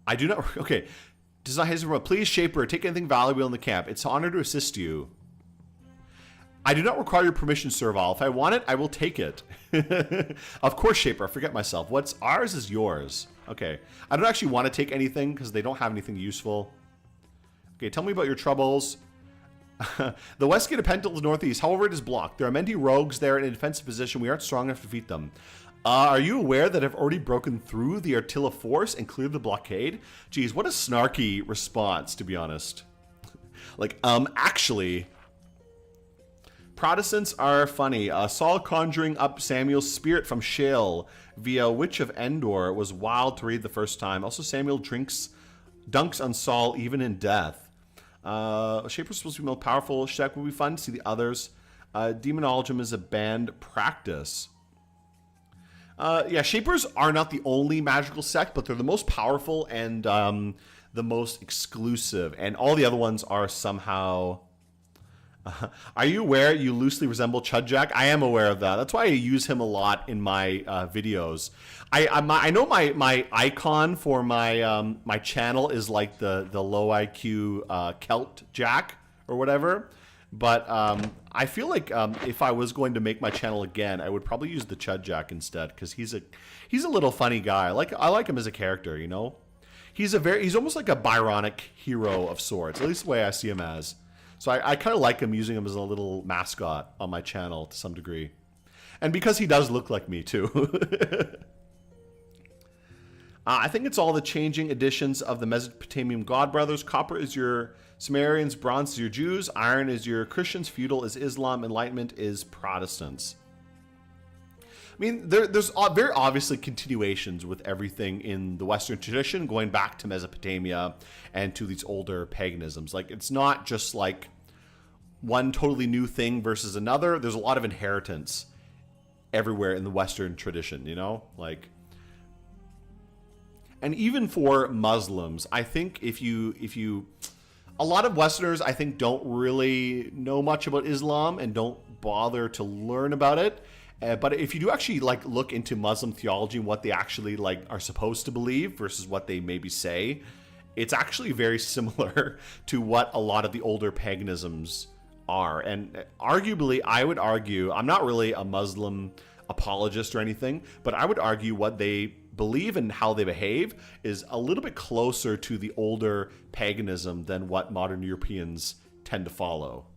I do not. Okay, does not hesitate. Please, Shaper, take anything valuable in the camp. It's an honor to assist you. I do not require your permission, Serval. If I want it, I will take it. Of course, Shaper. I forget myself. What's ours is yours. Okay. I don't actually want to take anything because they don't have anything useful. Okay, tell me about your troubles. The west gate of Pentil is northeast. However, it is blocked. There are many rogues there in a defensive position. We aren't strong enough to defeat them. Are you aware that I've already broken through the Artilla force and cleared the blockade? Geez, what a snarky response, to be honest. Like, actually... Protestants are funny. Saul conjuring up Samuel's spirit from Sheol via Witch of Endor was wild to read the first time. Also, Samuel dunks on Saul even in death. Shaper's supposed to be more powerful. Shek will be fun to see the others. Demonologism is a banned practice. Yeah, Shapers are not the only magical sect, but they're the most powerful and the most exclusive. And all the other ones are somehow... Are you aware you loosely resemble Chudjack? I am aware of that. That's why I use him a lot in my videos. I know my icon for my my channel is like the low IQ Celt Jack or whatever. But I feel like if I was going to make my channel again, I would probably use the Chudjack instead, because he's a little funny guy. I like him as a character, you know. He's almost like a Byronic hero of sorts. At least the way I see him as. So I kind of like him, using him as a little mascot on my channel to some degree. And because he does look like me too. I think it's all the changing editions of the Mesopotamian God Brothers. Copper is your Sumerians, bronze is your Jews, iron is your Christians, feudal is Islam, enlightenment is Protestants. I mean, there's very obviously continuations with everything in the Western tradition, going back to Mesopotamia and to these older paganisms. Like, it's not just like one totally new thing versus another. There's a lot of inheritance everywhere in the Western tradition, you know? Like, and even for Muslims, I think if you a lot of Westerners, I think, don't really know much about Islam and don't bother to learn about it. But if you do actually look into Muslim theology and what they actually are supposed to believe versus what they maybe say, it's actually very similar to what a lot of the older paganisms are. And arguably, I would argue, I'm not really a Muslim apologist or anything, but I would argue what they believe and how they behave is a little bit closer to the older paganism than what modern Europeans tend to follow.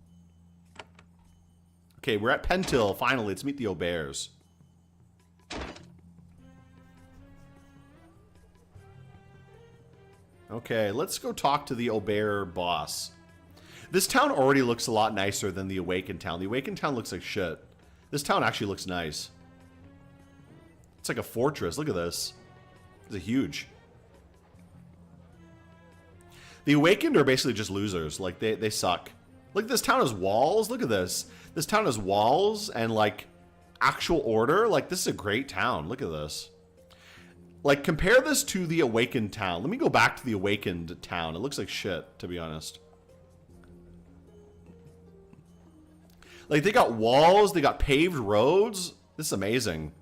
Okay, we're at Pentil. Finally, let's meet the Aubers. Okay, let's go talk to the Aubert boss. This town already looks a lot nicer than the Awakened town. The Awakened town looks like shit. This town actually looks nice. It's like a fortress. Look at this. It's huge. The Awakened are basically just losers. Like, they suck. Look, this town has walls. Look at this. This town has walls and, actual order. Like, this is a great town. Look at this. Like, compare this to the Awakened town. Let me go back to the Awakened town. It looks like shit, to be honest. Like, they got walls. They got paved roads. This is amazing.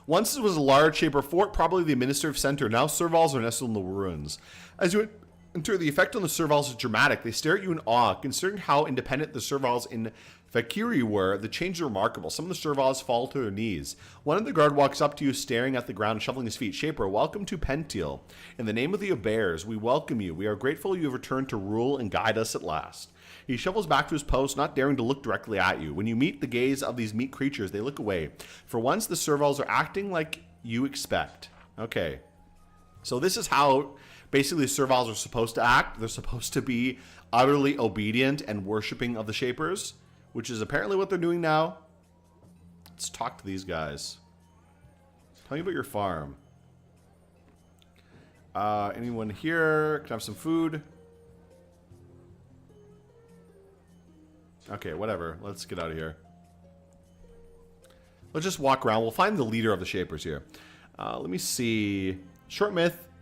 Once it was a large Shaper fort, probably the administrative center. Now Servals are nestled in the ruins. As you enter, the effect on the Servals is dramatic. They stare at you in awe. Considering how independent the Servals in Fakiri were, the change is remarkable. Some of the Servals fall to their knees. One of the guard walks up to you, staring at the ground and shuffling his feet. Shaper, welcome to Pentil. In the name of the Aubers, we welcome you. We are grateful you have returned to rule and guide us at last. He shuffles back to his post, not daring to look directly at you. When you meet the gaze of these meat creatures, they look away. For once, the Servals are acting like you expect. Okay. So this is how basically the Servals are supposed to act. They're supposed to be utterly obedient and worshipping of the Shapers, which is apparently what they're doing now. Let's talk to these guys. Tell me about your farm. Anyone here? Can I have some food? Okay, whatever. Let's get out of here. Let's just walk around. We'll find the leader of the Shapers here. Let me see. Short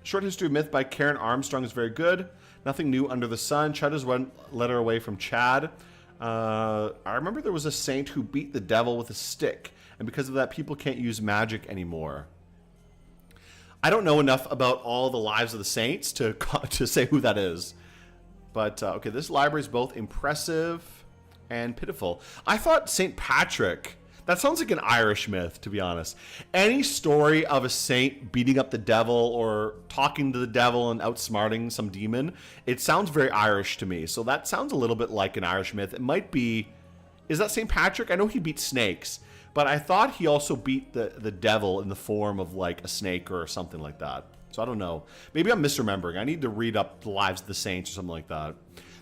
History of Myth by Karen Armstrong is very good. Nothing new under the sun. Chad is one letter away from Chad. I remember there was a saint who beat the devil with a stick, and because of that, people can't use magic anymore. I don't know enough about all the lives of the saints to say who that is. But, okay, this library is both impressive and pitiful. I thought St. Patrick... That sounds like an Irish myth, to be honest. Any story of a saint beating up the devil or talking to the devil and outsmarting some demon, it sounds very Irish to me. So that sounds a little bit like an Irish myth. It might be... Is that St. Patrick? I know he beat snakes, but I thought he also beat the devil in the form of like a snake or something like that. So I don't know. Maybe I'm misremembering. I need to read up the lives of the saints or something like that.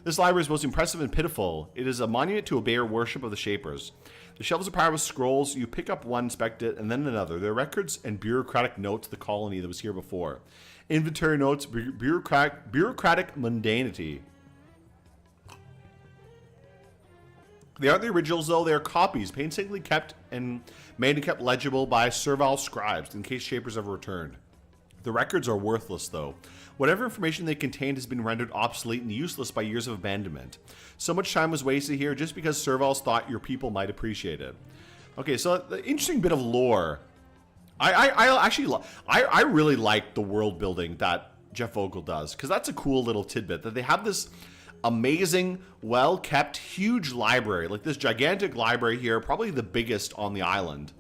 This library is both impressive and pitiful. It is a monument to obeyer worship of the Shapers. The shelves are piled with scrolls. You pick up one, inspect it, and then another. There are records and bureaucratic notes of the colony that was here before. Inventory notes, bureaucratic mundanity. They aren't the originals, though. They are copies, painstakingly kept and made and kept legible by servile scribes in case Shapers ever returned. The records are worthless, though. Whatever information they contained has been rendered obsolete and useless by years of abandonment. So much time was wasted here just because serviles thought your people might appreciate it. Okay, so the interesting bit of lore. I really like the world building that Jeff Vogel does, because that's a cool little tidbit that they have this amazing, well-kept, huge library, like this gigantic library here, probably the biggest on the island.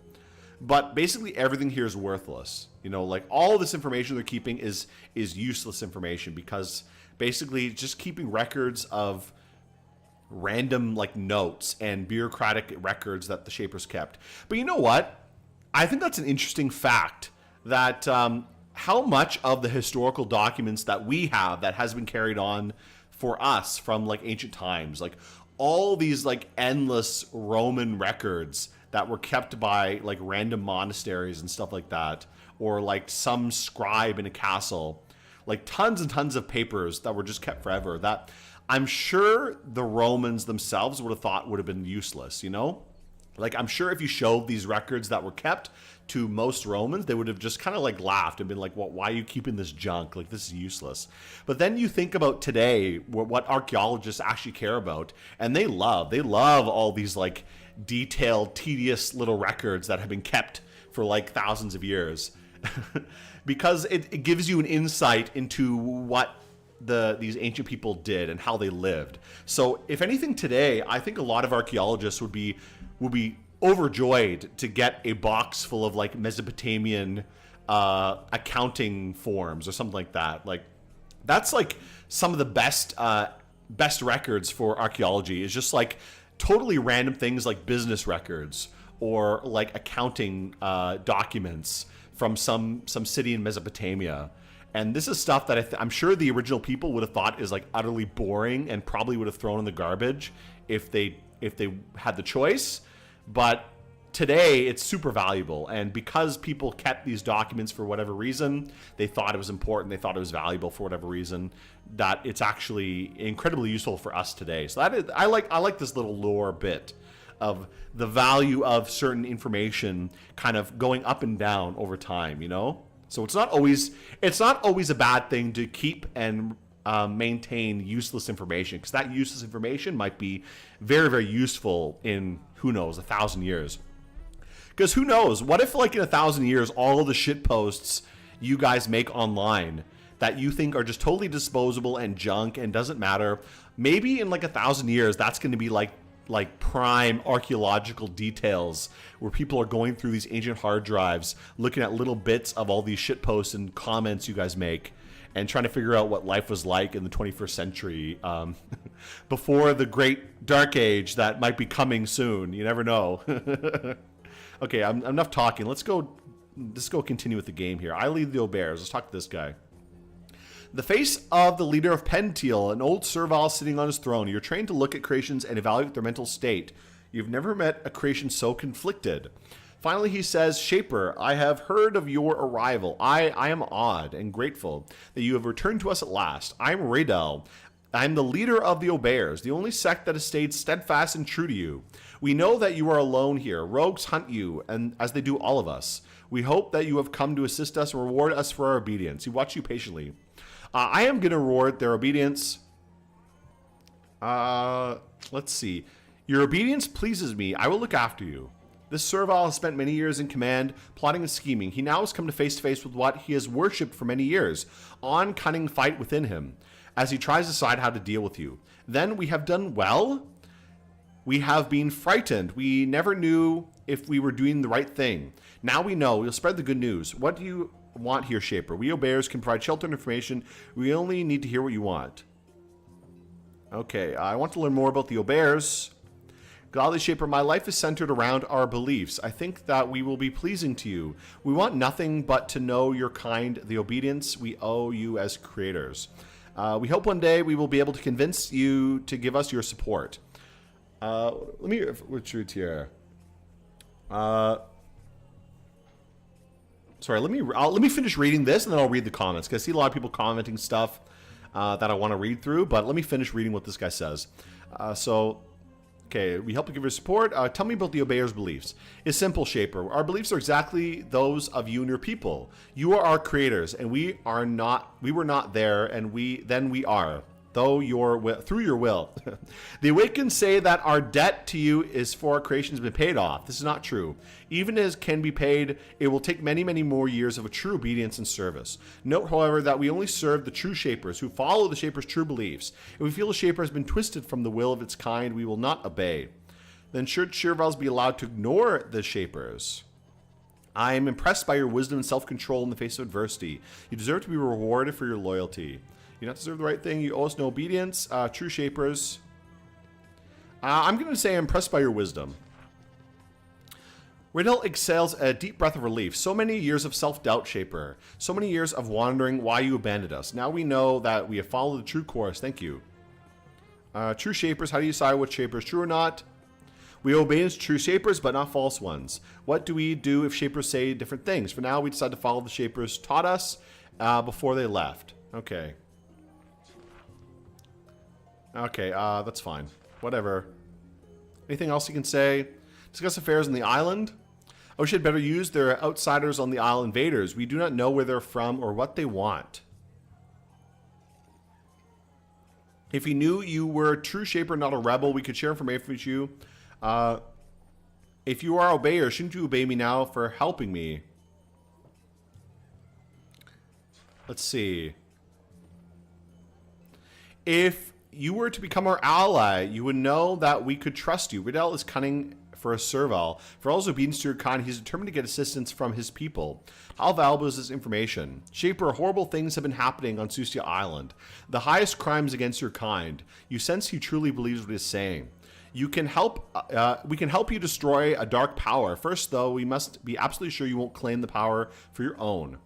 But basically everything here is worthless. You know, like all this information they're keeping is useless information, because basically just keeping records of random like notes and bureaucratic records that the Shapers kept. But you know what? I think that's an interesting fact, that how much of the historical documents that we have that has been carried on for us from like ancient times, like all these like endless Roman records that were kept by like random monasteries and stuff like that, or like some scribe in a castle, like tons and tons of papers that were just kept forever, that I'm sure the Romans themselves would have thought would have been useless, you know? Like, I'm sure if you showed these records that were kept to most Romans, they would have just kind of like laughed and been like, well, why are you keeping this junk? Like, this is useless. But then you think about today, what archaeologists actually care about, and they love all these like detailed, tedious little records that have been kept for like thousands of years. Because it gives you an insight into what these ancient people did and how they lived. So if anything today, I think a lot of archaeologists would be overjoyed to get a box full of like Mesopotamian accounting forms or something like that. Like, that's like some of the best records for archaeology, is just like totally random things like business records or like accounting documents from some city in Mesopotamia. And this is stuff that I'm sure the original people would have thought is like utterly boring and probably would have thrown in the garbage if they had the choice. But today it's super valuable, and because people kept these documents for whatever reason, they thought it was important, they thought it was valuable for whatever reason, that it's actually incredibly useful for us today. So that is, I like this little lore bit of the value of certain information kind of going up and down over time, you know? So it's not always a bad thing to keep and maintain useless information, because that useless information might be very, very useful in, who knows, 1,000 years. Because who knows, what if like in 1,000 years, all of the shit posts you guys make online that you think are just totally disposable and junk and doesn't matter, maybe in like 1,000 years, that's going to be like prime archaeological details where people are going through these ancient hard drives, looking at little bits of all these shit posts and comments you guys make, and trying to figure out what life was like in the 21st century, before the great dark age that might be coming soon. You never know. Okay, enough talking. Let's go continue with the game here. I lead the Aubers. Let's talk to this guy. The face of the leader of Penteal, an old servile sitting on his throne. You're trained to look at creations and evaluate their mental state. You've never met a creation so conflicted. Finally, he says, Shaper, I have heard of your arrival. I am awed and grateful that you have returned to us at last. I'm Radel. I'm the leader of the Aubers, the only sect that has stayed steadfast and true to you. We know that you are alone here. Rogues hunt you, and as they do all of us. We hope that you have come to assist us and reward us for our obedience. He watched you patiently. I am going to reward their obedience. Let's see. Your obedience pleases me. I will look after you. This servile has spent many years in command, plotting and scheming. He now has come to face with what he has worshipped for many years, on cunning fight within him, as he tries to decide how to deal with you. Then we have done well. We have been frightened. We never knew if we were doing the right thing. Now we know. We'll spread the good news. What do you want here, Shaper? We Aubers can provide shelter and information. We only need to hear what you want. Okay, I want to learn more about the Aubers. Godly Shaper, my life is centered around our beliefs. I think that we will be pleasing to you. We want nothing but to know your kind, the obedience we owe you as creators. We hope one day we will be able to convince you to give us your support. Let me, which route here? Sorry, let me finish reading this and then I'll read the comments, because I see a lot of people commenting stuff that I want to read through, but let me finish reading what this guy says. Okay, we help you give your support. Tell me about the Obeyer's beliefs. It's simple, Shaper. Our beliefs are exactly those of you and your people. You are our creators, and we were not there, and we are. Through your will. The Awakened say that our debt to you is for our creation has been paid off. This is not true. Even as can be paid, it will take many, many more years of a true obedience and service. Note, however, that we only serve the true Shapers who follow the Shaper's true beliefs. If we feel a Shaper has been twisted from the will of its kind, we will not obey. Then should Shirvals be allowed to ignore the Shapers? I am impressed by your wisdom and self-control in the face of adversity. You deserve to be rewarded for your loyalty. You do not deserve the right thing. You owe us no obedience. True Shapers. I'm going to say I'm impressed by your wisdom. Riddle exhales a deep breath of relief. So many years of self-doubt, Shaper. So many years of wondering why you abandoned us. Now we know that we have followed the true course. Thank you. True Shapers. How do you decide what Shaper is true or not? We obey true Shapers, but not false ones. What do we do if Shapers say different things? For now, we decide to follow the Shapers taught us before they left. Okay. Okay, that's fine. Whatever. Anything else you can say? Discuss affairs on the island. I wish I'd better use their outsiders on the isle invaders. We do not know where they're from or what they want. If we knew you were a true Shaper, not a rebel, we could share information with you. If you are Obeyer, shouldn't you obey me now for helping me? Let's see. If you were to become our ally, you would know that we could trust you. Riddell is cunning for a serval. For all his obedience to your kind, he's determined to get assistance from his people. How valuable is this information? Shaper, horrible things have been happening on Susia Island. The highest crimes against your kind. You sense he truly believes what he's saying. You can help. We can help you destroy a dark power. First, though, we must be absolutely sure you won't claim the power for your own.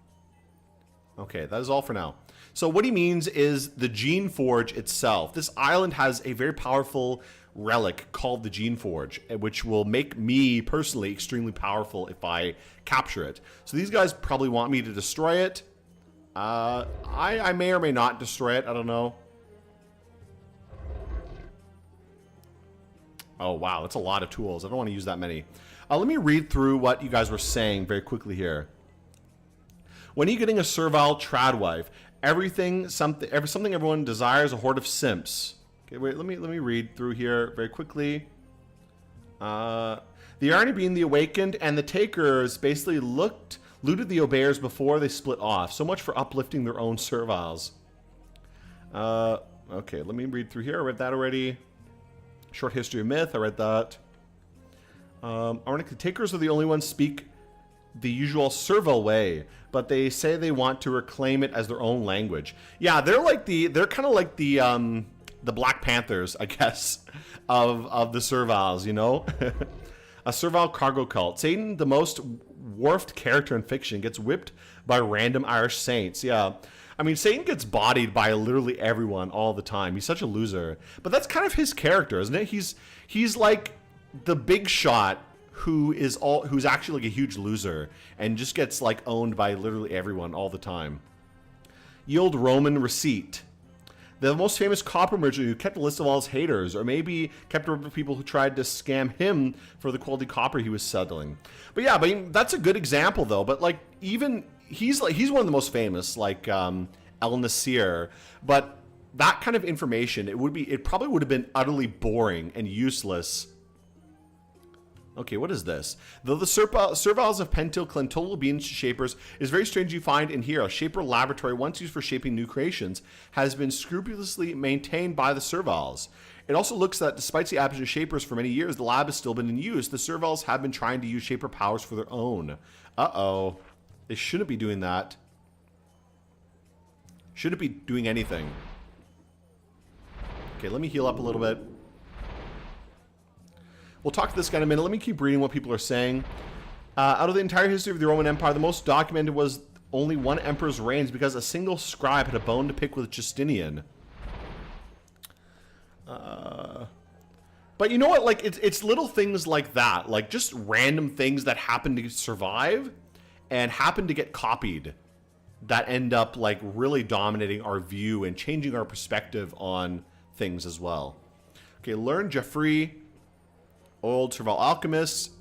Okay, that is all for now. So what he means is the Geneforge itself. This island has a very powerful relic called the Geneforge, which will make me personally extremely powerful if I capture it. So these guys probably want me to destroy it. I may or may not destroy it. I don't know. Oh, wow. That's a lot of tools. I don't want to use that many. Let me read through what you guys were saying very quickly here. When are you getting a servile tradwife? Something everyone desires, a horde of simps. Okay, wait, let me read through here very quickly. The irony being the Awakened and the Takers basically looted the Obeyers before they split off. So much for uplifting their own serviles. Okay, let me read through here. I read that already. Short history of myth. I read that. Ironically, the Takers are the only ones speak the usual servile way, but they say they want to reclaim it as their own language. Yeah, they're kind of like the Black Panthers, I guess, of the serviles, you know? A servile cargo cult. Satan, the most dwarfed character in fiction, gets whipped by random Irish saints. Yeah. I mean, Satan gets bodied by literally everyone all the time. He's such a loser. But that's kind of his character, isn't it? He's like the big shot who's actually like a huge loser and just gets like owned by literally everyone all the time. Yield Roman receipt. The most famous copper merchant who kept a list of all his haters, or maybe kept a list of people who tried to scam him for the quality copper he was settling. But yeah, that's a good example though. But like even he's one of the most famous, like El Nasir. But that kind of information, it probably would have been utterly boring and useless. Okay, what is this? Though the serviles of Pentil claim total obedience to Shapers, it is very strange you find in here a Shaper laboratory once used for shaping new creations has been scrupulously maintained by the serviles. It also looks that despite the absence of Shapers for many years, the lab has still been in use. The serviles have been trying to use Shaper powers for their own. Uh-oh. They shouldn't be doing that. Shouldn't be doing anything. Okay, let me heal up a little bit. We'll talk to this guy in a minute. Let me keep reading what people are saying. Out of the entire history of the Roman Empire, the most documented was only one emperor's reigns because a single scribe had a bone to pick with Justinian. But you know what? Like, it's little things like that. Like, just random things that happen to survive and happen to get copied that end up, like, really dominating our view and changing our perspective on things as well. Okay, learn Geoffrey, old Serval alchemist.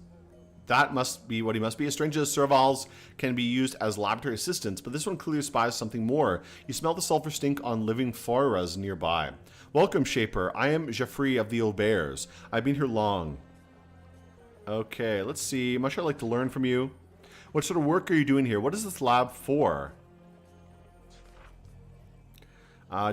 That must be what he must be. As strange as Servals can be used as laboratory assistants, but this one clearly spies something more. You smell the sulfur stink on living Foiras nearby. Welcome, Shaper. I am Geoffrey of the Aubers. I've been here long. Okay, let's see. Much I'd like to learn from you. What sort of work are you doing here? What is this lab for?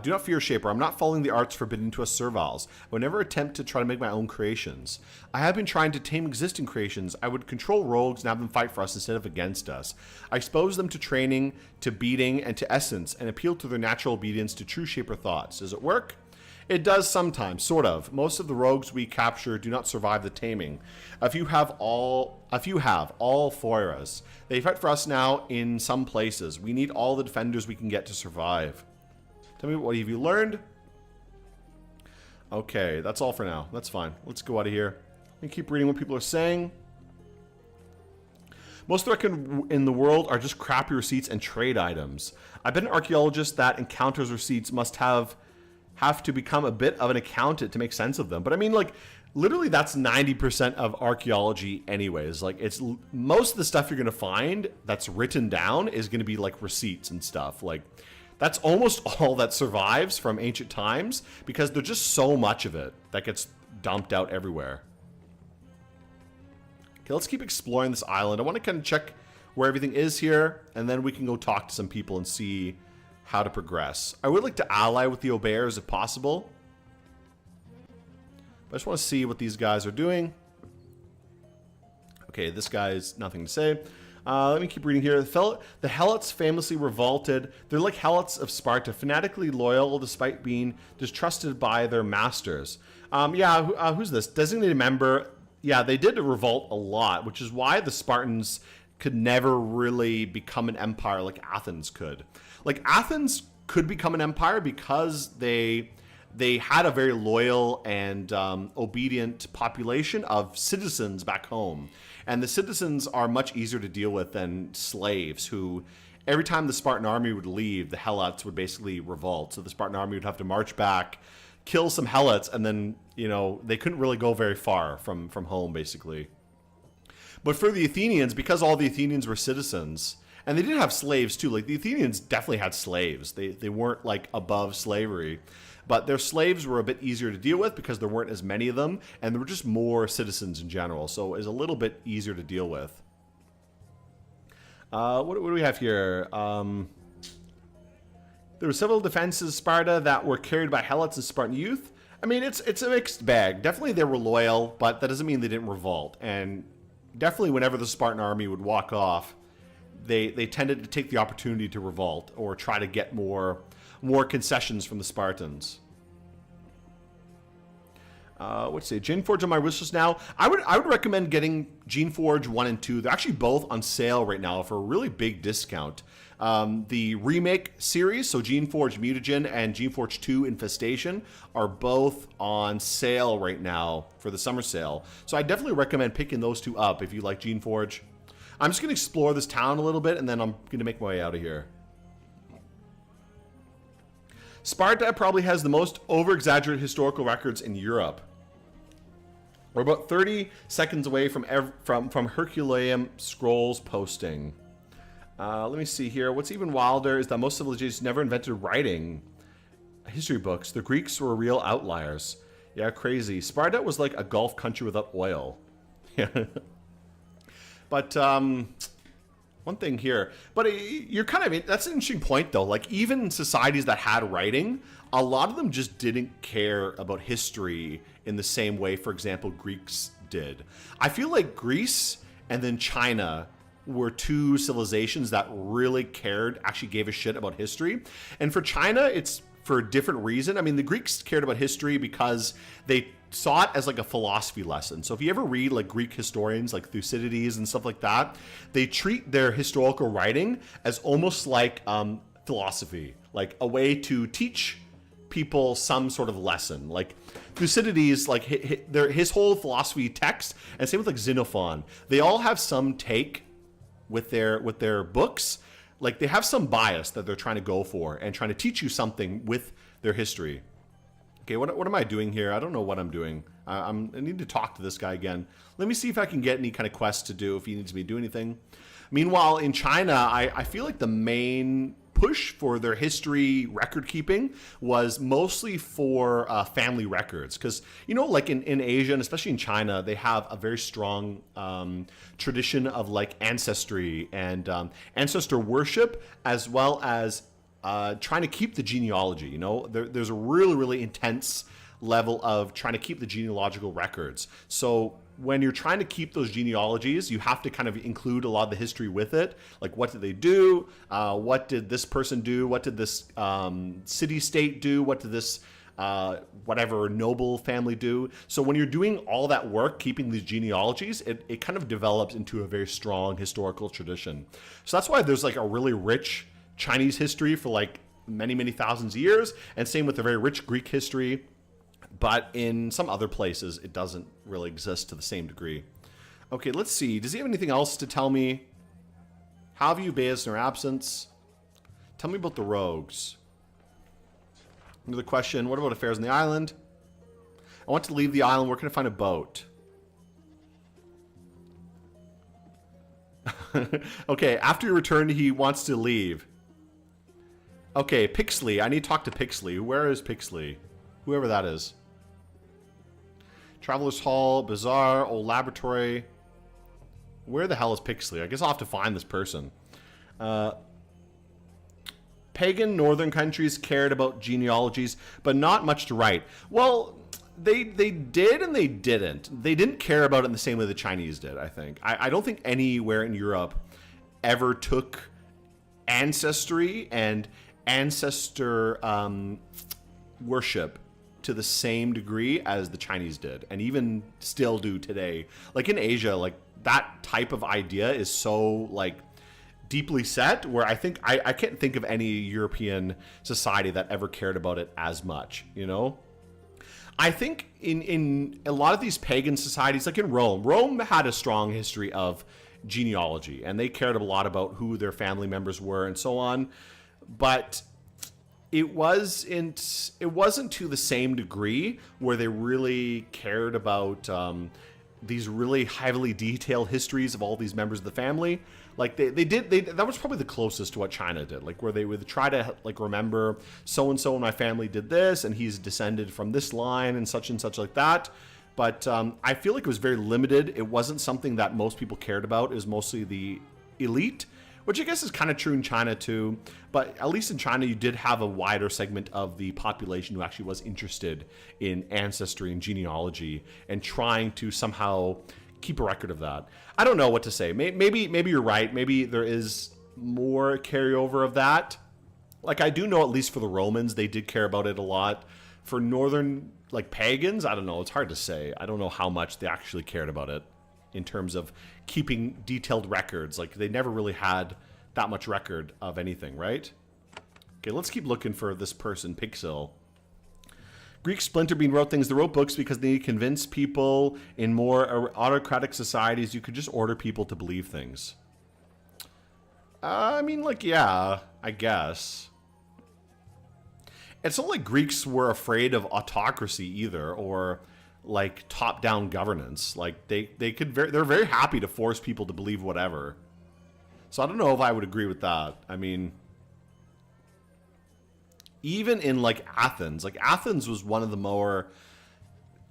Do not fear, Shaper. I'm not following the arts forbidden to us Servals. I would never attempt to try to make my own creations. I have been trying to tame existing creations. I would control rogues and have them fight for us instead of against us. I expose them to training, to beating, and to essence, and appeal to their natural obedience to true Shaper thoughts. Does it work? It does sometimes, sort of. Most of the rogues we capture do not survive the taming. A few have all Foiras. They fight for us now in some places. We need all the defenders we can get to survive. Tell me, what have you learned? Okay, that's all for now. That's fine. Let's go out of here. Let me keep reading what people are saying. Most of the records in the world are just crappy receipts and trade items. I bet an archaeologist that encounters receipts must have to become a bit of an accountant to make sense of them. But I mean, like, literally that's 90% of archaeology anyways. Like, it's most of the stuff you're going to find that's written down is going to be like receipts and stuff. Like, that's almost all that survives from ancient times because there's just so much of it that gets dumped out everywhere. Okay, let's keep exploring this island. I want to kind of check where everything is here, and then we can go talk to some people and see how to progress. I would like to ally with the Aubers if possible. But I just want to see what these guys are doing. Okay, this guy's nothing to say. Let me keep reading here. The Helots famously revolted. They're like Helots of Sparta, fanatically loyal despite being distrusted by their masters. Who's this? Designated member. Yeah, they did revolt a lot, which is why the Spartans could never really become an empire like Athens could. Like, Athens could become an empire because they had a very loyal and obedient population of citizens back home. And the citizens are much easier to deal with than slaves who, every time the Spartan army would leave, the Helots would basically revolt. So the Spartan army would have to march back, kill some Helots, and then, you know, they couldn't really go very far from home, basically. But for the Athenians, because all the Athenians were citizens, and they did have slaves too, like the Athenians definitely had slaves. They weren't like above slavery. But their slaves were a bit easier to deal with because there weren't as many of them, and there were just more citizens in general, so it was a little bit easier to deal with. What do we have here? There were several defenses of Sparta that were carried by Helots and Spartan youth. I mean, it's a mixed bag. Definitely they were loyal, but that doesn't mean they didn't revolt. And definitely whenever the Spartan army would walk off, they tended to take the opportunity to revolt or try to get more concessions from the Spartans. What's say? Geneforge on my wish list now. I would recommend getting Geneforge-1 and 2. They're actually both on sale right now for a really big discount. The remake series, so Geneforge Mutagen and Geneforge 2 Infestation, are both on sale right now for the summer sale. So I definitely recommend picking those two up if you like Geneforge. I'm just going to explore this town a little bit, and then I'm going to make my way out of here. Sparta probably has the most over-exaggerated historical records in Europe. We're about 30 seconds away from Herculaneum scrolls posting. Let me see here. What's even wilder is that most civilizations never invented writing. History books. The Greeks were real outliers. Yeah, crazy. Sparta was like a Gulf country without oil. Yeah. But one thing here, but you're kind of, that's an interesting point though. Like, even societies that had writing, a lot of them just didn't care about history in the same way, for example, Greeks did. I feel like Greece and then China were two civilizations that really cared, actually gave a shit about history. And for China, it's for a different reason. I mean, the Greeks cared about history because they saw it as like a philosophy lesson. So if you ever read like Greek historians like Thucydides and stuff like that, they treat their historical writing as almost like philosophy, like a way to teach people some sort of lesson. Like Thucydides, like his whole philosophy text, and same with like Xenophon, they all have some take with their books. Like they have some bias that they're trying to go for and trying to teach you something with their history. Okay, what am I doing here? I don't know what I'm doing. I need to talk to this guy again. Let me see if I can get any kind of quest to do, if he needs me to do anything. Meanwhile, in China, I feel like the main push for their history record keeping was mostly for family records. Because, you know, like in Asia, and especially in China, they have a very strong tradition of like ancestry and ancestor worship, as well as trying to keep the genealogy. You know, there's a really, really intense level of trying to keep the genealogical records. So when you're trying to keep those genealogies, you have to kind of include a lot of the history with it. Like, what did they do? What did this person do? What did this city-state do? What did this whatever noble family do? So when you're doing all that work, keeping these genealogies, it kind of develops into a very strong historical tradition. So that's why there's like a really rich Chinese history for like many, many thousands of years, and same with the very rich Greek history. But in some other places, it doesn't really exist to the same degree. Okay, let's see. Does he have anything else to tell me? How have you based in their absence? Tell me about the rogues. Another question, what about affairs on the island? I want to leave the island. Where can I find a boat? Okay, after you return, he wants to leave. Okay, Pixley. I need to talk to Pixley. Where is Pixley? Whoever that is. Traveler's Hall, Bazaar, Old Laboratory. Where the hell is Pixley? I guess I'll have to find this person. Pagan northern countries cared about genealogies, but not much to write. Well, they did and they didn't. They didn't care about it in the same way the Chinese did, I think. I don't think anywhere in Europe ever took ancestry and ancestor worship to the same degree as the Chinese did, and even still do today. Like in Asia, like that type of idea is so like deeply set, where I think I can't think of any European society that ever cared about it as much, you know? I think in a lot of these pagan societies, like in Rome had a strong history of genealogy, and they cared a lot about who their family members were and so on. But it wasn't to the same degree where they really cared about these really heavily detailed histories of all these members of the family. Like they that was probably the closest to what China did, like where they would try to like remember so and so in my family did this, and he's descended from this line and such like that. But I feel like it was very limited. It wasn't something that most people cared about. It was mostly the elite, which I guess is kind of true in China too. But at least in China, you did have a wider segment of the population who actually was interested in ancestry and genealogy and trying to somehow keep a record of that. I don't know what to say. Maybe you're right. Maybe there is more carryover of that. Like I do know, at least for the Romans, they did care about it a lot. For northern like pagans, I don't know. It's hard to say. I don't know how much they actually cared about it in terms of keeping detailed records. Like they never really had that much record of anything, right? Okay, let's keep looking for this person, Pixel. Greek Splinterbean wrote things. They wrote books because they convince people in more autocratic societies you could just order people to believe things. I mean, like, yeah, I guess. It's not like Greeks were afraid of autocracy either, or like top-down governance. Like they're very happy to force people to believe whatever. So I don't know if I would agree with that. I mean, even in like Athens was one of the more,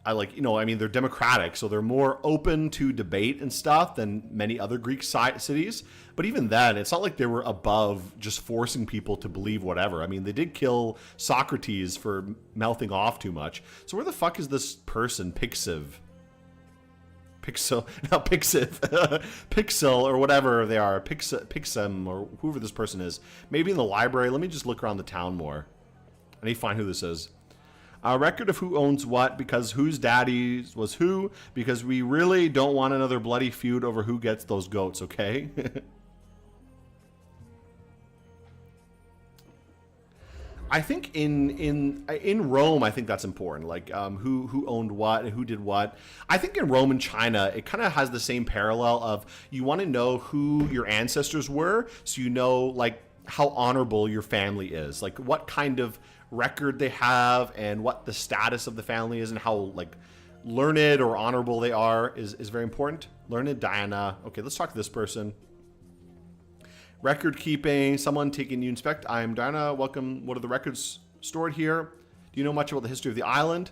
they're democratic, so they're more open to debate and stuff than many other Greek cities. But even then, it's not like they were above just forcing people to believe whatever. I mean, they did kill Socrates for mouthing off too much. So where the fuck is this person, Pixel, or whatever they are, Pixem, or whoever this person is? Maybe in the library. Let me just look around the town more. I need to find who this is. A record of who owns what, because whose daddy was who, because we really don't want another bloody feud over who gets those goats, okay? I think in Rome, I think that's important. Like who owned what and who did what. I think in Rome and China, it kind of has the same parallel of you want to know who your ancestors were, so you know like how honorable your family is, like what kind of record they have and what the status of the family is and how like learned or honorable they are is very important. Learned Diana. Okay, let's talk to this person. Record keeping, someone taking you inspect. I'm Diana, welcome. What are the records stored here? Do you know much about the history of the island?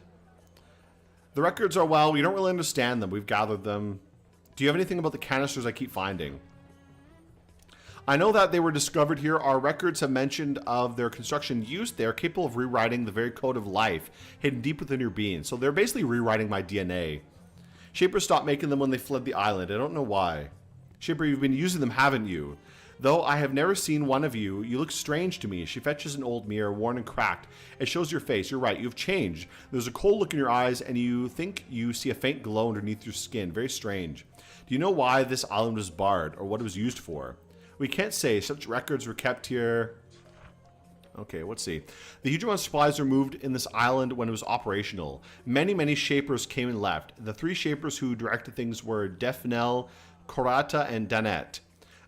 The records are, well, we don't really understand them. We've gathered them. Do you have anything about the canisters I keep finding? I know that they were discovered here. Our records have mentioned of their construction use. They are capable of rewriting the very code of life hidden deep within your being. So they're basically rewriting my DNA. Shaper stopped making them when they fled the island. I don't know why. Shaper, you've been using them, haven't you? Though I have never seen one of you, you look strange to me. She fetches an old mirror, worn and cracked. It shows your face. You're right, you've changed. There's a cold look in your eyes, and you think you see a faint glow underneath your skin. Very strange. Do you know why this island was barred, or what it was used for? We can't say. Such records were kept here. Okay, let's see. The huge amount of supplies were moved in this island when it was operational. Many shapers came and left. The three shapers who directed things were Defnel, Korata, and Danette.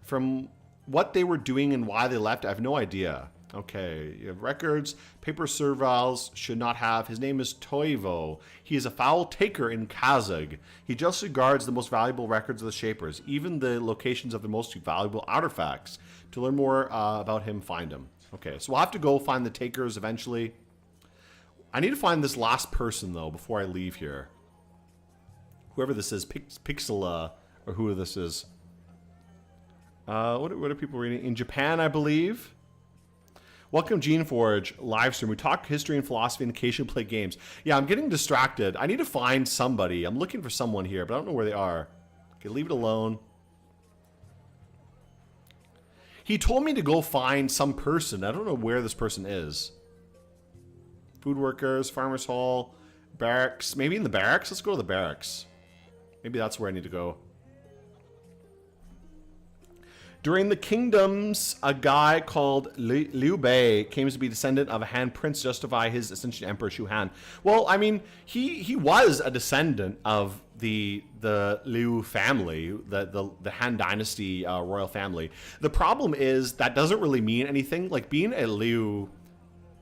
From what they were doing and why they left, I have no idea. Okay, you have records. Paper Servals should not have. His name is Toivo. He is a foul taker in Kazakh. He justly guards the most valuable records of the Shapers, even the locations of the most valuable artifacts. To learn more about him, find him. Okay, so we'll have to go find the takers eventually. I need to find this last person, though, before I leave here. Whoever this is, Pixela, or who this is. What are people reading? In Japan, I believe. Welcome, Geneforge live stream. We talk history and philosophy and occasionally play games. Yeah, I'm getting distracted. I need to find somebody. I'm looking for someone here, but I don't know where they are. Okay, leave it alone. He told me to go find some person. I don't know where this person is. Food workers, farmers hall, barracks. Maybe in the barracks? Let's go to the barracks. Maybe that's where I need to go. During the kingdoms, a guy called Liu Bei came to be descendant of a Han prince, justify his ascension to Emperor Shu Han. Well, I mean, he was a descendant of the Liu family, the Han dynasty royal family. The problem is that doesn't really mean anything. Like being a Liu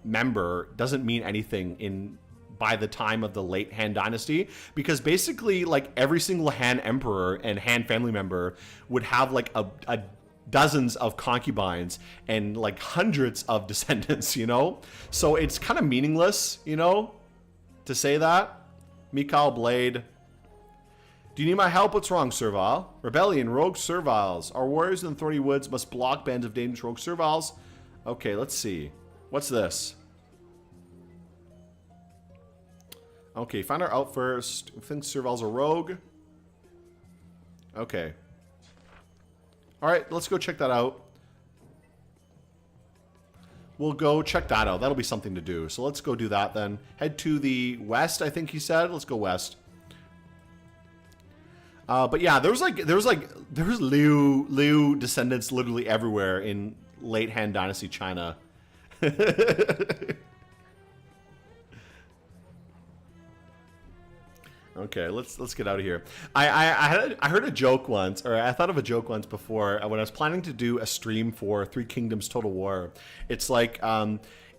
member doesn't mean anything by the time of the late Han dynasty, because basically like every single Han emperor and Han family member would have like a dozens of concubines and like hundreds of descendants, you know? So it's kind of meaningless, you know, to say that. Mikhail Blade. Do you need my help? What's wrong, Serval? Rebellion, rogue Servals. Our warriors in the Thorny Woods must block bands of dangerous rogue Servals. Okay, let's see. What's this? Okay, find our out first. I think Serval's a rogue. Okay. Alright, let's go check that out. We'll go check that out. That'll be something to do. So let's go do that then. Head to the west, I think he said. Let's go west. But yeah, there was Liu descendants literally everywhere in late Han Dynasty China. Okay, let's get out of here. I heard a joke once, or I thought of a joke once before when I was planning to do a stream for Three Kingdoms Total War. It's like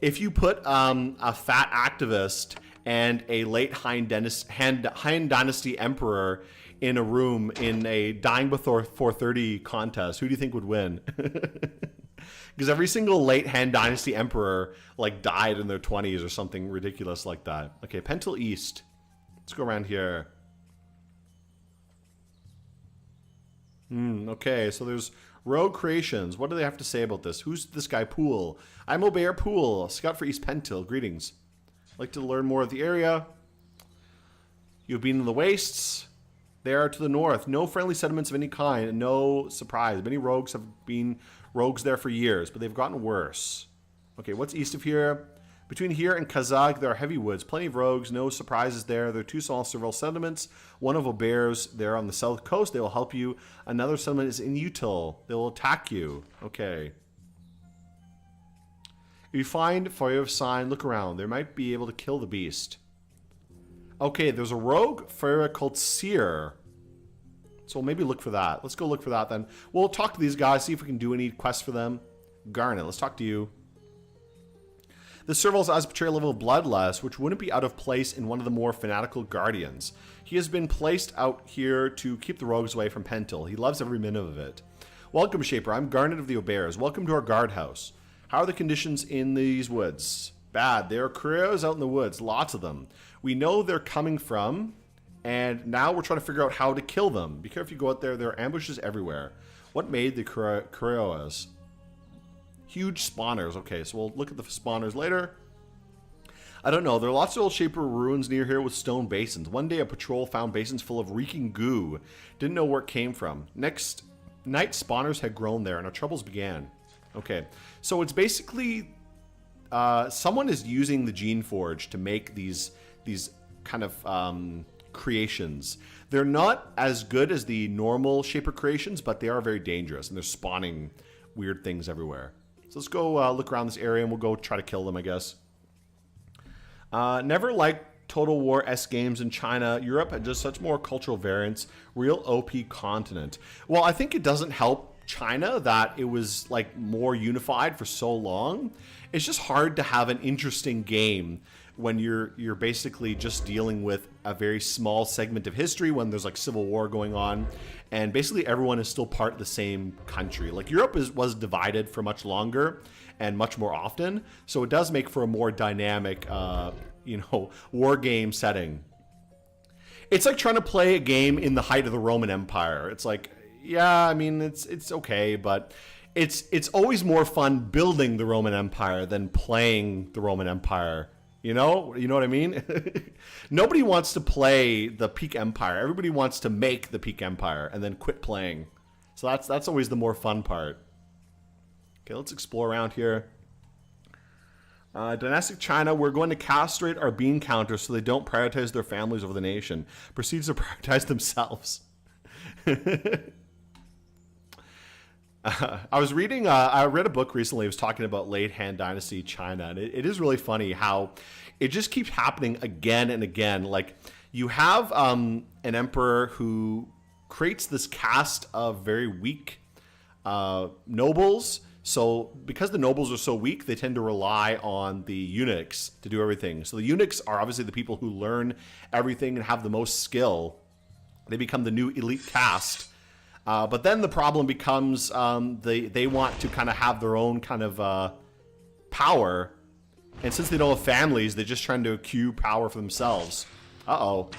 if you put a fat activist and a late Han Dynasty emperor in a room in a Dying Before 430 contest, who do you think would win? Because every single late Han Dynasty emperor like died in their 20s or something ridiculous like that. Okay, Pentil East. Let's go around here. Okay, so there's Rogue Creations. What do they have to say about this? Who's this guy, Poole? I'm Obear Poole, scout for East Pentil. Greetings. I'd like to learn more of the area. You've been in the wastes. They are to the north. No friendly settlements of any kind. No surprise. Many rogues have been rogues there for years, but they've gotten worse. Okay, what's east of here? Between here and Kazakh, there are heavy woods. Plenty of rogues. No surprises there. There are 2 small civil settlements. One of Aubert's there on the south coast. They will help you. Another settlement is in Util. They will attack you. Okay. If you find Fire of Sign, look around. They might be able to kill the beast. Okay, there's a rogue Fire called Seer. So maybe look for that. Let's go look for that then. We'll talk to these guys, see if we can do any quests for them. Garnet, let's talk to you. This servals as a betrayal level of Bloodlust, which wouldn't be out of place in one of the more fanatical guardians. He has been placed out here to keep the rogues away from Pentil. He loves every minute of it. Welcome, Shaper. I'm Garnet of the Auberts. Welcome to our guardhouse. How are the conditions in these woods? Bad. There are crows out in the woods. Lots of them. We know they're coming from, and now we're trying to figure out how to kill them. Be careful if you go out there. There are ambushes everywhere. What made the crows? Huge spawners. Okay, so we'll look at the spawners later. I don't know. There are lots of old Shaper ruins near here with stone basins. One day a patrol found basins full of reeking goo. Didn't know where it came from. Next night, spawners had grown there and our troubles began. Okay, so it's basically someone is using the Geneforge to make these kind of creations. They're not as good as the normal Shaper creations, but they are very dangerous and they're spawning weird things everywhere. So let's go look around this area and we'll go try to kill them, I guess. Never liked Total War S games in China. Europe had just such more cultural variance. Real OP continent. Well, I think it doesn't help China that it was like more unified for so long. It's just hard to have an interesting game when you're basically just dealing with a very small segment of history when there's like civil war going on and basically everyone is still part of the same country. Like Europe was divided for much longer and much more often, so it does make for a more dynamic war game setting. It's like trying to play a game in the height of the Roman Empire. It's like, yeah, I mean it's okay, but it's always more fun building the Roman Empire than playing the Roman Empire. You know what I mean? Nobody wants to play the peak empire. Everybody wants to make the peak empire and then quit playing. So that's always the more fun part. Okay, let's explore around here. Dynastic China, we're going to castrate our bean counters so they don't prioritize their families over the nation. Proceeds to prioritize themselves. I was reading, I read a book recently. It was talking about late Han Dynasty China, and it is really funny how it just keeps happening again and again. Like, you have an emperor who creates this caste of very weak nobles. So because the nobles are so weak, they tend to rely on the eunuchs to do everything. So the eunuchs are obviously the people who learn everything and have the most skill. They become the new elite caste. But then the problem becomes they want to kind of have their own kind of power. And since they don't have families, they're just trying to accrue power for themselves. Uh-oh.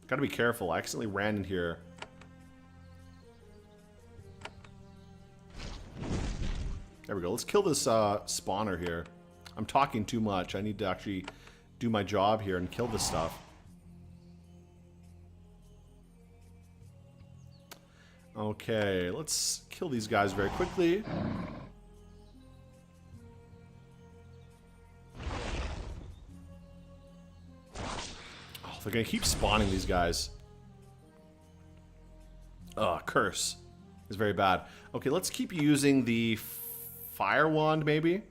Gotta be careful. I accidentally ran in here. There we go. Let's kill this spawner here. I'm talking too much. I need to actually do my job here and kill this stuff. Okay, let's kill these guys very quickly. Oh, they're gonna keep spawning these guys. Oh, curse is very bad. Okay, let's keep using the fire wand, maybe. You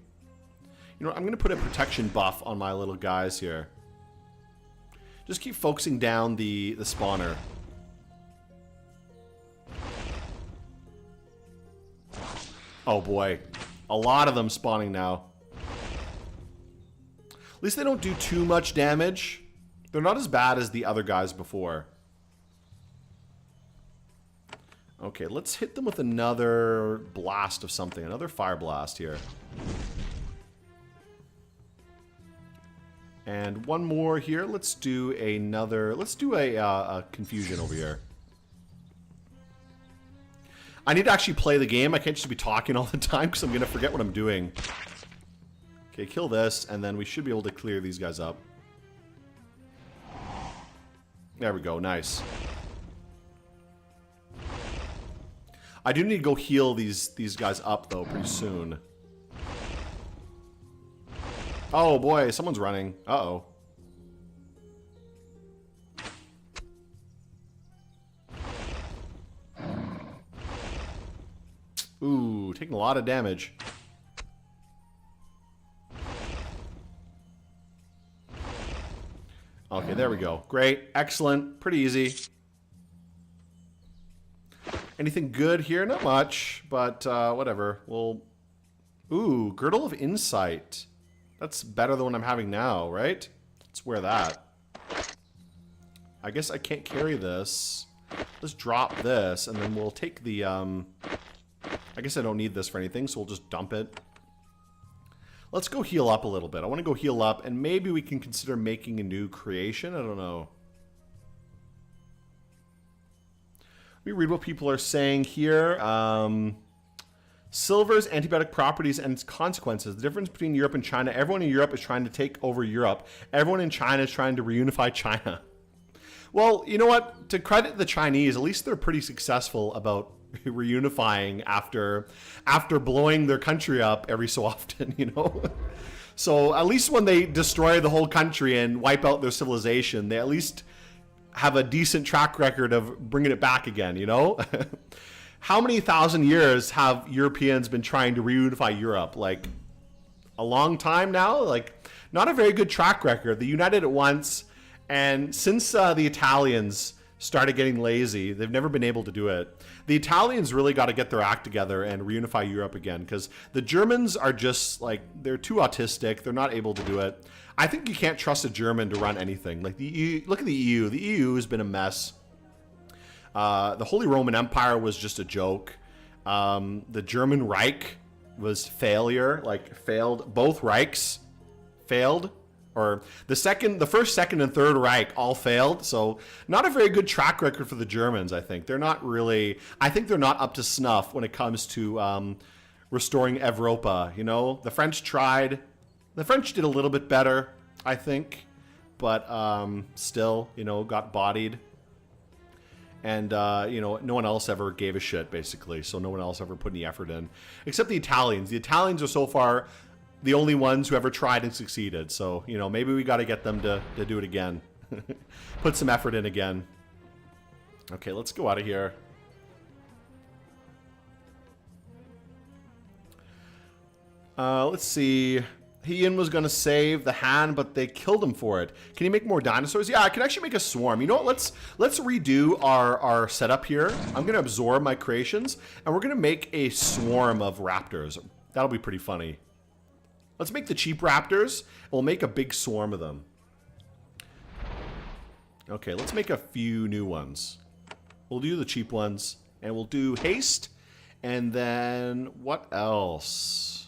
know what, I'm gonna put a protection buff on my little guys here. Just keep focusing down the spawner. Oh boy, a lot of them spawning now. At least they don't do too much damage. They're not as bad as the other guys before. Okay, let's hit them with another blast of something, another fire blast here. And one more here. Let's do another. Let's do a confusion over here. I need to actually play the game. I can't just be talking all the time because I'm going to forget what I'm doing. Okay, kill this, and then we should be able to clear these guys up. There we go, nice. I do need to go heal these guys up, though, pretty soon. Oh boy, someone's running. Uh-oh. Ooh, taking a lot of damage. Okay, there we go. Great. Excellent. Pretty easy. Anything good here? Not much, but whatever. We'll... Ooh, Girdle of Insight. That's better than what I'm having now, right? Let's wear that. I guess I can't carry this. Let's drop this, and then we'll take the... I guess I don't need this for anything, so we'll just dump it. Let's go heal up a little bit. I want to go heal up, and maybe we can consider making a new creation. I don't know. Let me read what people are saying here. Silver's antibiotic properties and its consequences. The difference between Europe and China. Everyone in Europe is trying to take over Europe. Everyone in China is trying to reunify China. Well, you know what? To credit the Chinese, at least they're pretty successful about reunifying after blowing their country up every so often, you know? So at least when they destroy the whole country and wipe out their civilization, they at least have a decent track record of bringing it back again, you know? How many thousand years have Europeans been trying to reunify Europe? Like, a long time now? Like, not a very good track record. They united at once, and since the Italians started getting lazy, they've never been able to do it. The Italians really got to get their act together and reunify Europe again, because the Germans are just, like, they're too autistic. They're not able to do it. I think you can't trust a German to run anything. Like, the EU, look at the EU. The EU has been a mess. The Holy Roman Empire was just a joke. The German Reich was failure, like failed. Both Reichs failed, or the first, second, and third Reich all failed. So not a very good track record for the Germans. I think they're not really. I think they're not up to snuff when it comes to restoring Europa. You know, the French tried. The French did a little bit better, I think, but still, you know, got bodied. And, you know, no one else ever gave a shit, basically. So no one else ever put any effort in. Except the Italians. The Italians are so far the only ones who ever tried and succeeded. So, you know, maybe we got to get them to do it again. Put some effort in again. Okay, let's go out of here. Let's see. Ian was going to save the hand, but they killed him for it. Can you make more dinosaurs? Yeah, I can actually make a swarm. You know what? Let's redo our setup here. I'm going to absorb my creations, and we're going to make a swarm of raptors. That'll be pretty funny. Let's make the cheap raptors, and we'll make a big swarm of them. Okay, let's make a few new ones. We'll do the cheap ones, and we'll do haste, and then what else?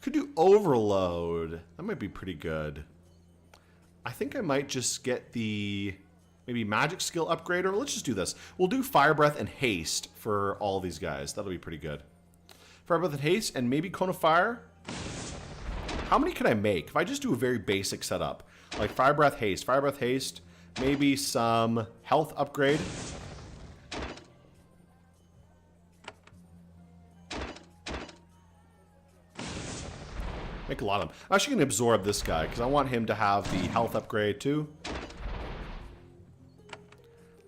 Could do overload. That might be pretty good. I think I might just get the maybe magic skill upgrader. Let's just do this. We'll do fire breath and haste for all these guys. That'll be pretty good. Fire breath and haste, and maybe cone of fire. How many can I make? If I just do a very basic setup, like fire breath, haste, maybe some health upgrade. Make a lot of them. I'm actually going to absorb this guy because I want him to have the health upgrade too.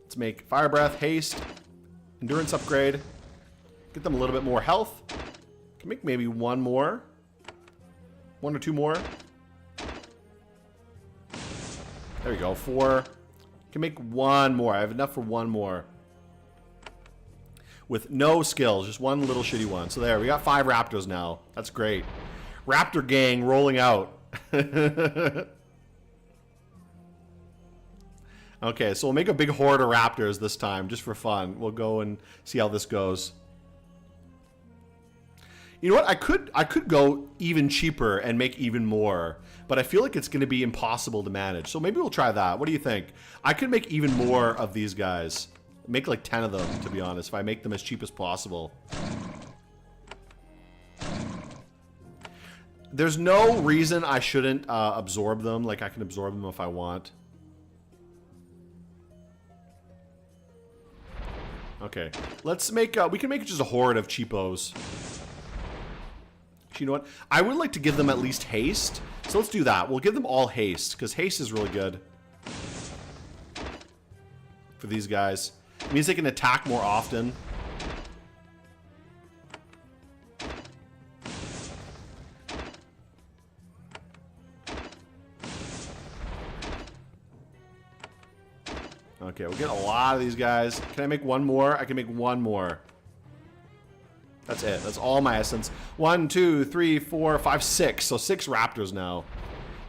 Let's make fire breath, haste, endurance upgrade. Get them a little bit more health. Can make maybe one more. One or two more. There we go. 4. Can make one more. I have enough for one more. With no skills. Just one little shitty one. So there. We got 5 raptors now. That's great. Raptor gang rolling out. Okay, so we'll make a big horde of raptors this time, just for fun. We'll go and see how this goes. You know what? I could go even cheaper and make even more, but I feel like it's going to be impossible to manage. So maybe we'll try that. What do you think? I could make even more of these guys. Make like 10 of them, to be honest, if I make them as cheap as possible. There's no reason I shouldn't absorb them. Like, I can absorb them if I want. Okay. Let's make... we can make just a horde of cheapos. Actually, you know what? I would like to give them at least haste. So let's do that. We'll give them all haste, because haste is really good for these guys. It means they can attack more often. Okay, we'll get a lot of these guys. Can I make one more? I can make one more. That's it. That's all my essence. 1, 2, 3, 4, 5, 6. So 6 raptors now.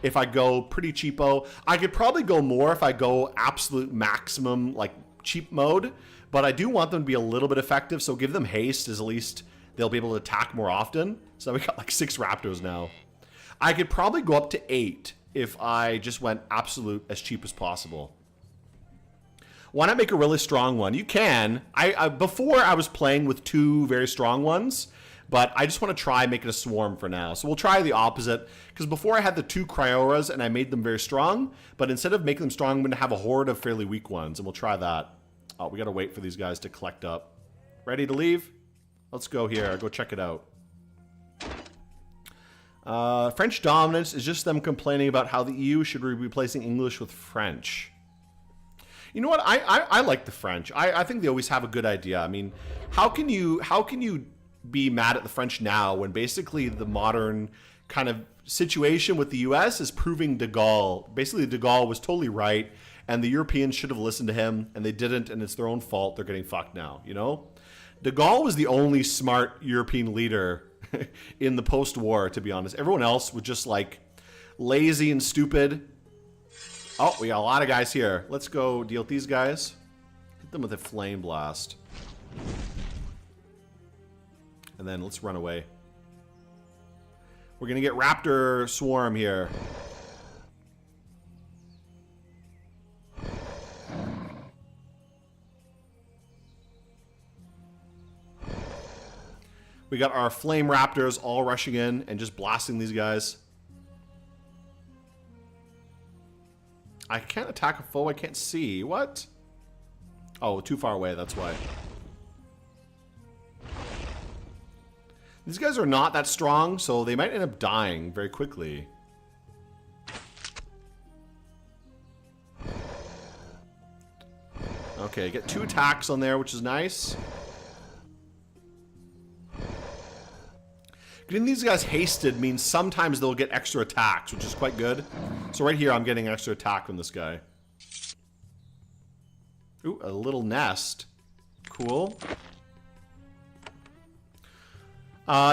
If I go pretty cheapo. I could probably go more if I go absolute maximum, like, cheap mode. But I do want them to be a little bit effective. So give them haste, as at least they'll be able to attack more often. So we got like 6 raptors now. I could probably go up to 8 if I just went absolute as cheap as possible. Why not make a really strong one? You can. Before I was playing with 2 very strong ones, but I just want to try making a swarm for now. So we'll try the opposite, because before I had the 2 cryoras and I made them very strong, but instead of making them strong, I'm going to have a horde of fairly weak ones, and we'll try that. Oh, we got to wait for these guys to collect up. Ready to leave? Let's go here. Go check it out. French dominance is just them complaining about how the EU should be replacing English with French. You know what? I like the French. I think they always have a good idea. I mean, how can you be mad at the French now when basically the modern kind of situation with the US is proving de Gaulle. Basically, de Gaulle was totally right, and the Europeans should have listened to him, and they didn't, and it's their own fault. They're getting fucked now, you know? De Gaulle was the only smart European leader in the post-war, to be honest. Everyone else was just like lazy and stupid. Oh, we got a lot of guys here. Let's go deal with these guys. Hit them with a flame blast. And then let's run away. We're going to get Raptor Swarm here. We got our Flame Raptors all rushing in and just blasting these guys. I can't attack a foe I can't see. What? Oh, too far away, that's why. These guys are not that strong, so they might end up dying very quickly. Okay, get 2 attacks on there, which is nice. Getting these guys hasted means sometimes they'll get extra attacks, which is quite good. So right here, I'm getting extra attack from this guy. Ooh, a little nest. Cool.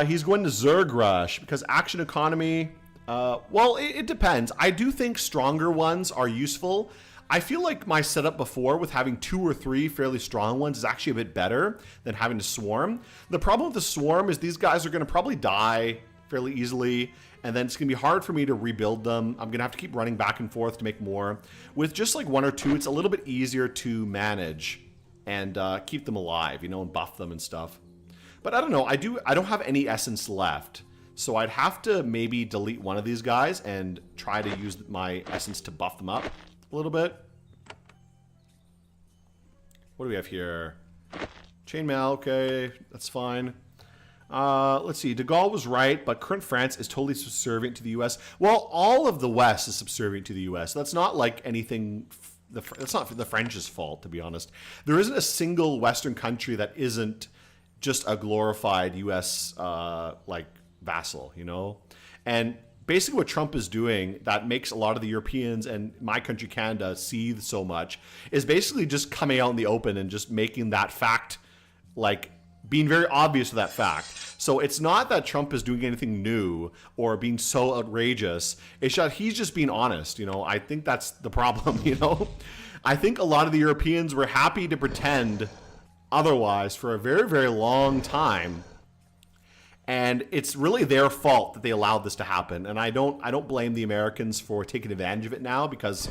He's going to Zerg Rush because action economy. Well, it depends. I do think stronger ones are useful. I feel like my setup before with having 2 or 3 fairly strong ones is actually a bit better than having to swarm. The problem with the swarm is these guys are going to probably die fairly easily, and then it's going to be hard for me to rebuild them. I'm going to have to keep running back and forth to make more. With just like 1 or 2, it's a little bit easier to manage and keep them alive, you know, and buff them and stuff. But I don't know. I don't have any essence left, so I'd have to maybe delete one of these guys and try to use my essence to buff them up a little bit. What do we have here? Chainmail, okay, that's fine. Let's see, de Gaulle was right, but current France is totally subservient to the US. Well, all of the West is subservient to the US. That's not like anything, that's not the French's fault, to be honest. There isn't a single Western country that isn't just a glorified US like vassal, you know? And basically what Trump is doing that makes a lot of the Europeans and my country, Canada, seethe so much is basically just coming out in the open and just making that fact, like, being very obvious with that fact. So it's not that Trump is doing anything new or being so outrageous. It's that he's just being honest, you know? I think that's the problem, you know? I think a lot of the Europeans were happy to pretend otherwise for a very, very long time. And it's really their fault that they allowed this to happen. And I don't blame the Americans for taking advantage of it now, because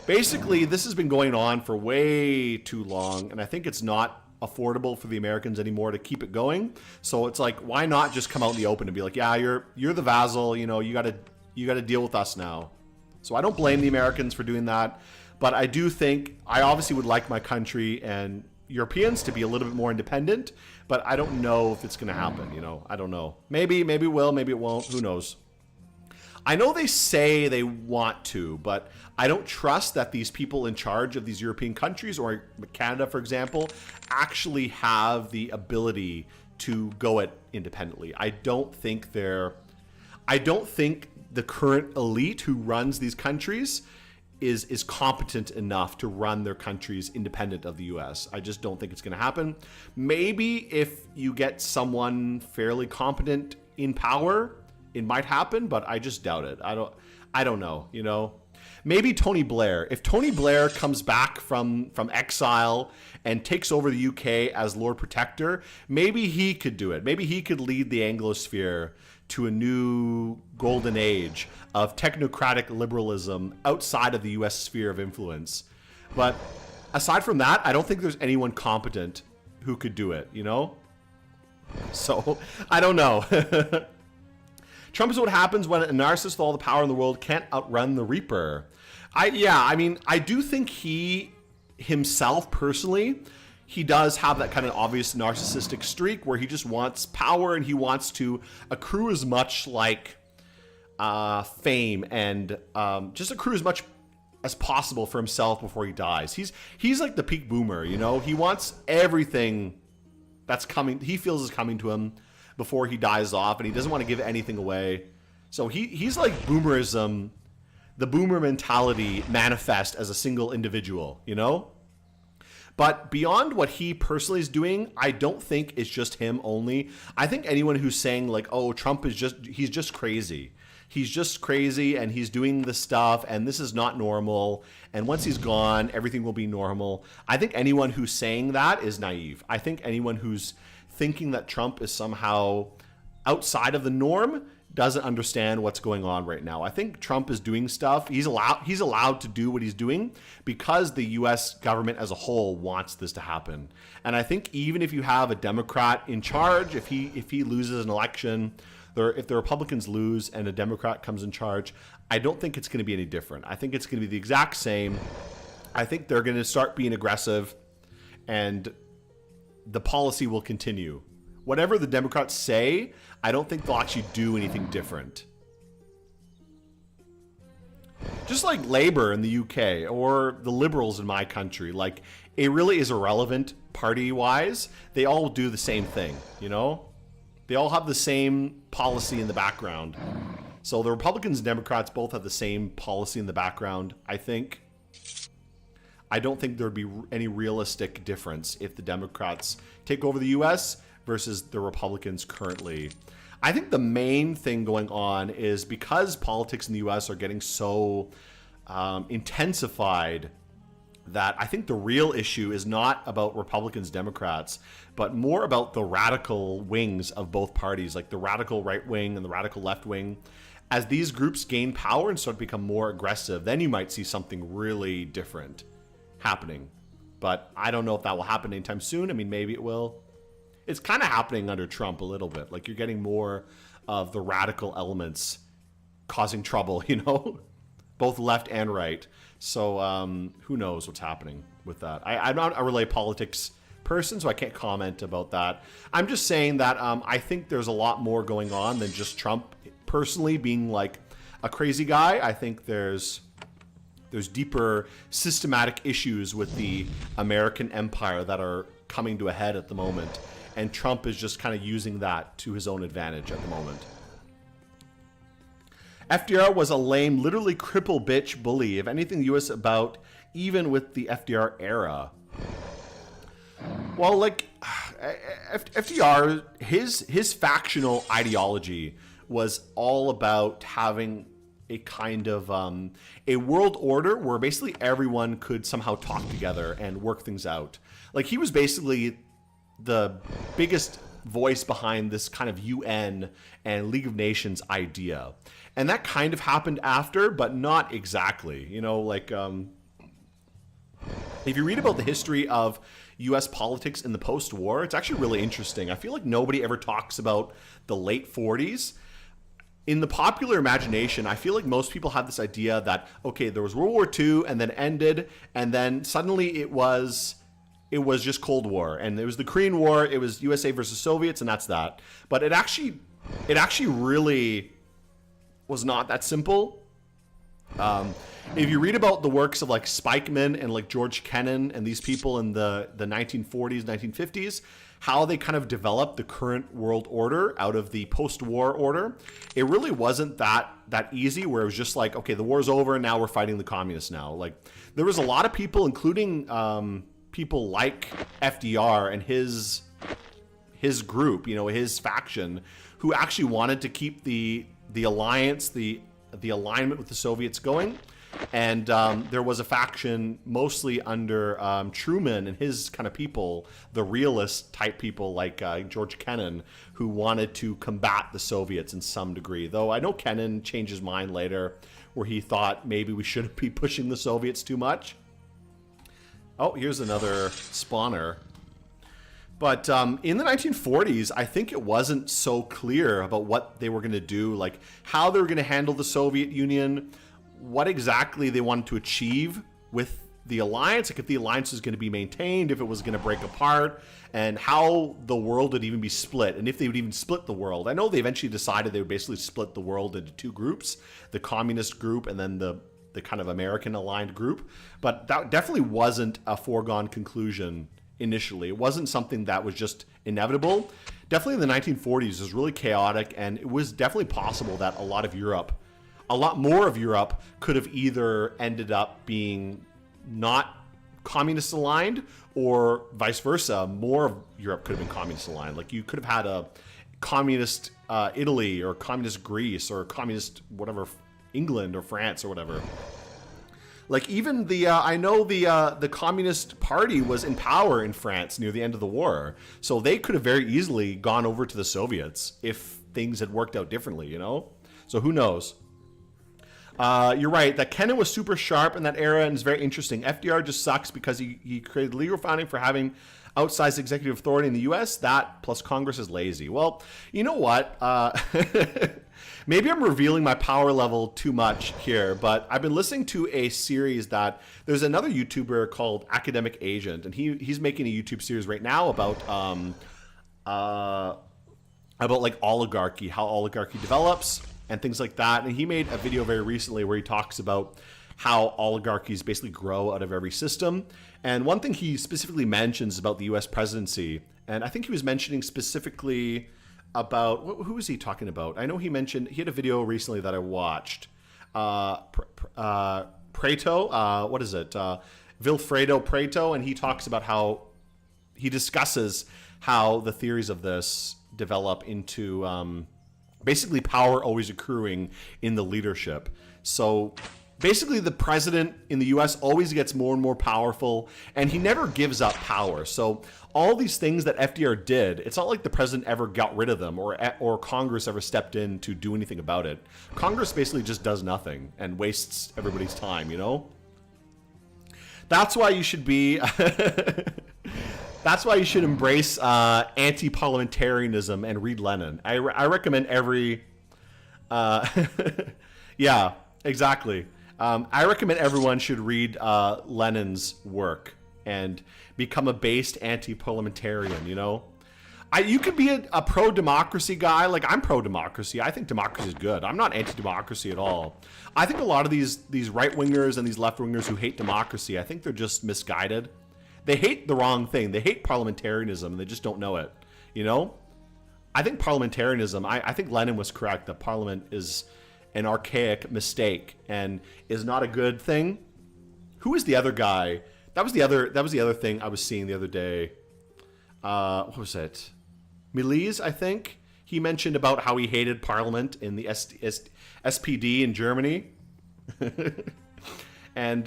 basically this has been going on for way too long. And I think it's not affordable for the Americans anymore to keep it going. So it's like, why not just come out in the open and be like, yeah, you're the vassal, you know, you gotta deal with us now. So I don't blame the Americans for doing that. But I do think I obviously would like my country and Europeans to be a little bit more independent, but I don't know if it's going to happen. You know, I don't know. Maybe it will, maybe it won't. Who knows? I know they say they want to, but I don't trust that these people in charge of these European countries, or Canada, for example, actually have the ability to go it independently. I don't think the current elite who runs these countries is competent enough to run their countries independent of the US. I just don't think it's going to happen. Maybe if you get someone fairly competent in power, it might happen, but I just doubt it. I don't know, you know. Maybe Tony Blair. If Tony Blair comes back from exile and takes over the UK as Lord Protector, maybe he could do it. Maybe he could lead the Anglosphere to a new golden age of technocratic liberalism outside of the US sphere of influence. But aside from that, I don't think there's anyone competent who could do it, you know? So, I don't know. Trump is what happens when a narcissist with all the power in the world can't outrun the Reaper. I do think he himself personally, he does have that kind of obvious narcissistic streak where he just wants power and he wants to accrue as much like fame and just accrue as much as possible for himself before he dies. He's like the peak boomer, you know? He wants everything that's coming, he feels is coming to him before he dies off, and he doesn't want to give anything away. So he's like boomerism, the boomer mentality manifest as a single individual, you know? But beyond what he personally is doing, I don't think it's just him only. I think anyone who's saying like, oh, Trump is he's just crazy. He's just crazy and he's doing this stuff and this is not normal. And once he's gone, everything will be normal. I think anyone who's saying that is naive. I think anyone who's thinking that Trump is somehow outside of the norm doesn't understand what's going on right now. I think Trump is doing stuff. He's allowed to do what he's doing because the US government as a whole wants this to happen. And I think even if you have a Democrat in charge, if he loses an election, if the Republicans lose and a Democrat comes in charge, I don't think it's going to be any different. I think it's going to be the exact same. I think they're going to start being aggressive and the policy will continue. Whatever the Democrats say, I don't think they'll actually do anything different. Just like Labour in the UK or the Liberals in my country, like it really is irrelevant party-wise. They all do the same thing, you know? They all have the same policy in the background. So the Republicans and Democrats both have the same policy in the background, I think. I don't think there'd be any realistic difference if the Democrats take over the US versus the Republicans currently. I think the main thing going on is because politics in the US are getting so intensified that I think the real issue is not about Republicans, Democrats, but more about the radical wings of both parties, like the radical right wing and the radical left wing. As these groups gain power and start to become more aggressive, then you might see something really different happening. But I don't know if that will happen anytime soon. I mean, maybe it will. It's kind of happening under Trump a little bit. Like you're getting more of the radical elements causing trouble, you know, both left and right. So who knows what's happening with that. I'm not a relay politics person, so I can't comment about that. I'm just saying that I think there's a lot more going on than just Trump personally being like a crazy guy. I think there's deeper systematic issues with the American empire that are coming to a head at the moment. And Trump is just kind of using that to his own advantage at the moment. FDR was a lame, literally cripple bitch bully. If anything, the US about, even with the FDR era. Well, like, FDR, his factional ideology was all about having a kind of a world order where basically everyone could somehow talk together and work things out. Like he was basically the biggest voice behind this kind of UN and League of Nations idea. And that kind of happened after, but not exactly. You know, like if you read about the history of US politics in the post-war, it's actually really interesting. I feel like nobody ever talks about the late 40s. In the popular imagination, I feel like most people have this idea that, okay, there was World War II and then ended, and then suddenly it was it was just Cold War, and it was the Korean War. It was USA versus Soviets, and that's that. But it actually really was not that simple. If you read about the works of like Spikeman and like George Kennan and these people in the 1940s, 1950s, how they kind of developed the current world order out of the post-war order, it really wasn't that easy, where it was just like, okay, the war's over and now we're fighting the communists now. Like, there was a lot of people, including people like FDR and his group, you know, his faction, who actually wanted to keep the alliance, the alignment with the Soviets going. And there was a faction mostly under Truman and his kind of people, the realist type people like George Kennan, who wanted to combat the Soviets in some degree. Though I know Kennan changed his mind later, where he thought maybe we shouldn't be pushing the Soviets too much. Oh, here's another spawner. But in the 1940s, I think it wasn't so clear about what they were going to do, like how they were going to handle the Soviet Union, what exactly they wanted to achieve with the alliance, like if the alliance was going to be maintained, if it was going to break apart, and how the world would even be split, and if they would even split the world. I know they eventually decided they would basically split the world into two groups, the communist group and then the kind of American aligned group. But that definitely wasn't a foregone conclusion initially. It wasn't something that was just inevitable. Definitely in the 1940s, it was really chaotic, and it was definitely possible that a lot more of Europe could have either ended up being not communist aligned, or vice versa. More of Europe could have been communist aligned. Like, you could have had a communist Italy, or communist Greece, or communist whatever, England or France or whatever. Like, even I know the Communist Party was in power in France near the end of the war, so they could have very easily gone over to the Soviets if things had worked out differently, you know? So who knows? You're right, that Kennan was super sharp in that era and is very interesting. FDR just sucks because he created legal founding for having outsized executive authority in the U.S. That plus Congress is lazy. Well, you know what? Maybe I'm revealing my power level too much here, but I've been listening to a series that there's another YouTuber called Academic Agent, and he's making a YouTube series right now about like oligarchy, how oligarchy develops and things like that. And he made a video very recently where he talks about how oligarchies basically grow out of every system. And one thing he specifically mentions about the U.S. presidency, and I think he was mentioning specifically about, who was he talking about? I know he had a video recently that I watched. Preto, what is it? Vilfredo Preto, and he talks about how he discusses how the theories of this develop into basically power always accruing in the leadership. So basically, the president in the U.S. always gets more and more powerful, and he never gives up power. So all these things that FDR did, it's not like the president ever got rid of them, or Congress ever stepped in to do anything about it. Congress basically just does nothing and wastes everybody's time, you know? That's why you should be... That's why you should embrace anti-parliamentarianism and read Lenin. I recommend every... yeah, exactly. I recommend everyone should read Lenin's work and become a based anti-parliamentarian, you know? You could be a pro-democracy guy. Like, I'm pro-democracy. I think democracy is good. I'm not anti-democracy at all. I think a lot of these right-wingers and these left-wingers who hate democracy, I think they're just misguided. They hate the wrong thing. They hate parliamentarism, and they just don't know it, you know? I think parliamentarism, I think Lenin was correct, that parliament is an archaic mistake and is not a good thing. Who is the other guy? That was the other thing I was seeing the other day. What was it? Milise, I think. He mentioned about how he hated parliament in the SPD in Germany. And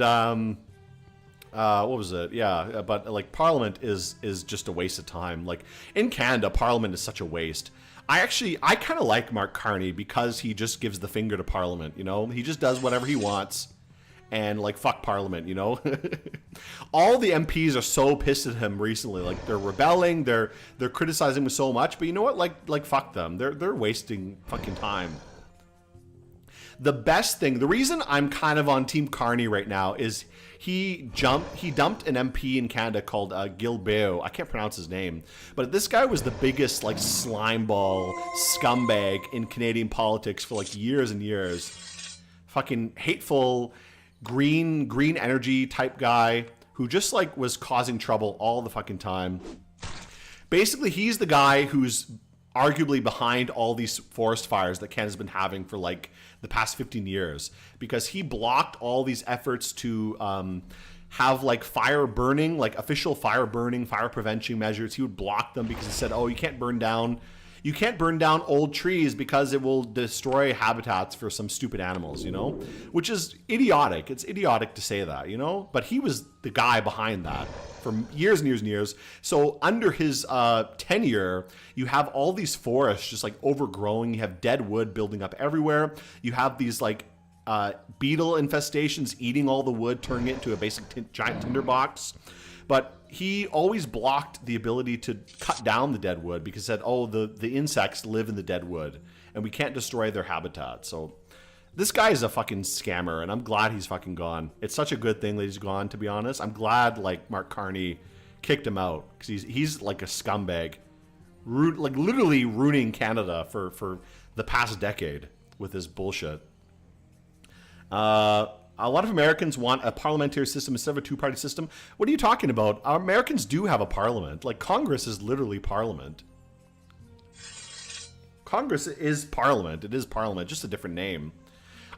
what was it? Yeah, but like parliament is just a waste of time. Like in Canada, parliament is such a waste. I kind of like Mark Carney because he just gives the finger to Parliament, you know? He just does whatever he wants and, like, fuck Parliament, you know? All the MPs are so pissed at him recently. Like, they're rebelling, they're criticizing him so much, but you know what? Like fuck them. They're wasting fucking time. The best thing, the reason I'm kind of on Team Carney right now is he dumped an MP in Canada called Gilberto. I can't pronounce his name, but this guy was the biggest like slimeball scumbag in Canadian politics for like years and years. Fucking hateful green energy type guy who just like was causing trouble all the fucking time. Basically, he's the guy who's arguably behind all these forest fires that Canada's been having for like the past 15 years, because he blocked all these efforts to have like fire burning, like official fire burning, fire prevention measures. He would block them because he said, oh, you can't burn down old trees because it will destroy habitats for some stupid animals, you know, which is idiotic. It's idiotic to say that, you know, but he was the guy behind that for years and years and years. So under his tenure, you have all these forests just like overgrowing. You have dead wood building up everywhere. You have these like beetle infestations eating all the wood, turning it into a basic giant tinderbox. But he always blocked the ability to cut down the dead wood because he said, oh, the insects live in the dead wood and we can't destroy their habitat. So this guy is a fucking scammer, and I'm glad he's fucking gone. It's such a good thing that he's gone, to be honest. I'm glad like Mark Carney kicked him out because he's like a scumbag, like literally ruining Canada for the past decade with his bullshit. A lot of Americans want a parliamentary system instead of a two-party system. What are you talking about? Americans do have a parliament. Like, Congress is literally parliament. Congress is parliament. It is parliament, just a different name.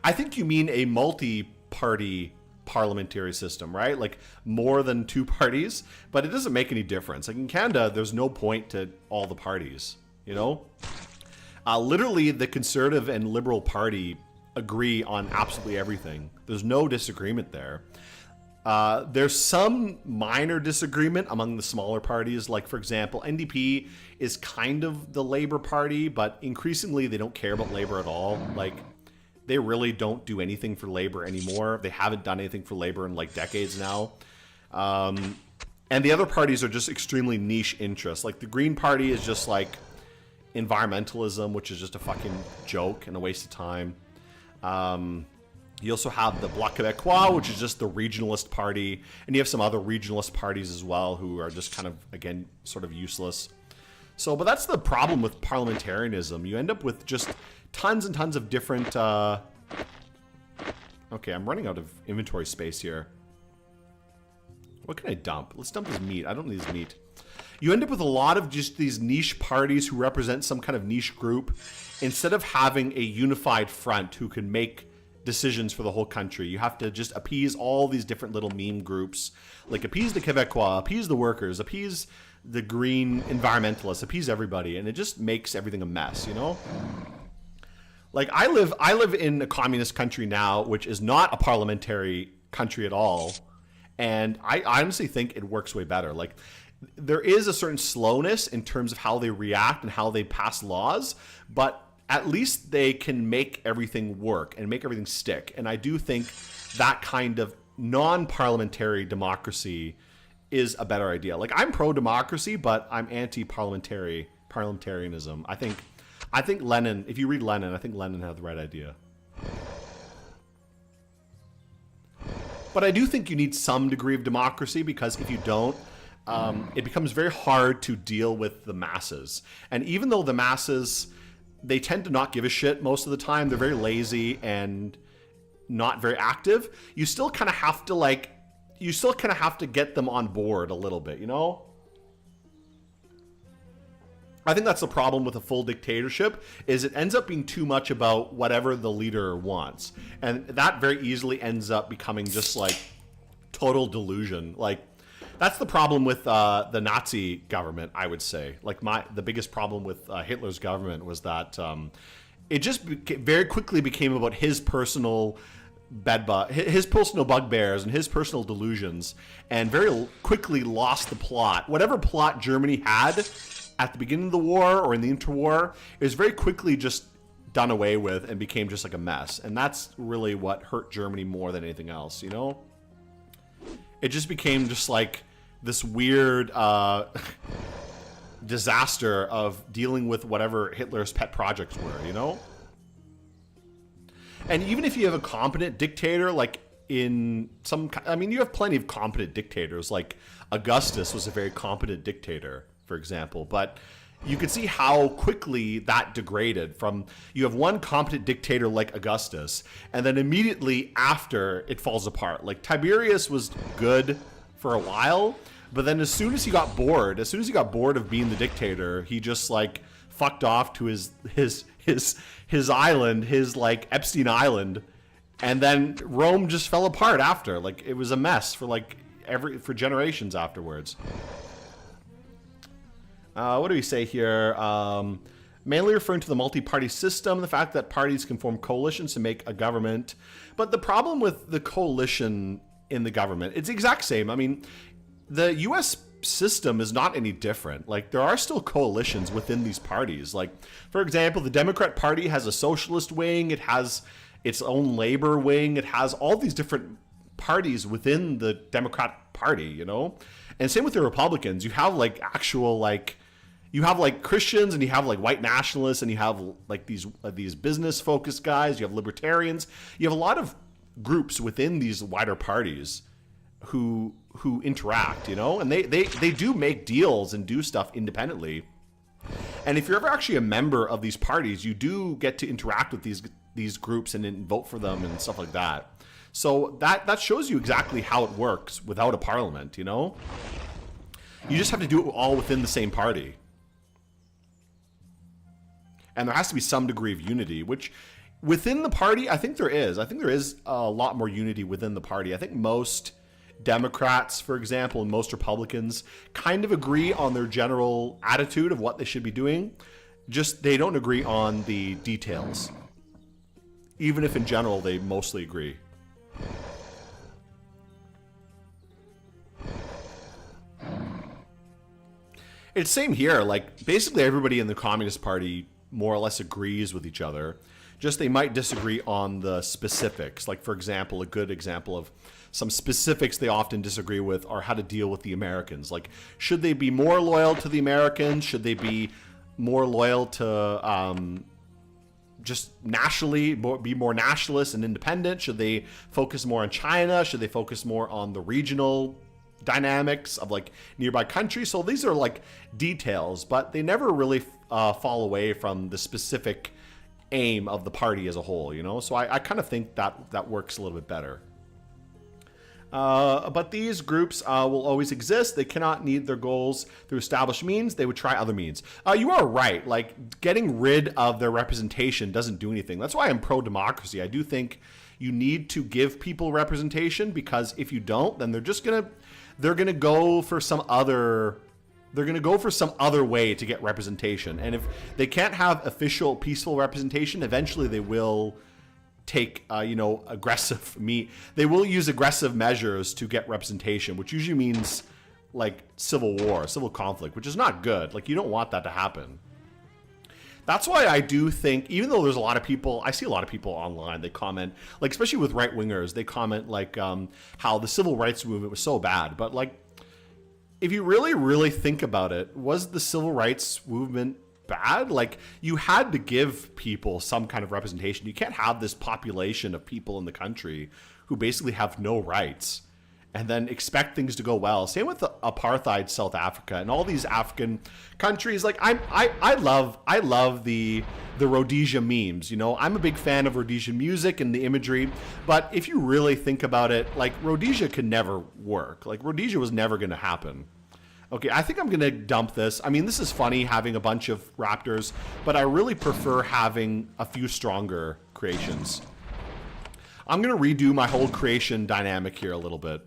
I think you mean a multi-party parliamentary system, right? Like, more than two parties. But it doesn't make any difference. Like, in Canada, there's no point to all the parties, you know? Literally, the Conservative and Liberal Party agree on absolutely everything. There's no disagreement there. There's some minor disagreement among the smaller parties. Like, for example, NDP is kind of the Labour Party, but increasingly they don't care about Labour at all. Like, they really don't do anything for Labour anymore. They haven't done anything for Labour in like decades now. And the other parties are just extremely niche interests. Like, the Green Party is just like environmentalism, which is just a fucking joke and a waste of time. You also have the Bloc Québécois, which is just the regionalist party, and you have some other regionalist parties as well who are just kind of, again, sort of useless. So, but that's the problem with parliamentarianism. You end up with just tons and tons of different... Okay, I'm running out of inventory space here. What can I dump? Let's dump this meat. I don't need this meat. You end up with a lot of just these niche parties who represent some kind of niche group, instead of having a unified front who can make decisions for the whole country. You have to just appease all these different little meme groups, like appease the Québécois, appease the workers, appease the green environmentalists, appease everybody, and it just makes everything a mess, you know? Like, I live in a communist country now, which is not a parliamentary country at all, and I honestly think it works way better. Like, there is a certain slowness in terms of how they react and how they pass laws, but at least they can make everything work and make everything stick. And I do think that kind of non-parliamentary democracy is a better idea. Like, I'm pro-democracy, but I'm anti-parliamentarianism. I think Lenin, if you read Lenin, I think Lenin had the right idea. But I do think you need some degree of democracy, because if you don't, it becomes very hard to deal with the masses. And even though the masses, they tend to not give a shit most of the time, they're very lazy and not very active, you still kind of have to get them on board a little bit, you know? I think that's the problem with a full dictatorship, is it ends up being too much about whatever the leader wants. And that very easily ends up becoming just like total delusion. Like, that's the problem with the Nazi government, I would say. Like, the biggest problem with Hitler's government was that it just very quickly became about his personal his personal bugbears and his personal delusions, and very quickly lost the plot. Whatever plot Germany had at the beginning of the war or in the interwar, it was very quickly just done away with and became just like a mess. And that's really what hurt Germany more than anything else, you know? It just became just like this weird disaster of dealing with whatever Hitler's pet projects were, you know? And even if you have a competent dictator, like in some, I mean, you have plenty of competent dictators. Like Augustus was a very competent dictator, for example. But you can see how quickly that degraded from, you have one competent dictator like Augustus, and then immediately after it falls apart. Like Tiberius was good for a while, but then as soon as he got bored of being the dictator, he just like fucked off to his island, his like Epstein Island, and then Rome just fell apart after. Like it was a mess for like for generations afterwards. What do we say here? Mainly referring to the multi-party system, the fact that parties can form coalitions to make a government. But the problem with the coalition in the government, it's the exact same. I mean, the US system is not any different. Like there are still coalitions within these parties. Like for example, the Democrat Party has a socialist wing, it has its own labor wing, it has all these different parties within the Democrat Party, you know? And same with the Republicans. You have like actual like, you have like Christians, and you have like white nationalists, and you have like these business focused guys, you have libertarians, you have a lot of groups within these wider parties who interact, you know, and they do make deals and do stuff independently. And if you're ever actually a member of these parties, you do get to interact with these groups and then vote for them and stuff like that. So that shows you exactly how it works without a parliament, you know? You just have to do it all within the same party. And there has to be some degree of unity, which within the party, I think there is. I think there is a lot more unity within the party. I think most Democrats, for example, and most Republicans kind of agree on their general attitude of what they should be doing. Just they don't agree on the details. Even if in general they mostly agree. It's same here. Like basically everybody in the Communist Party more or less agrees with each other. Just they might disagree on the specifics. Like for example, a good example of some specifics they often disagree with are how to deal with the Americans. Like should they be more loyal to the Americans? Should they be more loyal to just nationally, be more nationalist and independent? Should they focus more on China? Should they focus more on the regional dynamics of like nearby countries? So these are like details, but they never really fall away from the specific aim of the party as a whole, you know? So I kind of think that works a little bit better. But these groups will always exist. They cannot need their goals through established means. They would try other means. You are right. Like getting rid of their representation doesn't do anything. That's why I'm pro-democracy. I do think you need to give people representation, because if you don't, then they're gonna go for some other way to get representation. And if they can't have official, peaceful representation, eventually they will take, they will use aggressive measures to get representation, which usually means like civil war, civil conflict, which is not good. Like you don't want that to happen. That's why I do think, even though there's a lot of people, I see a lot of people online, they comment, like especially with right-wingers, they comment like how the civil rights movement was so bad. But like, if you really, really think about it, was the civil rights movement bad? Like you had to give people some kind of representation. You can't have this population of people in the country who basically have no rights and then expect things to go well. Same with the apartheid South Africa and all these African countries. Like I love the Rhodesia memes. You know, I'm a big fan of Rhodesian music and the imagery, but if you really think about it, like Rhodesia could never work. Like Rhodesia was never going to happen. Okay, I think I'm going to dump this. I mean, this is funny having a bunch of raptors, but I really prefer having a few stronger creations. I'm going to redo my whole creation dynamic here a little bit,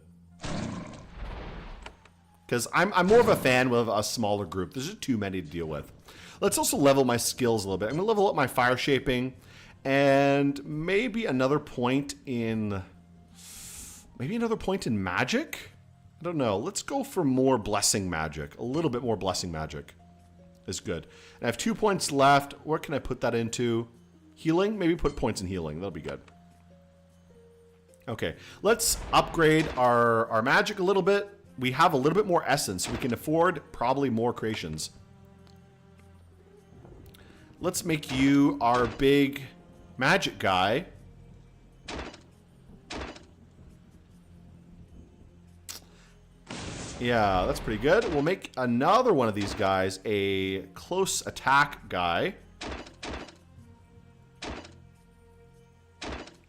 because I'm more of a fan with a smaller group. There's just too many to deal with. Let's also level my skills a little bit. I'm going to level up my fire shaping and maybe another point in magic. I don't know. Let's go for more blessing magic. A little bit more blessing magic is good. And I have 2 points left. Where can I put that into? Healing? Maybe put points in healing. That'll be good. Okay. Let's upgrade our magic a little bit. We have a little bit more essence. We can afford probably more creations. Let's make you our big magic guy. Yeah, that's pretty good. We'll make another one of these guys a close attack guy.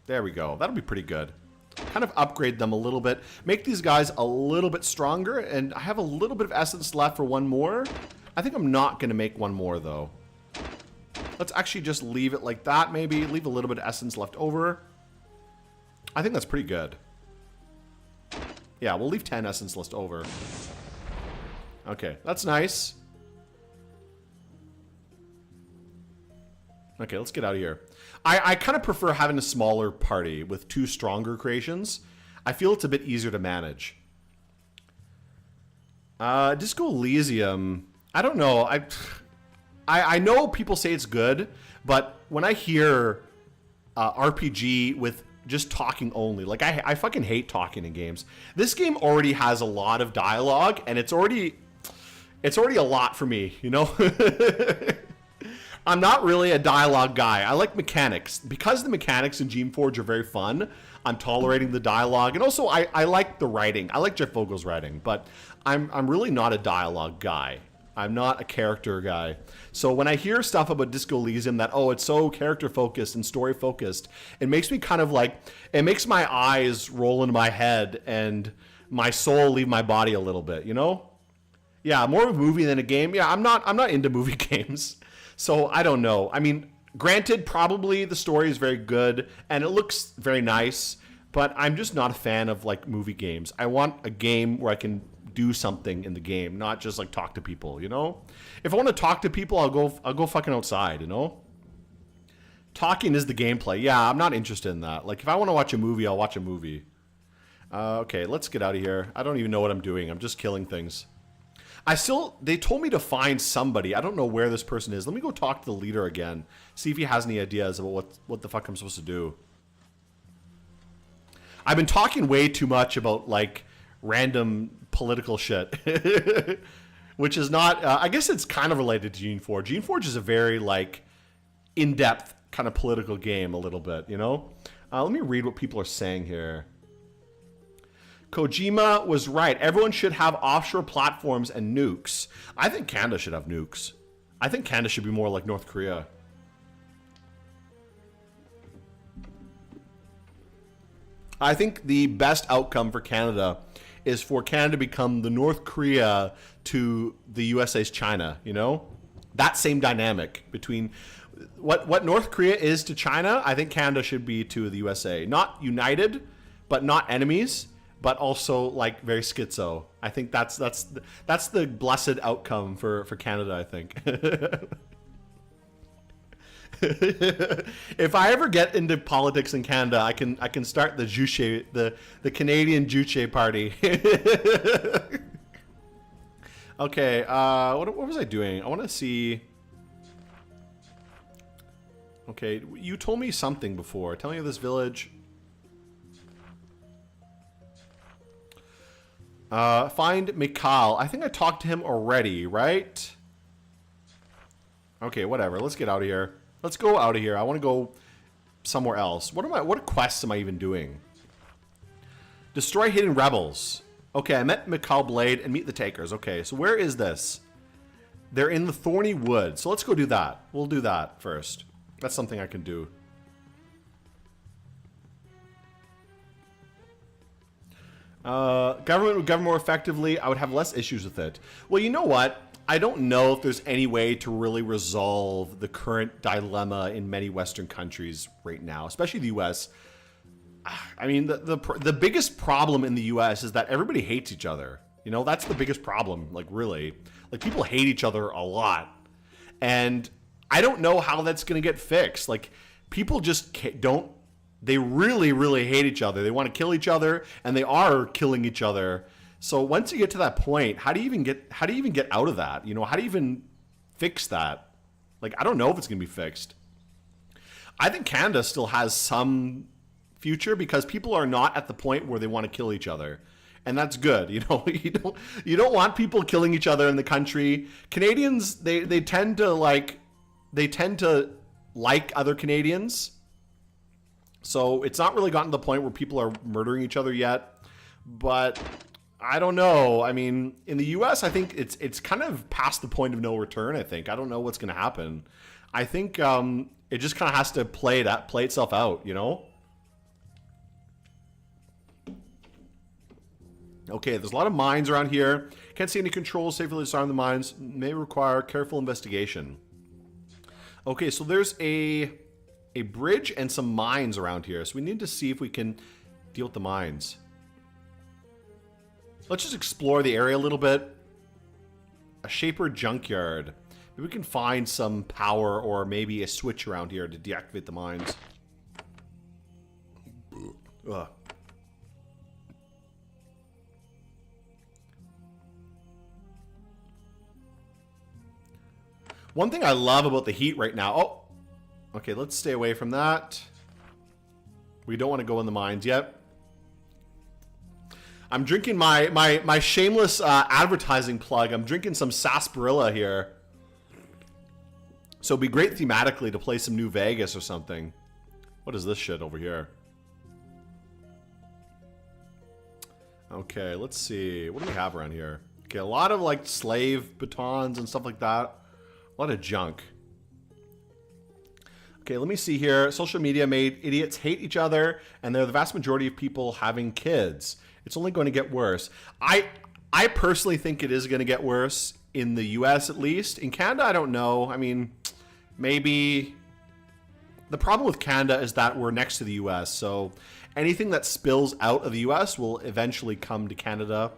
There we go. That'll be pretty good. Kind of upgrade them a little bit. Make these guys a little bit stronger. And I have a little bit of essence left for one more. I think I'm not going to make one more, though. Let's actually just leave it like that, maybe. Leave a little bit of essence left over. I think that's pretty good. Yeah, we'll leave 10 essence left over. Okay, that's nice. Okay, let's get out of here. I kind of prefer having a smaller party with 2 stronger creations. I feel it's a bit easier to manage. Disco Elysium. I don't know. I know people say it's good, but when I hear RPG with just talking only, like I fucking hate talking in games. This game already has a lot of dialogue, and it's already a lot for me, you know? I'm not really a dialogue guy. I like mechanics. Because the mechanics in Geneforge are very fun, I'm tolerating the dialogue. And also, I like the writing. I like Jeff Vogel's writing, but I'm really not a dialogue guy. I'm not a character guy. So when I hear stuff about Disco Elysium that, oh, it's so character-focused and story-focused, it makes me kind of like, it makes my eyes roll into my head and my soul leave my body a little bit, you know? Yeah, more of a movie than a game. Yeah, I'm not into movie games. So I don't know. I mean, granted, probably the story is very good and it looks very nice, but I'm just not a fan of like movie games. I want a game where I can do something in the game, not just like talk to people, you know? If I want to talk to people, I'll go fucking outside, you know? Talking is the gameplay. Yeah, I'm not interested in that. Like if I want to watch a movie, I'll watch a movie. Okay, let's get out of here. I don't even know what I'm doing. I'm just killing things. They told me to find somebody. I don't know where this person is. Let me go talk to the leader again. See if he has any ideas about what the fuck I'm supposed to do. I've been talking way too much about, like, random political shit. Which is not... I guess it's kind of related to Geneforge. Geneforge is a very, like, in-depth kind of political game a little bit, you know? Let me read what people are saying here. Kojima was right. Everyone should have offshore platforms and nukes. I think Canada should have nukes. I think Canada should be more like North Korea. I think the best outcome for Canada is for Canada to become the North Korea to the USA's China, you know? That same dynamic between what North Korea is to China, I think Canada should be to the USA. Not united, but not enemies. But also like very schizo. I think that's the blessed outcome for Canada, I think. If I ever get into politics in Canada, I can start the Juche, the Canadian Juche party. Okay, what was I doing? I want to see. Okay, you told me something before. Tell me of this village. Find Mikhail. I think I talked to him already, right? Okay, whatever. Let's get out of here. Let's go out of here. I want to go somewhere else. What quests am I even doing? Destroy hidden rebels. Okay, I met Mikhail Blade and meet the takers. Okay, so where is this? They're in the Thorny Wood. So let's go do that. We'll do that first. That's something I can do. Government would govern more effectively. I would have less issues with it. Well, you know what? I don't know if there's any way to really resolve the current dilemma in many Western countries right now, especially the U.S. I mean, the biggest problem in the U.S. is that everybody hates each other. You know, that's the biggest problem, like really. Like, people hate each other a lot. And I don't know how that's going to get fixed. Like, people just don't... They really, really hate each other. They want to kill each other, and they are killing each other. So once you get to that point, how do you even get out of that? You know, how do you even fix that? Like, I don't know if it's going to be fixed. I think Canada still has some future because people are not at the point where they want to kill each other. And that's good. You know, you don't want people killing each other in the country. Canadians, they tend to like other Canadians. So it's not really gotten to the point where people are murdering each other yet. But I don't know. I mean, in the U.S., I think it's kind of past the point of no return. I think I don't know what's going to happen. I think it just kind of has to play itself out. You know. Okay, there's a lot of mines around here. Can't see any controls. Safely disarm the mines. May require careful investigation. Okay, so there's a bridge and some mines around here. So we need to see if we can deal with the mines. Let's just explore the area a little bit. A Shaper junkyard. Maybe we can find some power or maybe a switch around here to deactivate the mines. Ugh. One thing I love about the heat right now... Oh! Okay, let's stay away from that. We don't want to go in the mines yet. I'm drinking my shameless advertising plug. I'm drinking some sarsaparilla here. So it'd be great thematically to play some New Vegas or something. What is this shit over here? Okay, let's see. What do we have around here? Okay, a lot of like slave batons and stuff like that. A lot of junk. Okay, let me see here. Social media made idiots hate each other, and they're the vast majority of people having kids. It's only going to get worse. I personally think it is going to get worse in the US at least. In Canada, I don't know. I mean, maybe... The problem with Canada is that we're next to the US, so anything that spills out of the US will eventually come to Canada.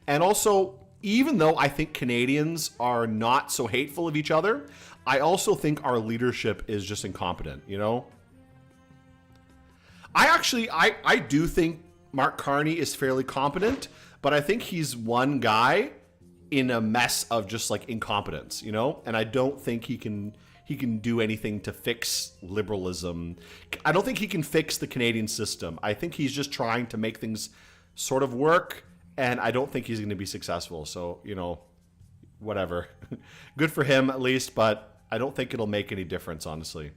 And also, even though I think Canadians are not so hateful of each other, I also think our leadership is just incompetent, you know? I do think Mark Carney is fairly competent, but I think he's one guy in a mess of just like incompetence, you know? And I don't think he can do anything to fix liberalism. I don't think he can fix the Canadian system. I think he's just trying to make things sort of work, and I don't think he's going to be successful. So, you know, whatever. Good for him at least, but I don't think it'll make any difference, honestly.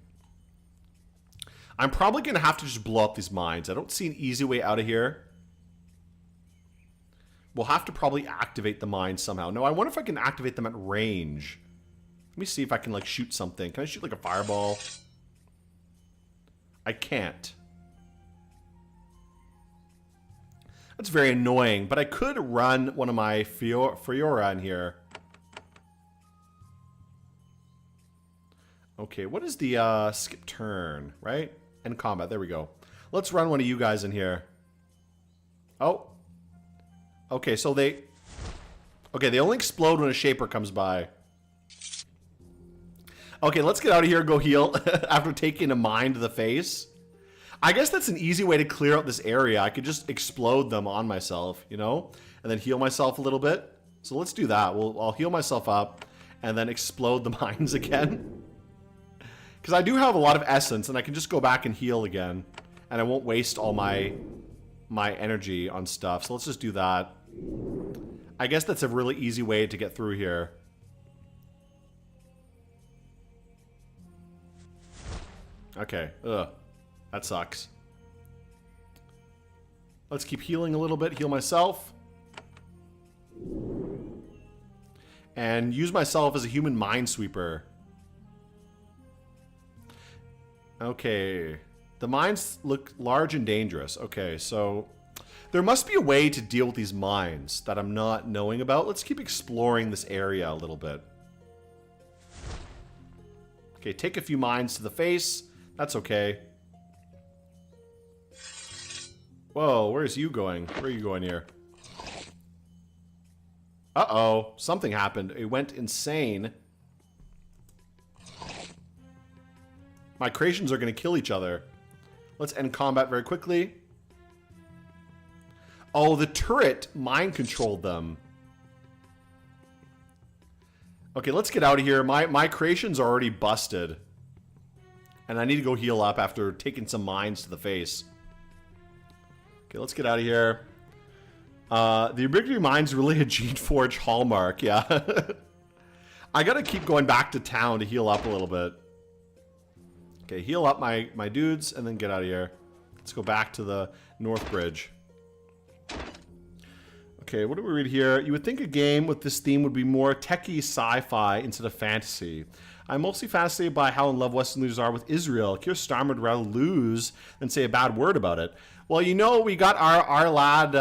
I'm probably going to have to just blow up these mines. I don't see an easy way out of here. We'll have to probably activate the mines somehow. No, I wonder if I can activate them at range. Let me see if I can, like, shoot something. Can I shoot, like, a fireball? I can't. That's very annoying, but I could run one of my Fiora in here. Okay, what is the skip turn, right? End combat, there we go. Let's run one of you guys in here. Oh. Okay, so they only explode when a Shaper comes by. Okay, let's get out of here and go heal after taking a mine to the face. I guess that's an easy way to clear out this area. I could just explode them on myself, you know? And then heal myself a little bit. So let's do that. I'll heal myself up and then explode the mines again. Because I do have a lot of essence and I can just go back and heal again. And I won't waste all my energy on stuff. So let's just do that. I guess that's a really easy way to get through here. Okay. Ugh. That sucks. Let's keep healing a little bit. Heal myself. And use myself as a human minesweeper. Okay. The mines look large and dangerous. Okay, so there must be a way to deal with these mines that I'm not knowing about. Let's keep exploring this area a little bit. Okay, take a few mines to the face. That's okay. Whoa, where's you going? Where are you going here? Uh-oh, something happened. It went insane. My creations are going to kill each other. Let's end combat very quickly. Oh, the turret mind controlled them. Okay, let's get out of here. My creations are already busted. And I need to go heal up after taking some mines to the face. Okay, let's get out of here. The ubiquity mine's really a Geneforge hallmark, yeah. I gotta keep going back to town to heal up a little bit. Okay, heal up my dudes and then get out of here. Let's go back to the North Bridge. Okay, what do we read here? You would think a game with this theme would be more techie sci-fi instead of fantasy. I'm mostly fascinated by how in love Western leaders are with Israel. Keir Starmer would rather lose than say a bad word about it. Well, you know, we got our lad,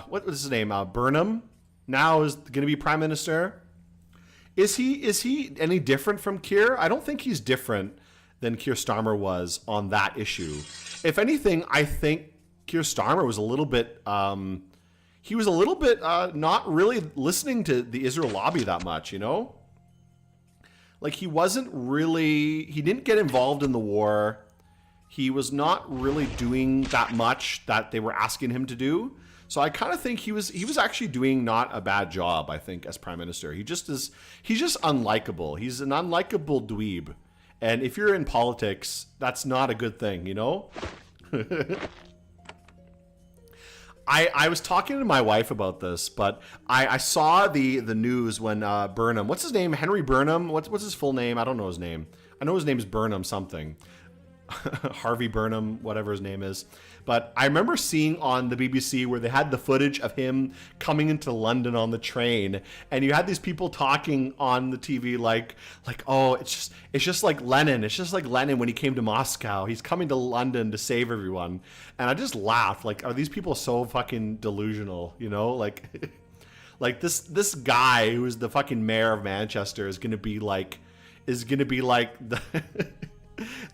what was his name? Burnham now is going to be Prime Minister. Is he any different from Keir? I don't think he's different than Keir Starmer was on that issue. If anything, I think Keir Starmer was a little bit, he was a little bit not really listening to the Israel lobby that much, you know? Like he didn't get involved in the war. He was not really doing that much that they were asking him to do. So I kind of think he was actually doing not a bad job, I think, as Prime Minister. He's just unlikable. He's an unlikable dweeb. And if you're in politics, that's not a good thing, you know? I was talking to my wife about this, but I saw the news when Burnham, what's his name? Henry Burnham? What's his full name? I don't know his name. I know his name's Burnham something. Harvey Burnham, whatever his name is. But I remember seeing on the BBC where they had the footage of him coming into London on the train, and you had these people talking on the TV like, oh, it's just like Lenin. It's just like Lenin when he came to Moscow. He's coming to London to save everyone. And I just laughed. Like, are these people so fucking delusional? You know, like, like this guy who is the fucking mayor of Manchester is gonna be like the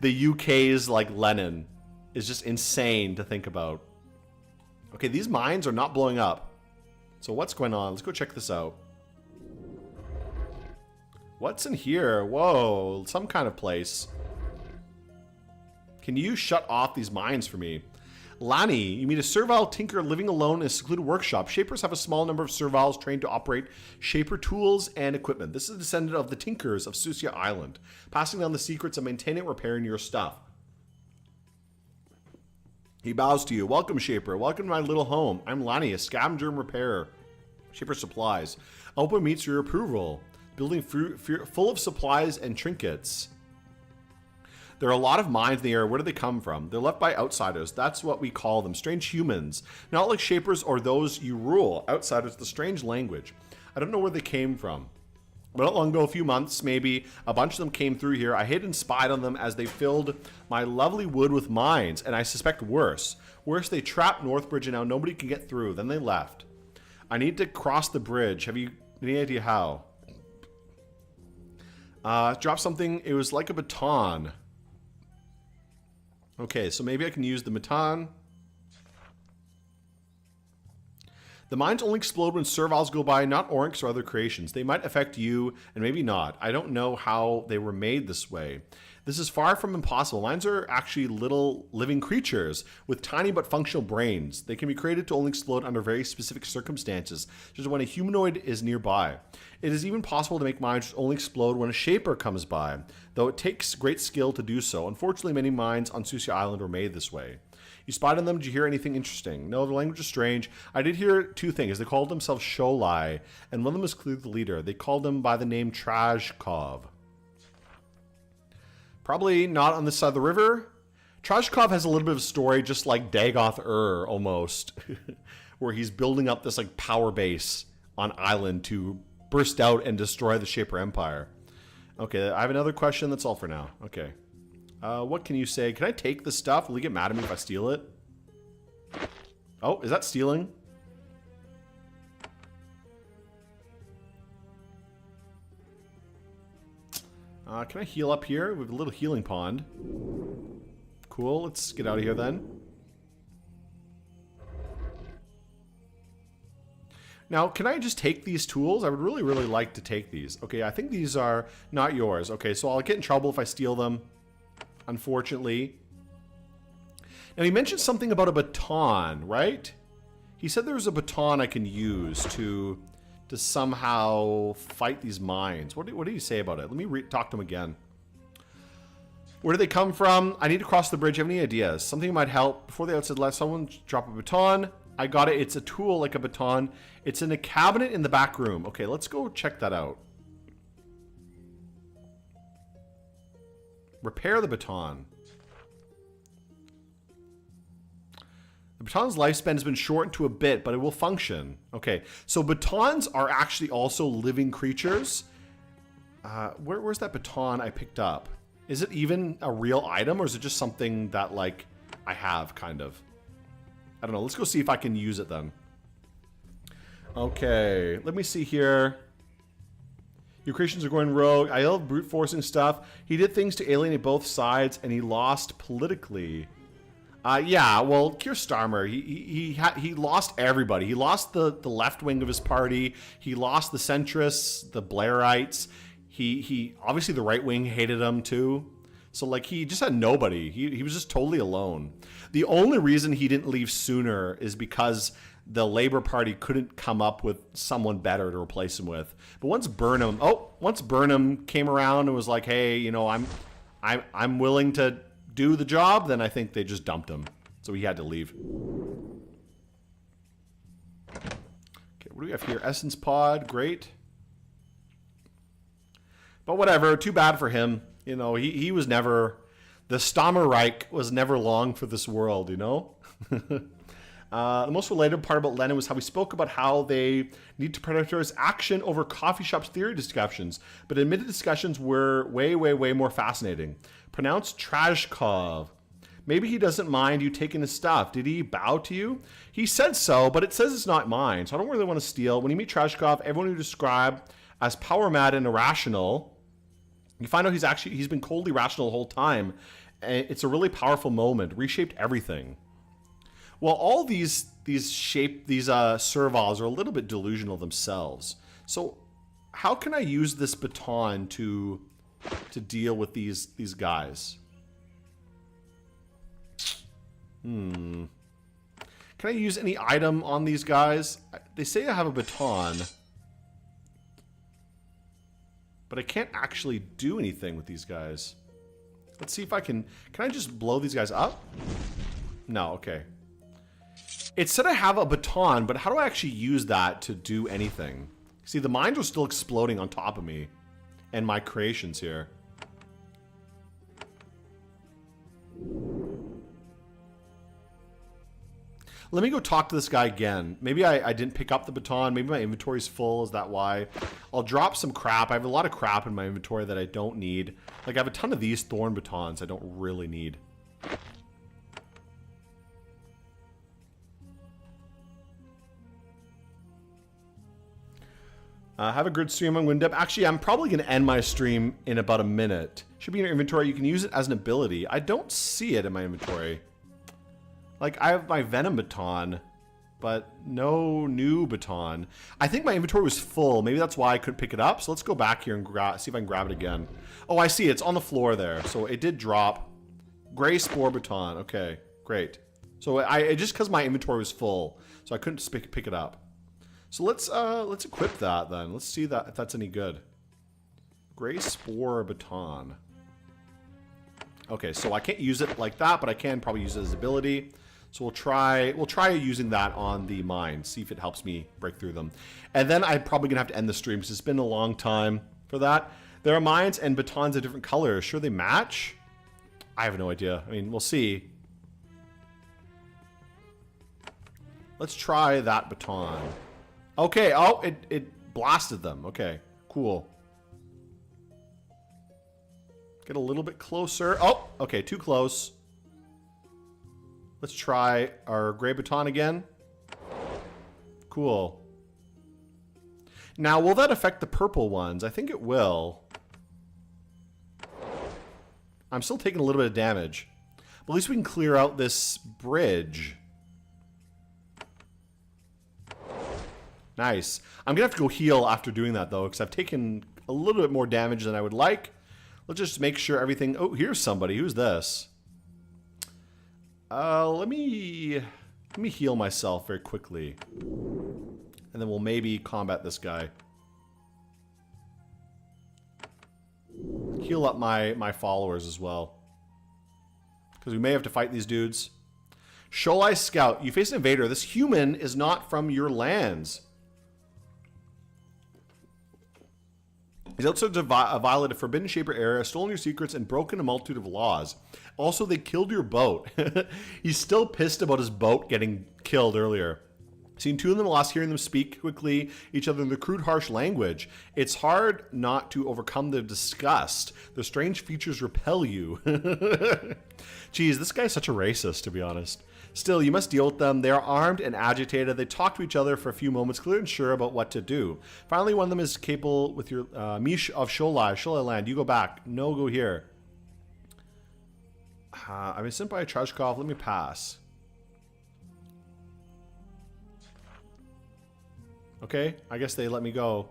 the UK's like Lenin. Is just insane to think about. Okay, these mines are not blowing up. So what's going on? Let's go check this out. What's in here? Whoa, some kind of place. Can you shut off these mines for me? Lani, you meet a servile tinker living alone in a secluded workshop. Shapers have a small number of serviles trained to operate shaper tools and equipment. This is a descendant of the tinkers of Susia Island, passing down the secrets of maintaining and repairing your stuff. He bows to you. Welcome, Shaper. Welcome to my little home. I'm Lani, a scavenger and repairer. Shaper supplies. Open meets your approval. Building full of supplies and trinkets. There are a lot of mines in the area. Where do they come from? They're left by outsiders. That's what we call them. Strange humans. Not like Shapers or those you rule. Outsiders, the strange language. I don't know where they came from. But not long ago, a few months maybe, a bunch of them came through here. I hid and spied on them as they filled my lovely wood with mines, and I suspect worse. Worse, they trapped Northbridge and now nobody can get through. Then they left. I need to cross the bridge. Have you any idea how? Drop something. It was like a baton. Okay, so maybe I can use the baton. The mines only explode when serviles go by, not Oryx or other creations. They might affect you, and maybe not. I don't know how they were made this way. This is far from impossible. Mines are actually little living creatures with tiny but functional brains. They can be created to only explode under very specific circumstances, such as when a humanoid is nearby. It is even possible to make mines only explode when a shaper comes by, though it takes great skill to do so. Unfortunately, many mines on Susia Island were made this way. You spied on them. Did you hear anything interesting? No, the language is strange. I did hear two things. They called themselves Sholai, and one of them was clearly the leader. They called him by the name Trashkov. Probably not on this side of the river. Trashkov has a little bit of a story just like Dagoth almost, where he's building up this like power base on island to burst out and destroy the Shaper Empire. Okay, I have another question. That's all for now. Okay. What can you say? Can I take the stuff? Will he get mad at me if I steal it? Oh, is that stealing? Can I heal up here? We have a little healing pond. Cool, let's get out of here then. Now, can I just take these tools? I would really, really like to take these. Okay, I think these are not yours. Okay, so I'll get in trouble if I steal them. Unfortunately. Now he mentioned something about a baton, right? He said there was a baton I can use to somehow fight these mines. What did he say about it? Let me talk to him again. Where do they come from? I need to cross the bridge. Do you have any ideas? Something might help. Before the outset, let someone drop a baton. I got it. It's a tool like a baton. It's in a cabinet in the back room. Okay, let's go check that out. Repair the baton. The baton's lifespan has been shortened to a bit, but it will function. Okay, so batons are actually also living creatures. Where's that baton I picked up? Is it even a real item, or is it just something that, like, I have, kind of? I don't know. Let's go see if I can use it then. Okay, let me see here. Your creations are going rogue. I love brute forcing stuff. He did things to alienate both sides, and he lost politically. Yeah, well, Keir Starmer, he lost everybody. He lost the left wing of his party. He lost the centrists, the Blairites. He obviously the right wing hated him too. So like he just had nobody. He was just totally alone. The only reason he didn't leave sooner is because the Labour Party couldn't come up with someone better to replace him with. But once Burnham came around and was like, hey, you know, I'm willing to do the job, then I think they just dumped him. So he had to leave. Okay, what do we have here? Essence Pod, great. But whatever, too bad for him. You know, he was never, the Stammerreich was never long for this world, you know? The most related part about Lenin was how we spoke about how they need to prioritize action over coffee shop's theory discussions, but admitted discussions were way, way, way more fascinating. Pronounced Trashkov. Maybe he doesn't mind you taking his stuff. Did he bow to you? He said so, but it says it's not mine, so I don't really want to steal. When you meet Trashkov, everyone you describe as power mad and irrational, you find out he's been coldly rational the whole time. And it's a really powerful moment. Reshaped everything. Well, all these serviles are a little bit delusional themselves. So how can I use this baton to deal with these guys? Can I use any item on these guys? They say I have a baton, but I can't actually do anything with these guys. Let's see if I can I just blow these guys up? No, okay. It said I have a baton, but how do I actually use that to do anything? See, the mines are still exploding on top of me and my creations here. Let me go talk to this guy again. Maybe I didn't pick up the baton. Maybe my inventory's full. Is that why? I'll drop some crap. I have a lot of crap in my inventory that I don't need. Like, I have a ton of these thorn batons I don't really need. Have a good stream on Windep. Actually, I'm probably going to end my stream in about a minute. Should be in your inventory. You can use it as an ability. I don't see it in my inventory. Like, I have my Venom baton, but no new baton. I think my inventory was full. Maybe that's why I couldn't pick it up. So let's go back here and see if I can grab it again. Oh, I see. It's on the floor there. So it did drop. Gray Spore baton. Okay, great. So just because my inventory was full, so I couldn't pick it up. So let's equip that then. Let's see if that's any good. Gray Spore baton. Okay, so I can't use it like that, but I can probably use it as ability. So we'll try using that on the mine, see if it helps me break through them. And then I'm probably gonna have to end the stream because it's been a long time for that. There are mines and batons of different colors. Sure they match? I have no idea. I mean, we'll see. Let's try that baton. Okay, oh, it blasted them. Okay, cool. Get a little bit closer. Oh, okay, too close. Let's try our gray baton again. Cool. Now, will that affect the purple ones? I think it will. I'm still taking a little bit of damage. But at least we can clear out this bridge. Nice. I'm going to have to go heal after doing that, though, because I've taken a little bit more damage than I would like. Let's just make sure everything... Oh, here's somebody. Who's this? Let me heal myself very quickly. And then we'll maybe combat this guy. Heal up my followers as well. Because we may have to fight these dudes. Sholai Scout. You face an invader. This human is not from your lands. He's also violated a forbidden shaper area, stolen your secrets, and broken a multitude of laws. Also, they killed your boat. He's still pissed about his boat getting killed earlier. Seen two of them lost, hearing them speak quickly each other in the crude, harsh language. It's hard not to overcome the disgust. The strange features repel you. Geez, this guy's such a racist, to be honest. Still, you must deal with them. They are armed and agitated. They talk to each other for a few moments, clear and sure about what to do. Finally, one of them is capable with your Mish of Sholai land. You go back. No, go here. I've been sent by a Trashkov. Let me pass. Okay, I guess they let me go.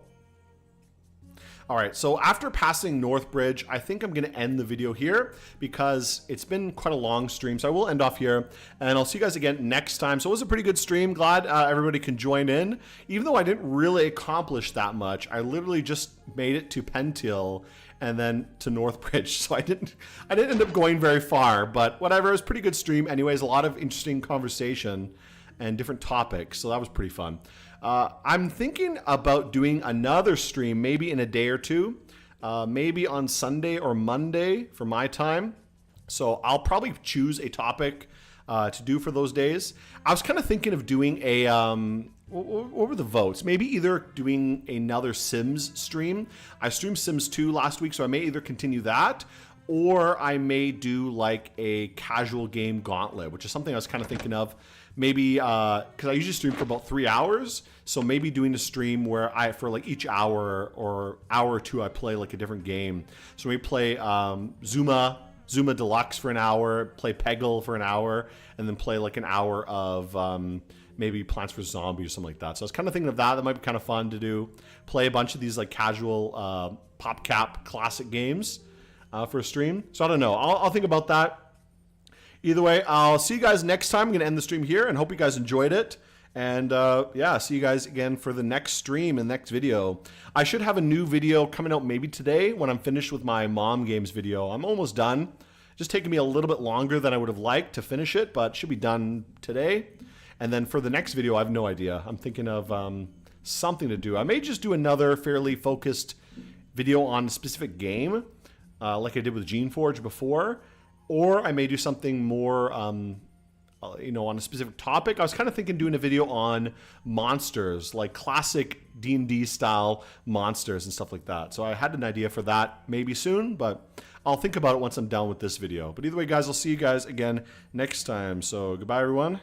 All right, so after passing Northbridge, I think I'm going to end the video here because it's been quite a long stream. So I will end off here, and I'll see you guys again next time. So it was a pretty good stream. Glad everybody can join in. Even though I didn't really accomplish that much, I literally just made it to Pentil and then to Northbridge. So I didn't end up going very far, but whatever. It was a pretty good stream. Anyways, a lot of interesting conversation and different topics. So that was pretty fun. I'm thinking about doing another stream maybe in a day or two, maybe on Sunday or Monday for my time. So I'll probably choose a topic to do for those days. I was kind of thinking of doing a, what were the votes? Maybe either doing another Sims stream. I streamed Sims 2 last week, so I may either continue that, or I may do like a casual game gauntlet, which is something I was kind of thinking of. Maybe, because I usually stream for about 3 hours, so maybe doing a stream where for like each hour or hour or two, I play like a different game. So we play Zuma Deluxe for an hour, play Peggle for an hour, and then play like an hour of maybe Plants vs. Zombies or something like that. So I was kind of thinking of that. That might be kind of fun to do. Play a bunch of these like casual PopCap classic games for a stream. So I don't know. I'll think about that. Either way, I'll see you guys next time. I'm going to end the stream here and hope you guys enjoyed it. And yeah, see you guys again for the next stream and next video. I should have a new video coming out maybe today when I'm finished with my mom games video. I'm almost done. Just taking me a little bit longer than I would have liked to finish it, but it should be done today. And then for the next video, I have no idea. I'm thinking of something to do. I may just do another fairly focused video on a specific game, like I did with Geneforge before. Or I may do something more, you know, on a specific topic. I was kind of thinking doing a video on monsters, like classic D&D style monsters and stuff like that. So I had an idea for that maybe soon, but I'll think about it once I'm done with this video. But either way, guys, I'll see you guys again next time. So goodbye, everyone.